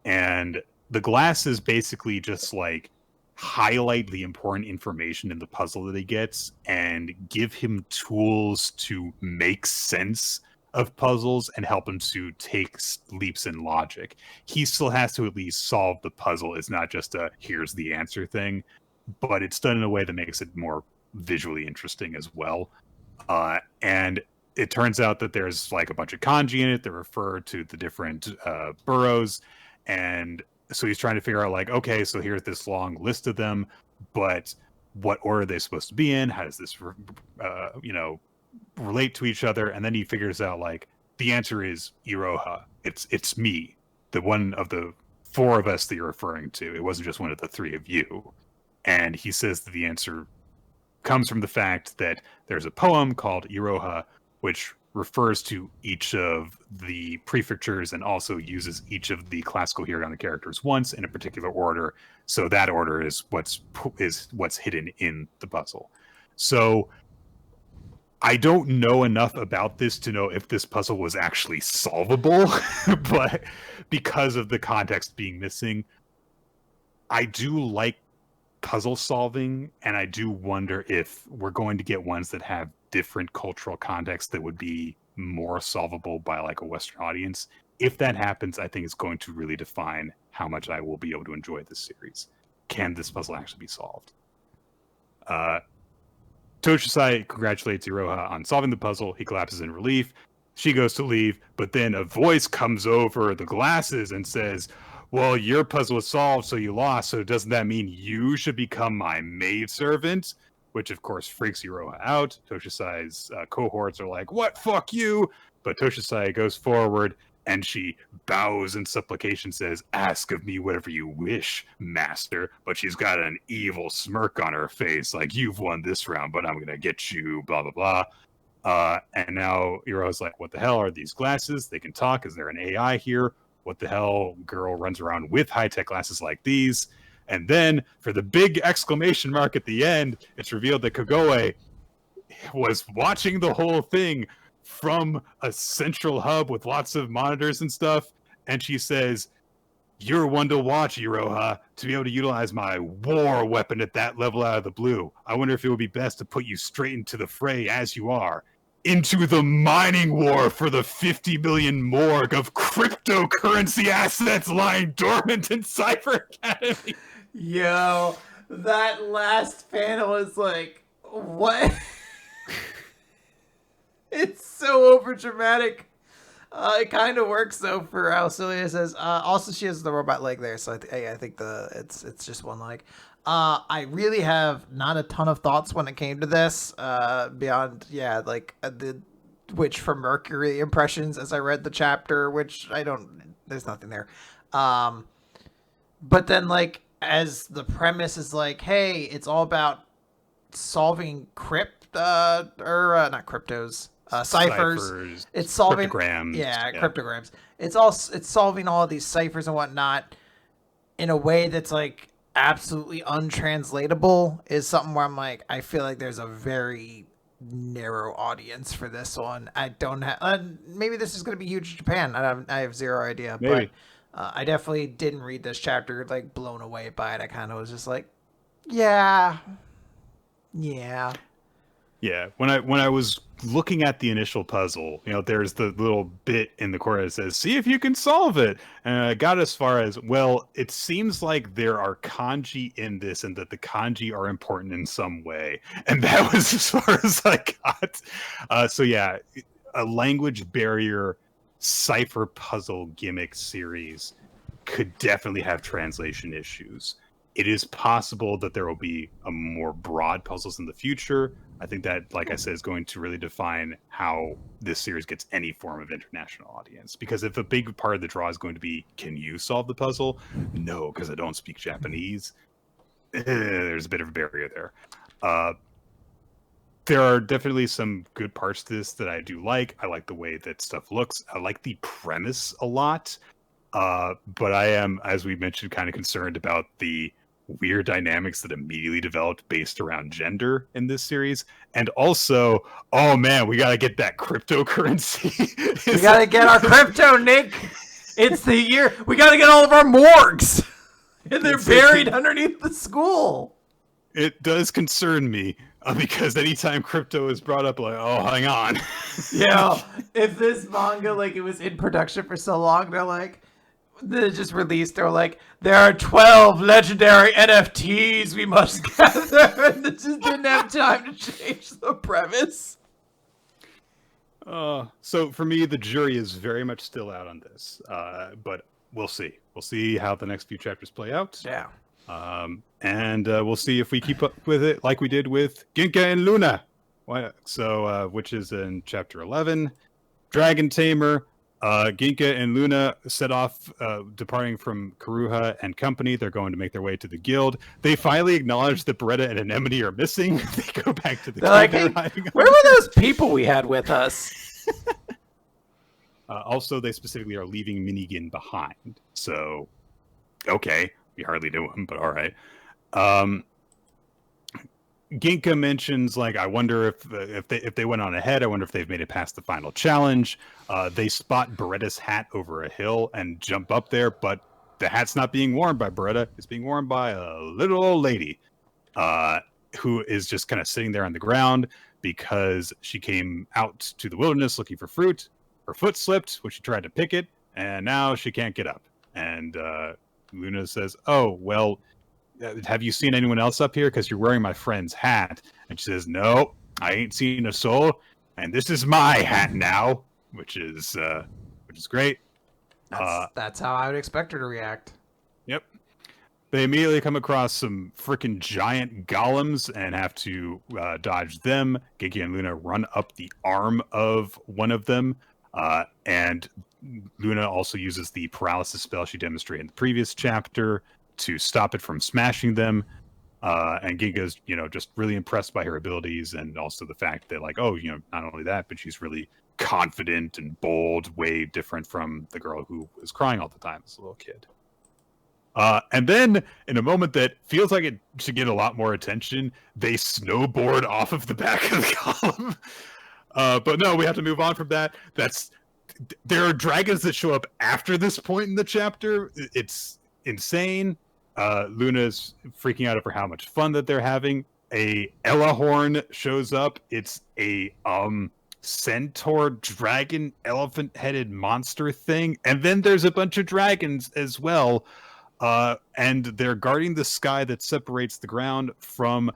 And the glasses basically just, like, highlight the important information in the puzzle that he gets and give him tools to make sense of puzzles and help him to take leaps in logic. He still has to at least solve the puzzle. It's not just a here's the answer thing, but it's done in a way that makes it more visually interesting as well. And it turns out that there's like a bunch of kanji in it that refer to the different boroughs. And so he's trying to figure out like, okay, so here's this long list of them, but what order are they supposed to be in? How does this, relate to each other? And then he figures out like the answer is Iroha. It's me, the one of the four of us that you're referring to. It wasn't just one of the three of you. And he says that the answer comes from the fact that there's a poem called Iroha, which refers to each of the prefectures and also uses each of the classical hiragana characters once in a particular order. So that order is what's hidden in the puzzle. So I don't know enough about this to know if this puzzle was actually solvable, but because of the context being missing, I do like puzzle solving, and I do wonder if we're going to get ones that have different cultural context that would be more solvable by like a Western audience. If that happens, I think it's going to really define how much I will be able to enjoy this series. Can this puzzle actually be solved? Toshusai congratulates Iroha on solving the puzzle. He collapses in relief. She goes to leave, but then a voice comes over the glasses and says, well, your puzzle is solved, so you lost, so doesn't that mean you should become my maidservant? Which, of course, freaks Iroha out. Toshusai's cohorts are like, what, fuck you? But Toshusai goes forward, and she bows in supplication, says, ask of me whatever you wish, master. But she's got an evil smirk on her face, like, you've won this round, but I'm going to get you, blah, blah, blah. And now Iroha's like, what the hell are these glasses? They can talk. Is there an AI here? What the hell? Girl runs around with high-tech glasses like these. And then, for the big exclamation mark at the end, it's revealed that Kagoe was watching the whole thing from a central hub with lots of monitors and stuff. And she says, you're one to watch, Iroha, to be able to utilize my war weapon at that level out of the blue. I wonder if it would be best to put you straight into the fray as you are. Into the mining war for the 50 million morgue of cryptocurrency assets lying dormant in Cipher Academy. Yo, that last panel is like, what? It's so over dramatic. It kind of works though for how silly it is. Also, she has the robot leg there, so I think it's just one leg. I really have not a ton of thoughts when it came to this. Beyond the Witch from Mercury impressions as I read the chapter, which there's nothing there. But then as the premise is like, hey, it's all about solving not cryptos. Ciphers. It's solving cryptograms. Cryptograms. It's solving all of these ciphers and whatnot in a way that's like absolutely untranslatable is something where I'm like, I feel like there's a very narrow audience for this one. I don't have maybe this is going to be huge in Japan. I have zero idea. Maybe. But I definitely didn't read this chapter like blown away by it. I kind of was just like, yeah. When I was looking at the initial puzzle, there's the little bit in the corner that says, see if you can solve it. And I got as far as, well, it seems like there are kanji in this and that the kanji are important in some way. And that was as far as I got. So yeah, a language barrier cipher puzzle gimmick series could definitely have translation issues. It is possible that there will be a more broad puzzles in the future. I think that, like I said, is going to really define how this series gets any form of international audience. Because if a big part of the draw is going to be, can you solve the puzzle? No, because I don't speak Japanese. There's a bit of a barrier there. There are definitely some good parts to this that I do like. I like the way that stuff looks. I like the premise a lot. But I am, as we mentioned, kind of concerned about the weird dynamics that immediately developed based around gender in this series. And also, oh man, we gotta get that cryptocurrency. We gotta get our crypto, Nick. It's the year. We gotta get all of our morgues. And they're buried underneath the school. It does concern me because anytime crypto is brought up, like, oh, hang on. Yeah, if this manga, it was in production for so long, they just released, they're like, there are 12 legendary NFTs we must gather, and they just didn't have time to change the premise. So for me, the jury is very much still out on this, but we'll see. We'll see how the next few chapters play out. Yeah. And we'll see if we keep up with it like we did with Ginka and Luna. So, which is in chapter 11. Dragon Tamer. Ginka and Luna set off, departing from Karuha and company. They're going to make their way to the guild. They finally acknowledge that Beretta and Anemone are missing. They go back to the guild. Like, hey, where were those people we had with us? Also, they specifically are leaving Minigin behind. So, okay. We hardly knew him, but all right. Ginka mentions, I wonder if they went on ahead. I wonder if they've made it past the final challenge. They spot Beretta's hat over a hill and jump up there, but the hat's not being worn by Beretta. It's being worn by a little old lady who is just kind of sitting there on the ground because she came out to the wilderness looking for fruit. Her foot slipped when she tried to pick it, and now she can't get up. And Luna says, oh, well, have you seen anyone else up here? Because you're wearing my friend's hat. And she says, no, I ain't seen a soul. And this is my hat now, which is great. That's how I would expect her to react. Yep. They immediately come across some freaking giant golems and have to dodge them. Ginka and Luna run up the arm of one of them. And Luna also uses the paralysis spell she demonstrated in the previous chapter to stop it from smashing them. And Ginka's, just really impressed by her abilities, and also the fact that, like, not only that, but she's really confident and bold, way different from the girl who was crying all the time as a little kid. And then, in a moment that feels like it should get a lot more attention, they snowboard off of the back of the column. But no, we have to move on from that. There are dragons that show up after this point in the chapter. It's insane. Luna's freaking out over how much fun that they're having. A Ella horn shows up. It's a centaur dragon elephant-headed monster thing. And then there's a bunch of dragons as well. And they're guarding the sky that separates the ground from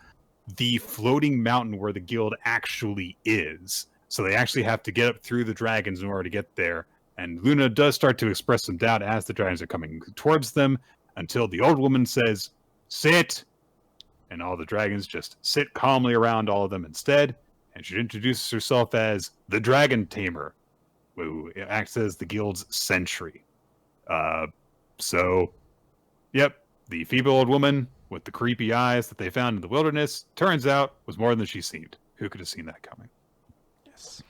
the floating mountain where the guild actually is. So they actually have to get up through the dragons in order to get there. And Luna does start to express some doubt as the dragons are coming towards them, until the old woman says, sit! And all the dragons just sit calmly around all of them instead. And she introduces herself as the Dragon Tamer, who acts as the guild's sentry. Yep, the feeble old woman with the creepy eyes that they found in the wilderness, turns out, was more than she seemed. Who could have seen that coming? Yes.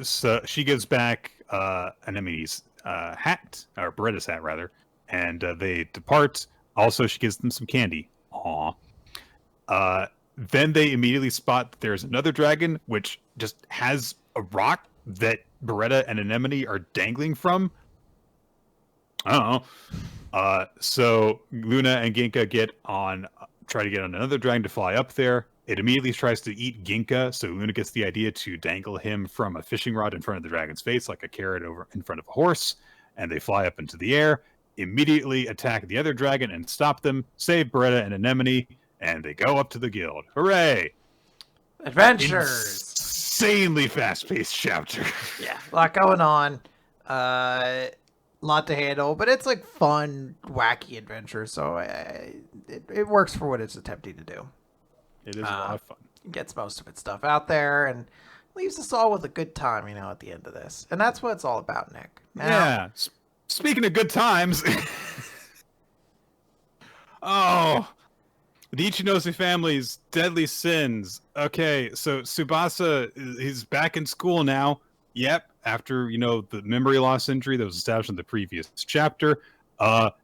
So she gives back Anemone's hat, or Beretta's hat, rather, and they depart. Also, she gives them some candy. Aww. Then they immediately spot that there's another dragon, which just has a rock that Beretta and Anemone are dangling from. I don't know. So Luna and Ginka try to get on another dragon to fly up there. It immediately tries to eat Ginka, so Luna gets the idea to dangle him from a fishing rod in front of the dragon's face, like a carrot over in front of a horse, and they fly up into the air, immediately attack the other dragon and stop them, save Beretta and Anemone, and they go up to the guild. Hooray! Adventures! Insanely fast-paced chapter. Yeah, a lot going on. Lot to handle, but it's like fun, wacky adventure, so it works for what it's attempting to do. It is a lot of fun. Gets most of its stuff out there and leaves us all with a good time, at the end of this. And that's what it's all about, Nick. Now, yeah. Speaking of good times. Oh, the Ichinose family's deadly sins. Okay, so Tsubasa is back in school now. Yep, after, the memory loss injury that was established in the previous chapter.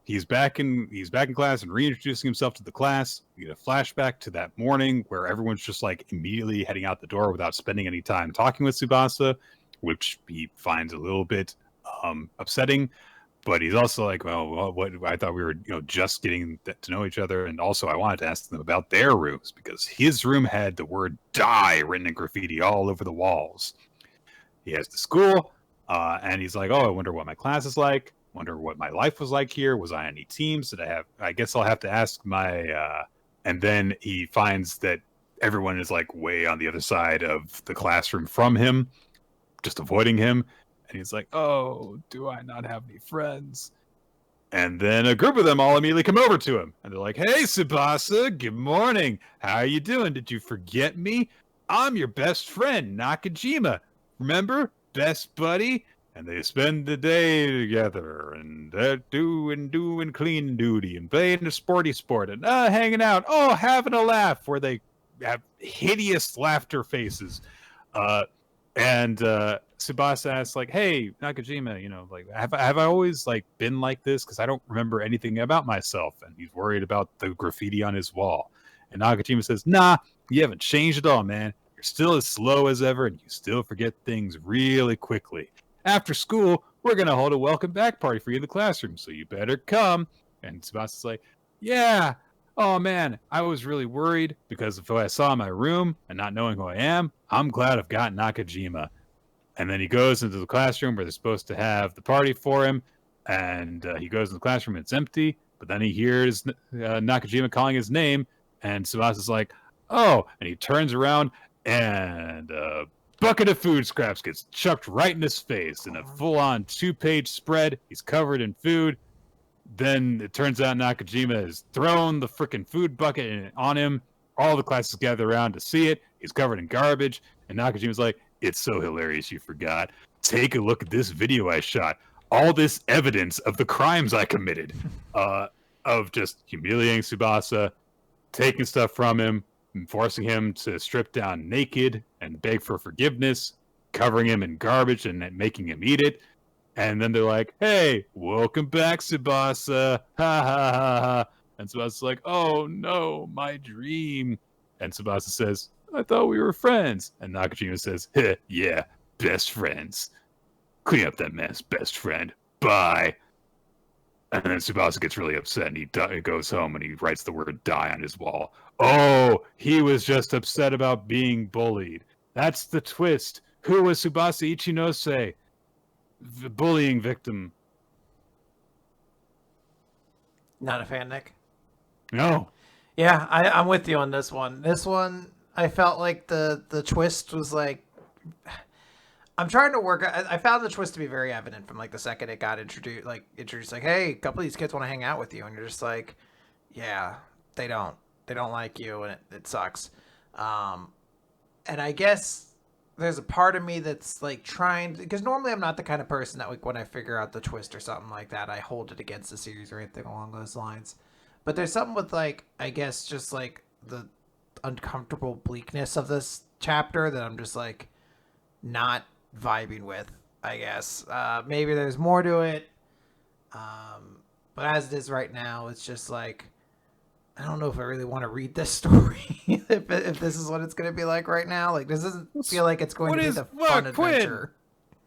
He's back in class and reintroducing himself to the class. We get a flashback to that morning where everyone's just like immediately heading out the door without spending any time talking with Tsubasa, which he finds a little bit upsetting. But he's also like, well, what I thought we were, just getting to know each other. And also I wanted to ask them about their rooms because his room had the word die written in graffiti all over the walls. He has the school, and he's like, oh, I wonder what my class is like. Wonder what my life was like here. Was I on any teams? I guess I'll have to ask my, and then he finds that everyone is like way on the other side of the classroom from him, just avoiding him. And he's like, oh, do I not have any friends? And then a group of them all immediately come over to him. And they're like, hey, Tsubasa, good morning. How are you doing? Did you forget me? I'm your best friend, Nakajima. Remember? Best buddy? And they spend the day together and doing clean duty and playing a sporty sport and hanging out. Oh, having a laugh where they have hideous laughter faces. And Tsubasa asks, like, hey, Nakajima, have I always been like this? Because I don't remember anything about myself. And he's worried about the graffiti on his wall. And Nakajima says, nah, you haven't changed at all, man. You're still as slow as ever, and you still forget things really quickly. After school, we're going to hold a welcome back party for you in the classroom, so you better come. And Tsubasa's like, yeah, oh man, I was really worried because of what I saw in my room and not knowing who I am. I'm glad I've got Nakajima. And then he goes into the classroom where they're supposed to have the party for him, and he goes in the classroom and it's empty. But then he hears Nakajima calling his name, and Tsubasa's like, oh, and he turns around, and a bucket of food scraps gets chucked right in his face in a full-on 2-page spread. He's covered in food. Then it turns out Nakajima has thrown the freaking food bucket on him. All the classes gather around to see it. He's covered in garbage. And Nakajima's like, it's so hilarious you forgot. Take a look at this video I shot. All this evidence of the crimes I committed. Of just humiliating Tsubasa, taking stuff from him, forcing him to strip down naked and beg for forgiveness, covering him in garbage and making him eat it. And then they're like, hey, welcome back, Tsubasa. Ha ha ha ha. And Tsubasa's like, oh no, my dream. And Tsubasa says, I thought we were friends. And Nakajima says, yeah, best friends. Clean up that mess, best friend. Bye. And then Tsubasa gets really upset and he goes home and he writes the word die on his wall. Oh, he was just upset about being bullied. That's the twist. Who was Tsubasa Ichinose? The bullying victim. Not a fan, Nick? No. Yeah, I'm with you on this one. This one, I felt like the twist was like... I'm trying to work... I found the twist to be very evident from like the second it got introduced. Like, hey, a couple of these kids want to hang out with you. And you're just like, yeah, they don't. They don't like you and it sucks. And I guess... there's a part of me that's like trying, because normally I'm not the kind of person that like when I figure out the twist or something like that, I hold it against the series or anything along those lines. But there's something with like, I guess just like the uncomfortable bleakness of this chapter that I'm just like not vibing with, I guess. Maybe there's more to it. But as it is right now, it's just like, I don't know if I really want to read this story. if this is what it's going to be like right now. Like, this doesn't feel like it's going to be the fun adventure.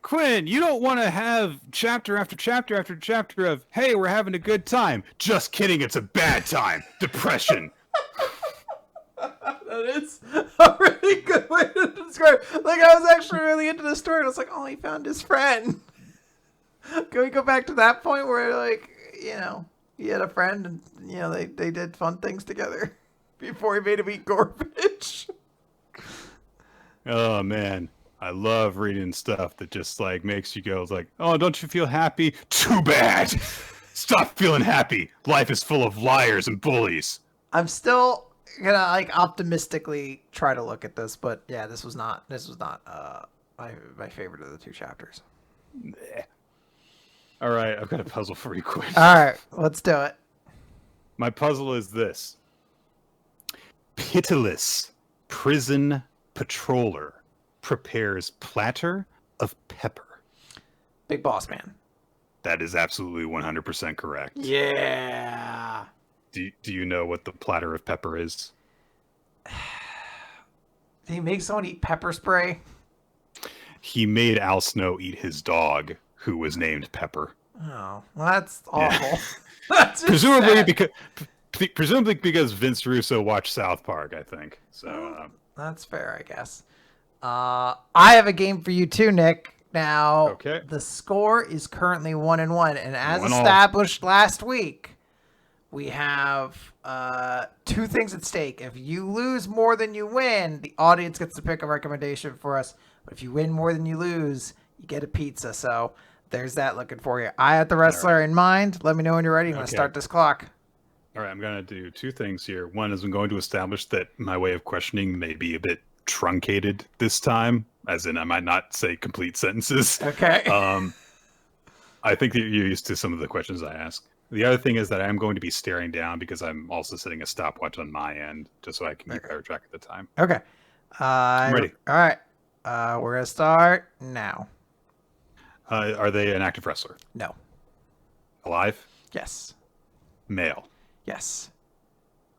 Quinn, you don't want to have chapter after chapter after chapter of, hey, we're having a good time. Just kidding, it's a bad time. Depression. That is a really good way to describe it. Like, I was actually really into the story. And I was like, oh, he found his friend. Can we go back to that point where, like, you know, he had a friend and, you know, they did fun things together before he made him eat garbage. Oh, man. I love reading stuff that just, like, makes you go, like, oh, don't you feel happy? Too bad! Stop feeling happy! Life is full of liars and bullies! I'm still gonna, like, optimistically try to look at this, but, yeah, this was not my favorite of the two chapters. All right, I've got a puzzle for you, Quinn. All right, let's do it. My puzzle is this. Pitiless prison patroller prepares platter of pepper. Big Boss Man. That is absolutely 100% correct. Yeah. Do you know what the platter of pepper is? Did he make someone eat pepper spray? He made Al Snow eat his dog, who was named Pepper. Oh, well, that's awful. Yeah. That's presumably because Vince Russo watched South Park, I think. So that's fair, I guess. I have a game for you too, Nick. Now, okay. The score is currently 1-1, and as established last week, we have two things at stake. If you lose more than you win, the audience gets to pick a recommendation for us. But if you win more than you lose, you get a pizza. So there's that looking for you. I have the wrestler in mind. Let me know when you're ready. I'm going to start this clock. All right, I'm going to do two things here. One is I'm going to establish that my way of questioning may be a bit truncated this time, as in I might not say complete sentences. Okay. I think that you're used to some of the questions I ask. The other thing is that I'm going to be staring down because I'm also setting a stopwatch on my end, just so I can keep better track of the time. Okay. I'm ready. All right. We're going to start now. Are they an active wrestler? No. Alive? Yes. Male? Yes.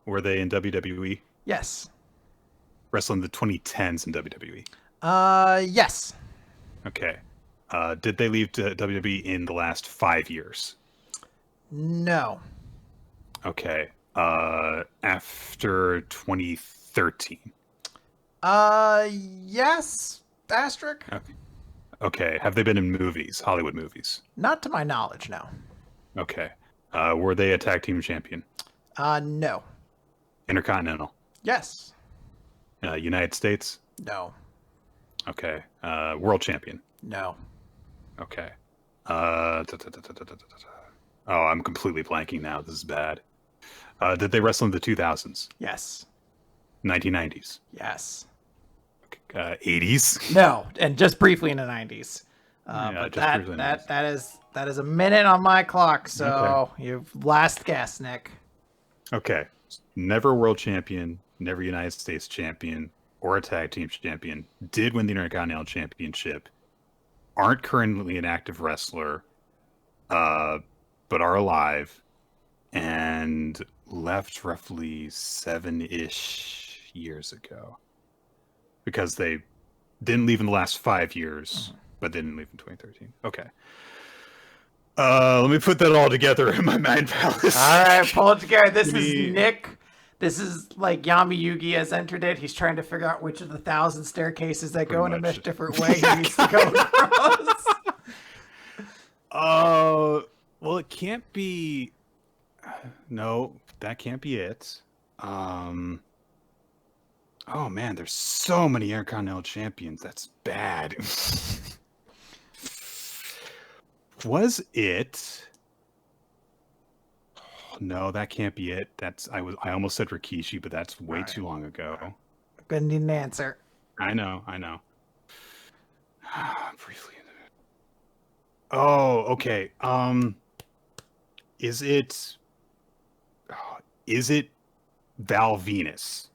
Were they in WWE? Yes. Wrestling the 2010s in WWE? Yes. Okay. Did they leave WWE in the last 5 years? No. Okay. After 2013? Yes. Asterisk. Okay. Have they been in movies, Hollywood movies? Not to my knowledge, no. Okay. Were they a tag team champion? No. Intercontinental? Yes. United States? No. Okay. World champion? No. Okay. Oh, I'm completely blanking now. This is bad. Did they wrestle in the 2000s? Yes. 1990s? Yes. 80s? No, and just briefly in the 90s. Yeah, But just that is a minute on my clock. So Okay. you've last guess, Nick. Okay. Never world champion, never United States champion, or a tag team champion. Did win the Intercontinental Championship. Aren't currently an active wrestler, but are alive, and left roughly 7-ish years ago. Because they didn't leave in the last 5 years, but didn't leave in 2013. Okay. Let me put that all together in my mind palace. All right, pull it together. This is Nick. This is like Yami Yugi has entered it. He's trying to figure out which of the 1,000 staircases that go in a different way he needs to go across. Well, it can't be. No, that can't be it. Oh man, there's so many Intercontinental champions. That's bad. Was it? No, that can't be it. I almost said Rikishi, but that's way too long ago. Gonna need an answer. I know. Briefly. Oh, okay. Is it Val Venus?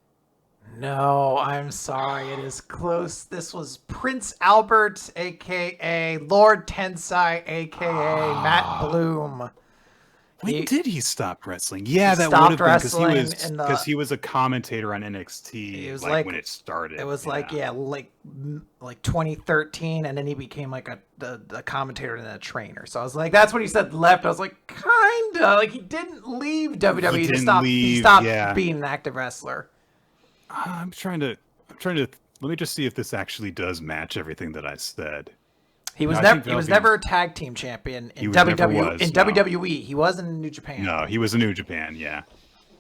No, I'm sorry. It is close. This was Prince Albert, a.k.a. Lord Tensai, a.k.a. Matt Bloom. When did he stop wrestling? Yeah, that stopped would have been wrestling because he was a commentator on NXT. It was like when it started. It was like 2013, and then he became like the commentator and a trainer. So I was like, that's when he said left. I was like, kinda like he didn't leave WWE to stop. He stopped being an active wrestler. I'm trying to. Let me just see if this actually does match everything that I said. He was never a tag team champion in WWE. He wasn't in New Japan. No, he was in New Japan. Yeah.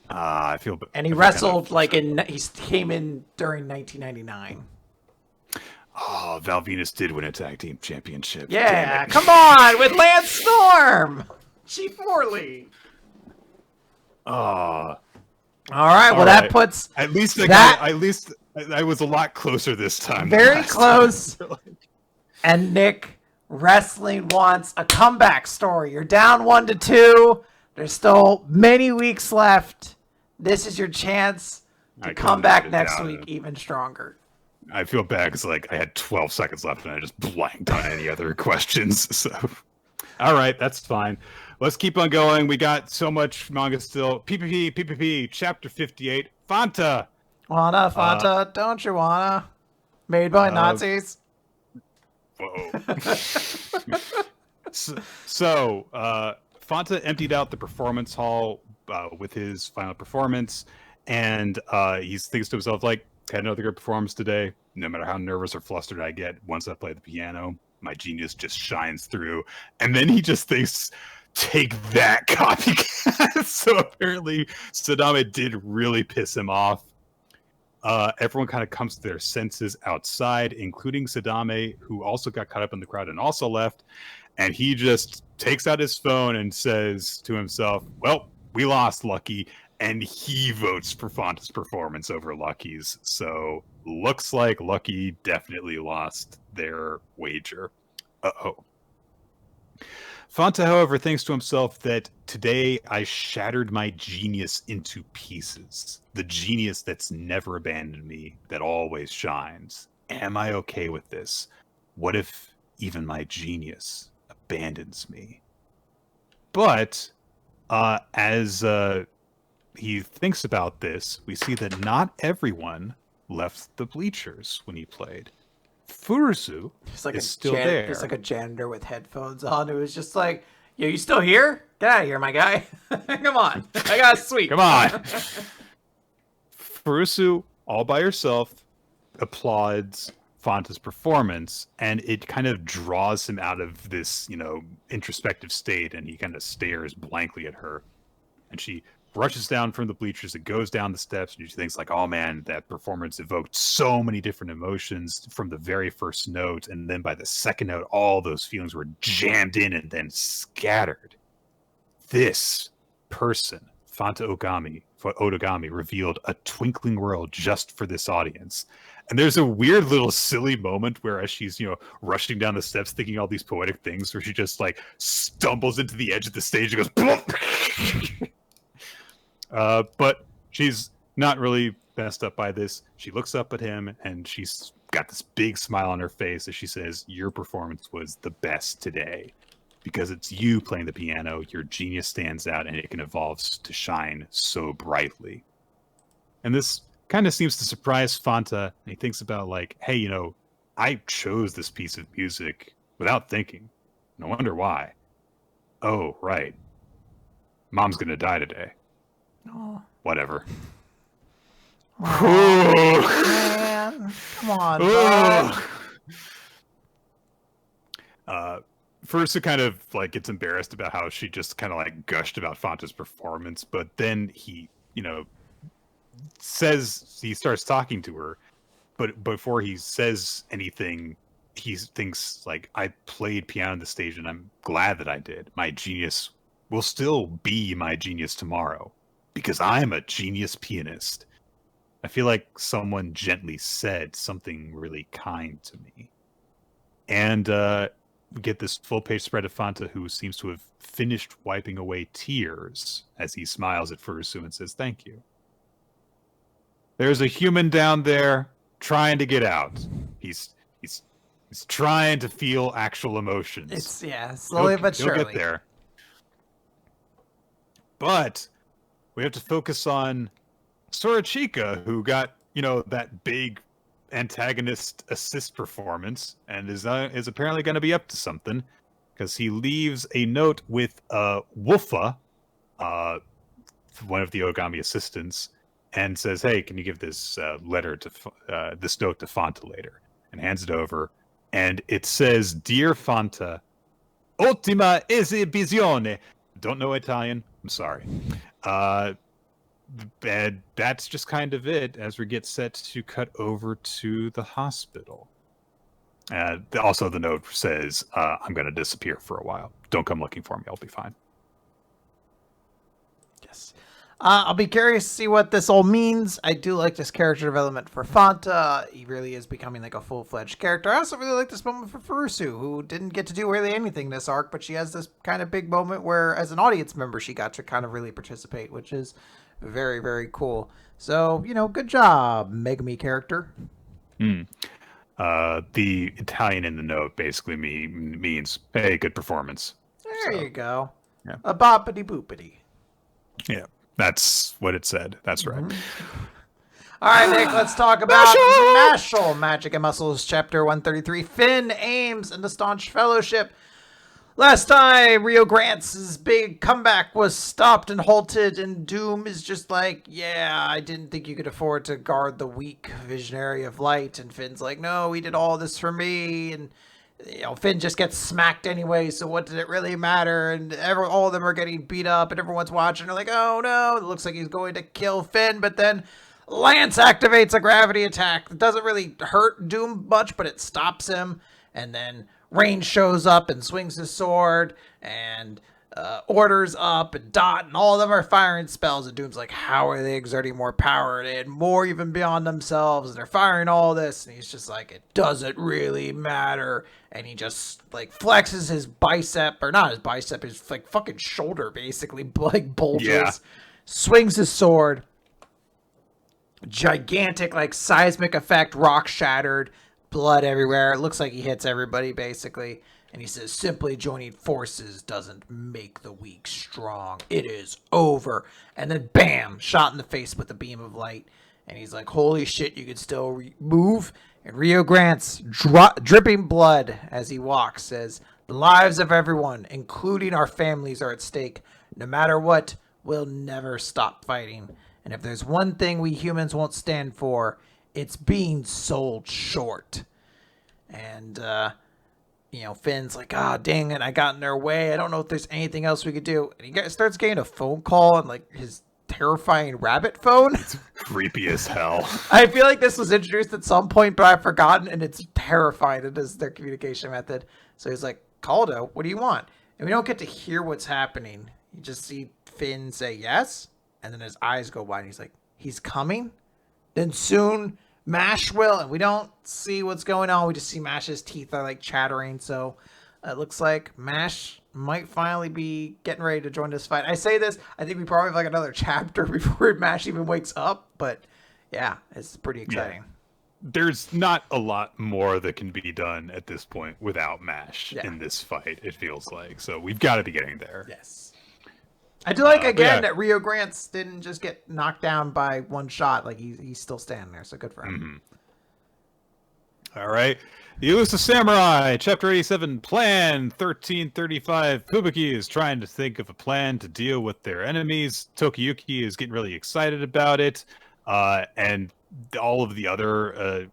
I feel. And he wrestled he came in during 1999. Oh, Val Venus did win a tag team championship. Yeah, come on with Lance Storm, Chief Morley. All right. Well, that puts at least I was a lot closer this time. Very close. And Nick, wrestling wants a comeback story. You're down 1-2. There's still many weeks left. This is your chance to come back next week even stronger. I feel bad because I had 12 seconds left and I just blanked on any other questions. So, all right, that's fine. Let's keep on going. We got so much manga still. PPP, Chapter 58. Fanta. Fanta, don't you wanna? Made by Nazis. Whoa. so, Fanta emptied out the performance hall with his final performance, and he thinks to himself, had another good performance today. No matter how nervous or flustered I get, once I play the piano, my genius just shines through. And then he just thinks, take that, copycat. So apparently, Sadame did really piss him off. Everyone kind of comes to their senses outside, including Sadame, who also got caught up in the crowd and also left. And he just takes out his phone and says to himself, well, we lost, Lucky. And he votes for Fanta's performance over Lucky's. So looks like Lucky definitely lost their wager. Uh-oh. Fanta, however, thinks to himself that today I shattered my genius into pieces. The genius that's never abandoned me, that always shines. Am I okay with this? What if even my genius abandons me? But as he thinks about this, we see that not everyone left the bleachers when he played. Furusu is still there. He's like a janitor with headphones on. It was just like, yo, you still here? Get out of here, my guy. Come on. I got a suite. Come on. Furusu, all by herself, applauds Fanta's performance, and it kind of draws him out of this, introspective state, and he kind of stares blankly at her. And she rushes down from the bleachers and goes down the steps, and she thinks like, oh man, that performance evoked so many different emotions from the very first note, and then by the second note, all those feelings were jammed in and then scattered. This person, Fanta Otogami, revealed a twinkling world just for this audience. And there's a weird little silly moment where as she's, rushing down the steps thinking all these poetic things, where she just like stumbles into the edge of the stage and goes but she's not really messed up by this. She looks up at him and she's got this big smile on her face as she says, your performance was the best today. Because it's you playing the piano, your genius stands out and it can evolve to shine so brightly. And this kind of seems to surprise Fanta. And he thinks about like, hey, I chose this piece of music without thinking. No wonder why. Oh, right. Mom's going to die today. Oh. Whatever. Oh, man. Come on, bud. First, it kind of like gets embarrassed about how she just kind of like gushed about Fanta's performance, but then he, says he starts talking to her, but before he says anything, he thinks like, I played piano on the stage and I'm glad that I did. My genius will still be my genius tomorrow because I'm a genius pianist. I feel like someone gently said something really kind to me. And we get this full-page spread of Fanta, who seems to have finished wiping away tears as he smiles at Furusu and says, thank you. There's a human down there trying to get out. He's trying to feel actual emotions. It's, slowly but surely. He'll get there. But we have to focus on Sorachika, who got, that big antagonist assist performance and is apparently going to be up to something, because he leaves a note with Wolfa, one of the Ogami assistants, and says, hey, can you give this letter to this note to Fanta later, and hands it over, and it says, dear Fanta, ottima esibizione. Don't know Italian, I'm sorry. And that's just kind of it as we get set to cut over to the hospital. Also, the note says, I'm going to disappear for a while. Don't come looking for me. I'll be fine. Yes. I'll be curious to see what this all means. I do like this character development for Fanta. He really is becoming like a full-fledged character. I also really like this moment for Furusu, who didn't get to do really anything this arc, but she has this kind of big moment where, as an audience member, she got to kind of really participate, which is very, very cool. So, good job, Megami character. The Italian in the note basically means, hey, good performance. There you go. Yeah. A boppity boopity. Yeah, that's what it said. That's right. All right, Nick, let's talk about Mashle, Magic and Muscles, Chapter 133. Finn, Ames, and the Staunch Fellowship. Last time, Rio Grant's big comeback was stopped and halted, and Doom is just like, yeah, I didn't think you could afford to guard the weak visionary of light. And Finn's like, no, he did all this for me. And, Finn just gets smacked anyway, so what did it really matter? And all of them are getting beat up, and everyone's watching. They're like, oh, no, it looks like he's going to kill Finn. But then Lance activates a gravity attack that doesn't really hurt Doom much, but it stops him. And then Rain shows up and swings his sword, and Order's up, and Dot, and all of them are firing spells. And Doom's like, how are they exerting more power? They had more even beyond themselves, and they're firing all this. And he's just like, it doesn't really matter. And he just like flexes his bicep, or not his bicep, his like fucking shoulder basically, like bulges, swings his sword. Gigantic, like seismic effect, rock shattered. Blood everywhere. It looks like he hits everybody, basically. And he says, simply joining forces doesn't make the weak strong. It is over. And then, bam, shot in the face with a beam of light. And he's like, holy shit, you can still move? And Rio Grant's dripping blood as he walks says, the lives of everyone, including our families, are at stake. No matter what, we'll never stop fighting. And if there's one thing we humans won't stand for, it's being sold short. And Finn's like, ah, dang it, I got in their way. I don't know if there's anything else we could do. And he starts getting a phone call on like his terrifying rabbit phone. It's creepy as hell. I feel like this was introduced at some point, but I've forgotten, and it's terrifying. It is their communication method. So he's like, Caldo, what do you want? And we don't get to hear what's happening. You just see Finn say yes, and then his eyes go wide, and he's like, he's coming? Then soon Mash will, and we don't see what's going on. We just see Mash's teeth are like chattering. So it looks like Mash might finally be getting ready to join this fight. I say this, I think we probably have like another chapter before Mash even wakes up, but yeah, it's pretty exciting. Yeah. There's not a lot more that can be done at this point without Mash in this fight, it feels like. So we've got to be getting there. Yes. I do like, again, that Rio Grants didn't just get knocked down by one shot. Like, he's still standing there, so good for him. Mm-hmm. All right. The Elusive Samurai, Chapter 87, Plan 1335. Fubuki is trying to think of a plan to deal with their enemies. Tokiyuki is getting really excited about it. And all of the other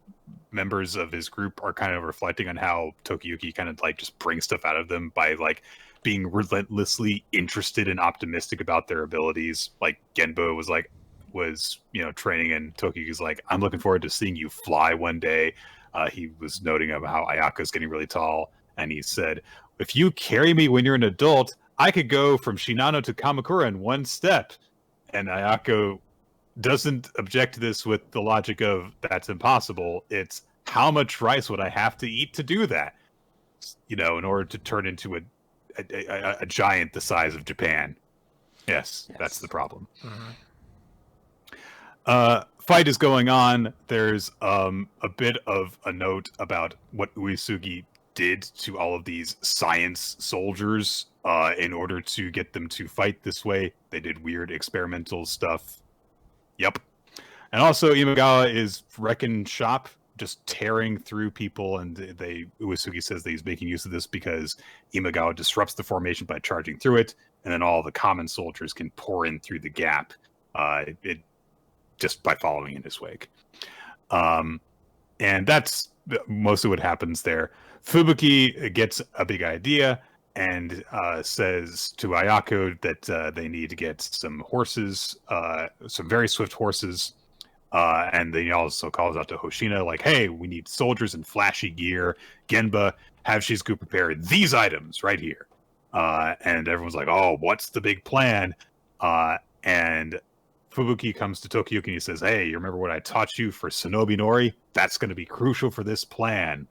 members of his group are kind of reflecting on how Tokiyuki kind of like just brings stuff out of them by like being relentlessly interested and optimistic about their abilities. Like Genbo was training, and Tokiyuki's like, I'm looking forward to seeing you fly one day. He was noting about how Ayaka's getting really tall, and he said, if you carry me when you're an adult, I could go from Shinano to Kamakura in one step. And Ayako doesn't object to this with the logic of that's impossible. It's how much rice would I have to eat to do that? In order to turn into a giant the size of Japan. Yes, that's the problem. Mm-hmm. Fight is going on. There's a bit of a note about what Uesugi did to all of these science soldiers in order to get them to fight this way. They did weird experimental stuff. Yep. And also Imagawa is wrecking shop, just tearing through people, and Uesugi says that he's making use of this because Imagawa disrupts the formation by charging through it, and then all the common soldiers can pour in through the gap just by following in his wake. And that's mostly what happens there. Fubuki gets a big idea and says to Ayako that they need to get some horses, some very swift horses. And then he also calls out to Hoshina, like, hey, we need soldiers in flashy gear. Genba, have Shizuku prepare these items right here. And everyone's like, oh, what's the big plan? And Fubuki comes to Tokiyuki and he says, hey, you remember what I taught you for Shinobi Nori? That's going to be crucial for this plan.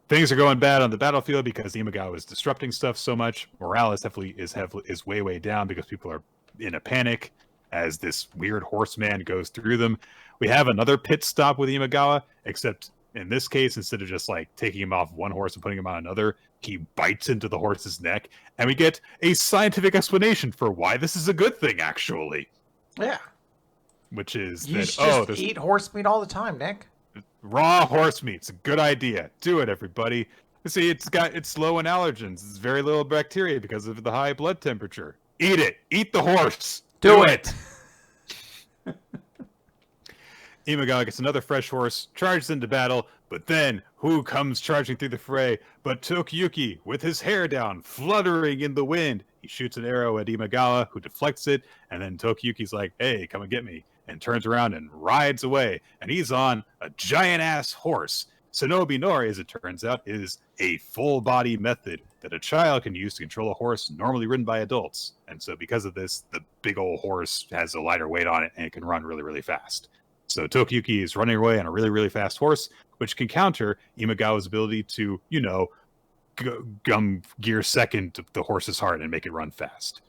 Things are going bad on the battlefield because Imagawa is disrupting stuff so much. Morale is way down because people are in a panic as this weird horseman goes through them. We have another pit stop with Imagawa, except in this case, instead of just like taking him off one horse and putting him on another, he bites into the horse's neck, and we get a scientific explanation for why this is a good thing, actually. Yeah. Which is you should just eat horse meat all the time, Nick. Raw horse meat. It's a good idea. Do it, everybody. See, it's low in allergens. It's very little bacteria because of the high blood temperature. Eat it. Eat the horse. Do it. Imagawa gets another fresh horse, charges into battle, but then who comes charging through the fray but Tokiyuki with his hair down, fluttering in the wind. He shoots an arrow at Imagawa, who deflects it, and then Tokiyuki's like, hey, come and get me, and turns around and rides away, and he's on a giant-ass horse. Shinobi Nori, as it turns out, is a full-body method that a child can use to control a horse normally ridden by adults. And so because of this, the big old horse has a lighter weight on it, and it can run really, really fast. So Tokiyuki is running away on a really, really fast horse, which can counter Imagawa's ability to, gum gear second the horse's heart and make it run fast.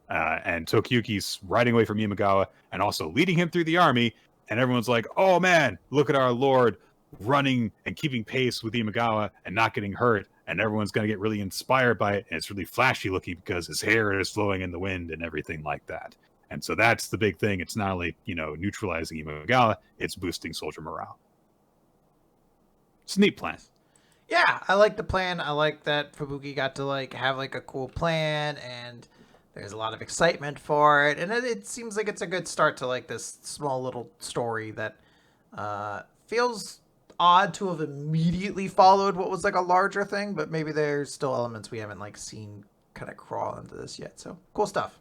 And Tokiyuki's riding away from Imagawa and also leading him through the army. And everyone's like, oh man, look at our lord running and keeping pace with Imagawa and not getting hurt. And everyone's going to get really inspired by it. And it's really flashy looking because his hair is flowing in the wind and everything like that. And so that's the big thing. It's not only, neutralizing Imagawa, it's boosting soldier morale. It's a neat plan. Yeah, I like the plan. I like that Fubuki got to have a cool plan, and there's a lot of excitement for it. And it seems like it's a good start to this small little story that feels odd to have immediately followed what was like a larger thing, but maybe there's still elements we haven't like seen kind of crawl into this yet. So cool stuff.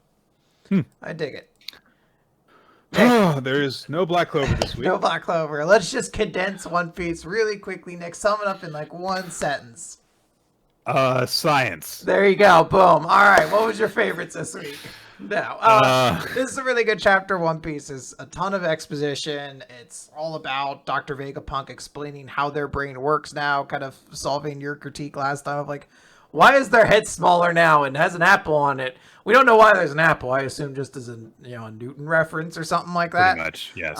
I dig it. Nick, there's no Black Clover this week. No Black Clover. Let's just condense One Piece really quickly, Nick. Sum it up in like one sentence. Science. There you go. Boom. All right. What was your favorites this week? No. This is a really good chapter. One Piece is a ton of exposition. It's all about Dr. Vegapunk explaining how their brain works now, kind of solving your critique last time of like, why is their head smaller now and has an apple on it? We don't know why there's an apple. I assume just as a Newton reference or something like that. Pretty much, yes.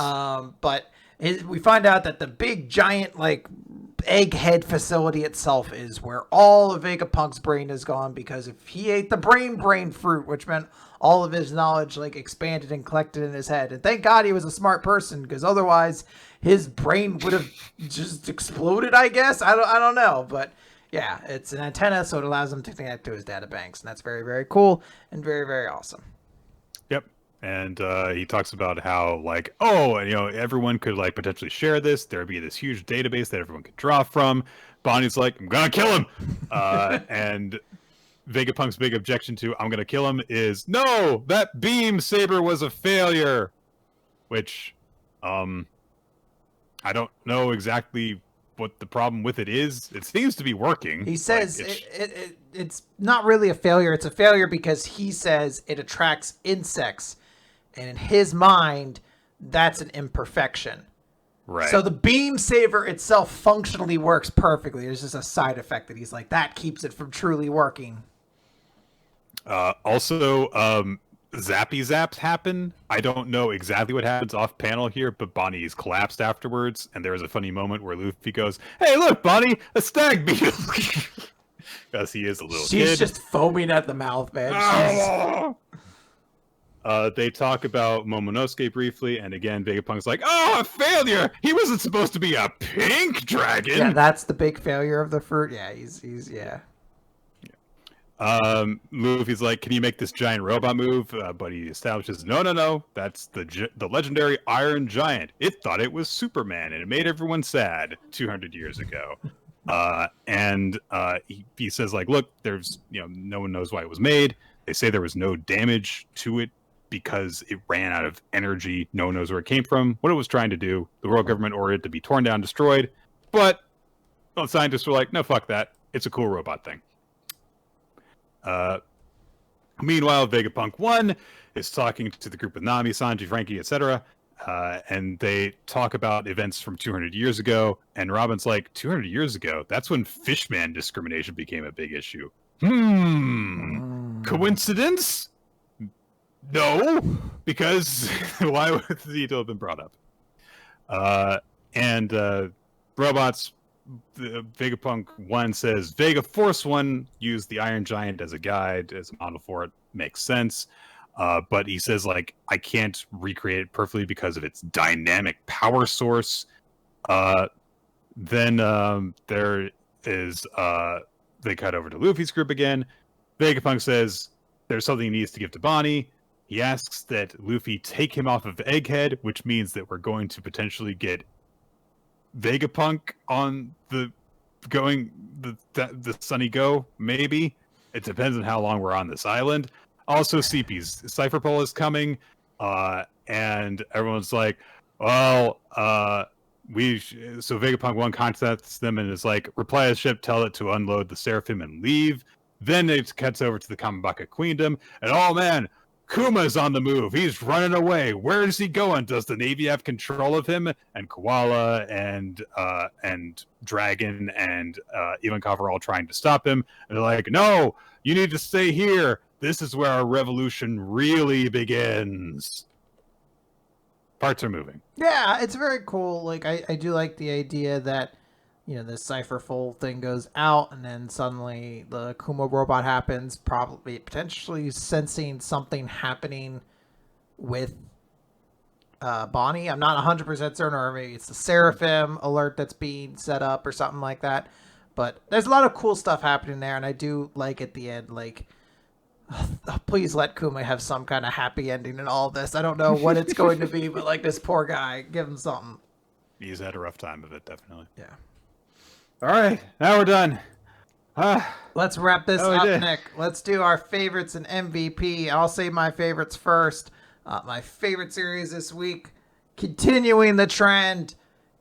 But we find out that the big giant like egghead facility itself is where all of Vegapunk's brain is gone, because if he ate the brain fruit, which meant all of his knowledge like expanded and collected in his head. And thank God he was a smart person, because otherwise his brain would have just exploded, I guess. I don't know, but yeah, it's an antenna, so it allows him to connect to his data banks, and that's very, very cool and very, very awesome. Yep. And he talks about how, like, oh, and, everyone could, like, potentially share this. There would be this huge database that everyone could draw from. Bonnie's like, I'm going to kill him. And Vegapunk's big objection to, I'm going to kill him, is, no, that beam saber was a failure. Which, I don't know exactly what the problem with it is. It seems to be working. He says it's not really a failure. It's a failure because he says it attracts insects. And in his mind, that's an imperfection. Right. So the beam saber itself functionally works perfectly. There's just a side effect that he's like, that keeps it from truly working. Also, zappy zaps happen. I don't know exactly what happens off panel here, but Bonnie's collapsed afterwards, and there was a funny moment where Luffy goes, "Hey, look, Bonnie, a stag beetle." Because he is a little kid. She's just foaming at the mouth, man. They talk about Momonosuke briefly, and again, Vegapunk's like, "Oh, a failure! He wasn't supposed to be a pink dragon." Yeah, that's the big failure of the fruit. Yeah, he's yeah. Luffy's like, "Can you make this giant robot move?" But he establishes, no, that's the legendary Iron Giant. It thought it was Superman, and it made everyone sad 200 years ago. He says, like, look, there's, no one knows why it was made. They say there was no damage to it because it ran out of energy. No one knows where it came from, what it was trying to do. The world government ordered it to be torn down, destroyed. But scientists were like, no, fuck that. It's a cool robot thing. Meanwhile, Vegapunk 1 is talking to the group with Nami, Sanji, Frankie, etc. And they talk about events from 200 years ago. And Robin's like, 200 years ago? That's when fishman discrimination became a big issue. Coincidence? No, because why would the detail have been brought up? Robots, Vegapunk 1 says, Vega Force 1 used the Iron Giant as a guide, as a model for it. Makes sense. But he says, like, I can't recreate it perfectly because of its dynamic power source. Then there is, they cut over to Luffy's group again. Vegapunk says there's something he needs to give to Bonnie. He asks that Luffy take him off of Egghead, which means that we're going to potentially get Vegapunk on the Sunny Go, maybe. It depends on how long we're on this island. Also, CP's Cipher Pole is coming, and everyone's like, well, so Vegapunk 1 contacts them and is like, reply to the ship, tell it to unload the Seraphim and leave. Then it cuts over to the Kamabaka Queendom, and oh man, Kuma's on the move. He's running away. Where is he going? Does the Navy have control of him? And Koala and Dragon and Ivankov are all trying to stop him. And they're like, no, you need to stay here. This is where our revolution really begins. Parts are moving. Yeah, it's very cool. Like, I do like the idea that, the Cipher Full thing goes out, and then suddenly the Kuma robot happens, probably potentially sensing something happening with Bonnie. I'm not 100% certain, or maybe it's the Seraphim alert that's being set up or something like that. But there's a lot of cool stuff happening there, and I do like at the end, like, please let Kuma have some kind of happy ending in all of this. I don't know what it's going to be, but like, this poor guy, give him something. He's had a rough time of it, definitely. Yeah. All right, now we're done. Let's wrap this up, Nick. Let's do our favorites and MVP. I'll say my favorites first. My favorite series this week, continuing the trend,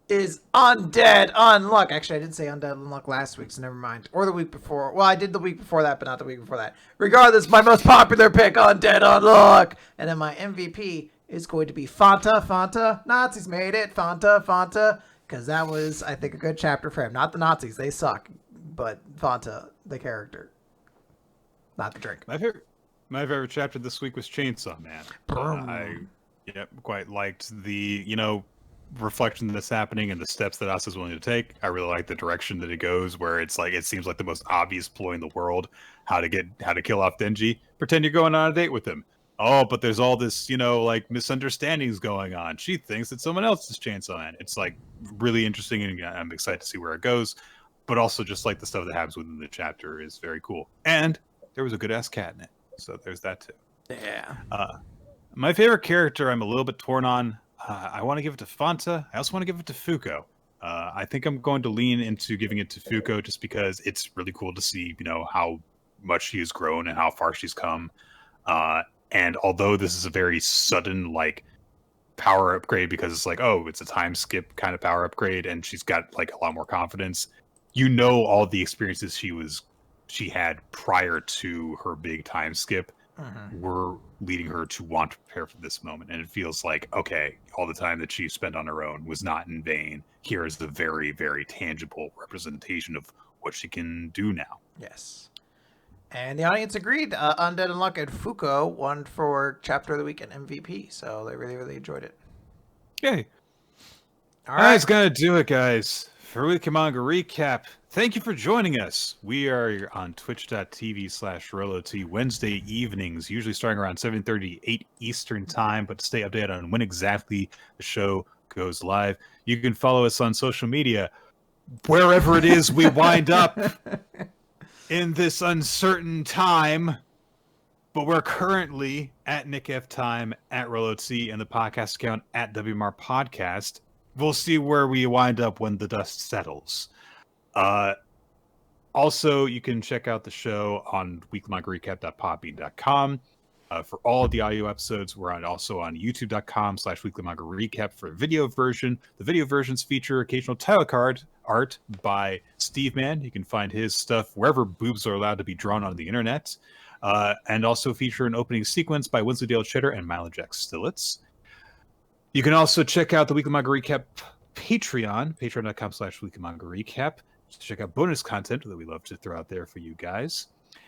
is Undead Unluck. Actually, I did say Undead Unluck last week, so never mind. Or the week before. Well, I did the week before that, but not the week before that. Regardless, my most popular pick, Undead Unluck. And then my MVP is going to be Fanta. Fanta. Nazis made it. Fanta. Fanta. Because that was, I think, a good chapter for him. Not the Nazis. They suck. But Fanta, the character. Not the drink. My favorite chapter this week was Chainsaw Man. I quite liked the, reflection that's happening and the steps that Asa's willing to take. I really like the direction that it goes, where it's like, it seems like the most obvious ploy in the world, how to kill off Denji. Pretend you're going on a date with him. Oh, but there's all this, misunderstandings going on. She thinks that someone else is Chainsaw Man. It's like really interesting, and I'm excited to see where it goes. But also, just like the stuff that happens within the chapter is very cool. And there was a good ass cat in it, so there's that too. Yeah. My favorite character, I'm a little bit torn on. I want to give it to Fanta. I also want to give it to Fuko. I think I'm going to lean into giving it to Fuko just because it's really cool to see, how much she has grown and how far she's come. And although this is a very sudden, power upgrade, because it's like, oh, it's a time skip kind of power upgrade, and she's got a lot more confidence. All the experiences she had prior to her big time skip were leading her to want to prepare for this moment. And it feels like, okay, all the time that she spent on her own was not in vain. Here is the very, very tangible representation of what she can do now. Yes. And the audience agreed. Undead Unluck and Fuko won for Chapter of the Week and MVP. So they really, really enjoyed it. Yay. All right. That's going to do it, guys. For Weekly Manga Recap, thank you for joining us. We are on twitch.tv/RoloT Wednesday evenings, usually starting around 7:30, 8 Eastern time, but to stay updated on when exactly the show goes live, you can follow us on social media. Wherever it is we wind up in this uncertain time, but we're currently at Nick F Time, at RoloT, and the podcast account at WMR Podcast. We'll see where we wind up when the dust settles. Also, you can check out the show on weeklymangarecap.podbean.com. For all of the audio episodes, we're also on youtube.com/weeklymangarecap for a video version. The video versions feature occasional title card art by Steve Man. You can find his stuff wherever boobs are allowed to be drawn on the internet. And also feature an opening sequence by Winslow Cheddar and Milo Jack Stillitz. You can also check out the Weekly Manga Recap Patreon, patreon.com/weeklymangarecap, to check out bonus content that we love to throw out there for you guys.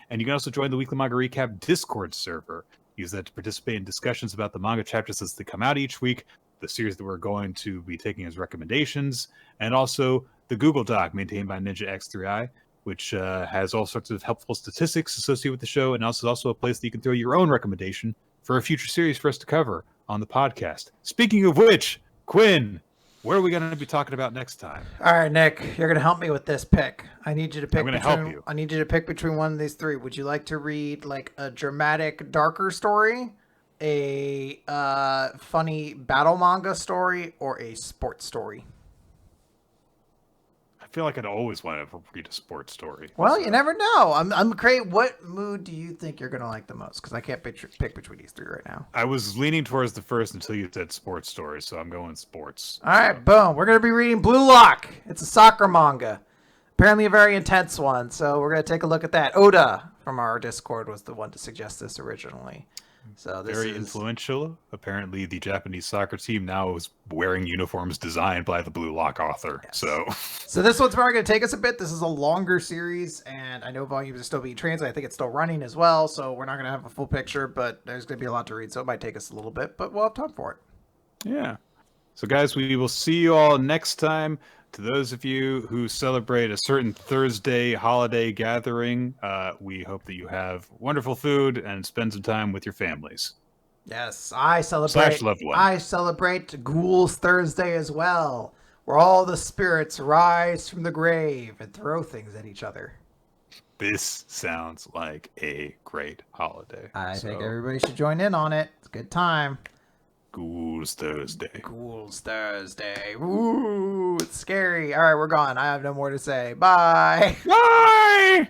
And you can also join the Weekly Manga Recap Discord server. Use that to participate in discussions about the manga chapters as they come out each week, the series that we're going to be taking as recommendations, and also the Google Doc maintained by Ninja X3i, which has all sorts of helpful statistics associated with the show, and also a place that you can throw your own recommendation for a future series for us to cover on the podcast. Speaking of which, Quinn, where are we going to be talking about next time? All right, Nick, you're going to help me with this pick. I need you to pick. I'm going to help you. I need you to pick between one of these three. Would you like to read a dramatic, darker story, a funny battle manga story, or a sports story? I feel like I'd always want to read a sports story. Well, you never know. I'm great. What mood do you think you're going to like the most? Because I can't pick between these three right now. I was leaning towards the first until you said sports stories, so I'm going sports. All right, boom. We're going to be reading Blue Lock. It's a soccer manga. Apparently a very intense one, so we're going to take a look at that. Oda from our Discord was the one to suggest this originally. So this Very influential. Apparently, the Japanese soccer team now is wearing uniforms designed by the Blue Lock author. Yes. So this one's probably going to take us a bit. This is a longer series, and I know volumes are still being translated. I think it's still running as well, so we're not going to have a full picture, but there's going to be a lot to read, so it might take us a little bit, but we'll have time for it. Yeah. So, guys, we will see you all next time. To those of you who celebrate a certain Thursday holiday gathering, we hope that you have wonderful food and spend some time with your families. Yes, I celebrate Ghouls Thursday as well, where all the spirits rise from the grave and throw things at each other. This sounds like a great holiday. I think everybody should join in on it. It's a good time. Ghouls Thursday. Ghouls Thursday. Ooh, it's scary. All right, we're gone. I have no more to say. Bye. Bye!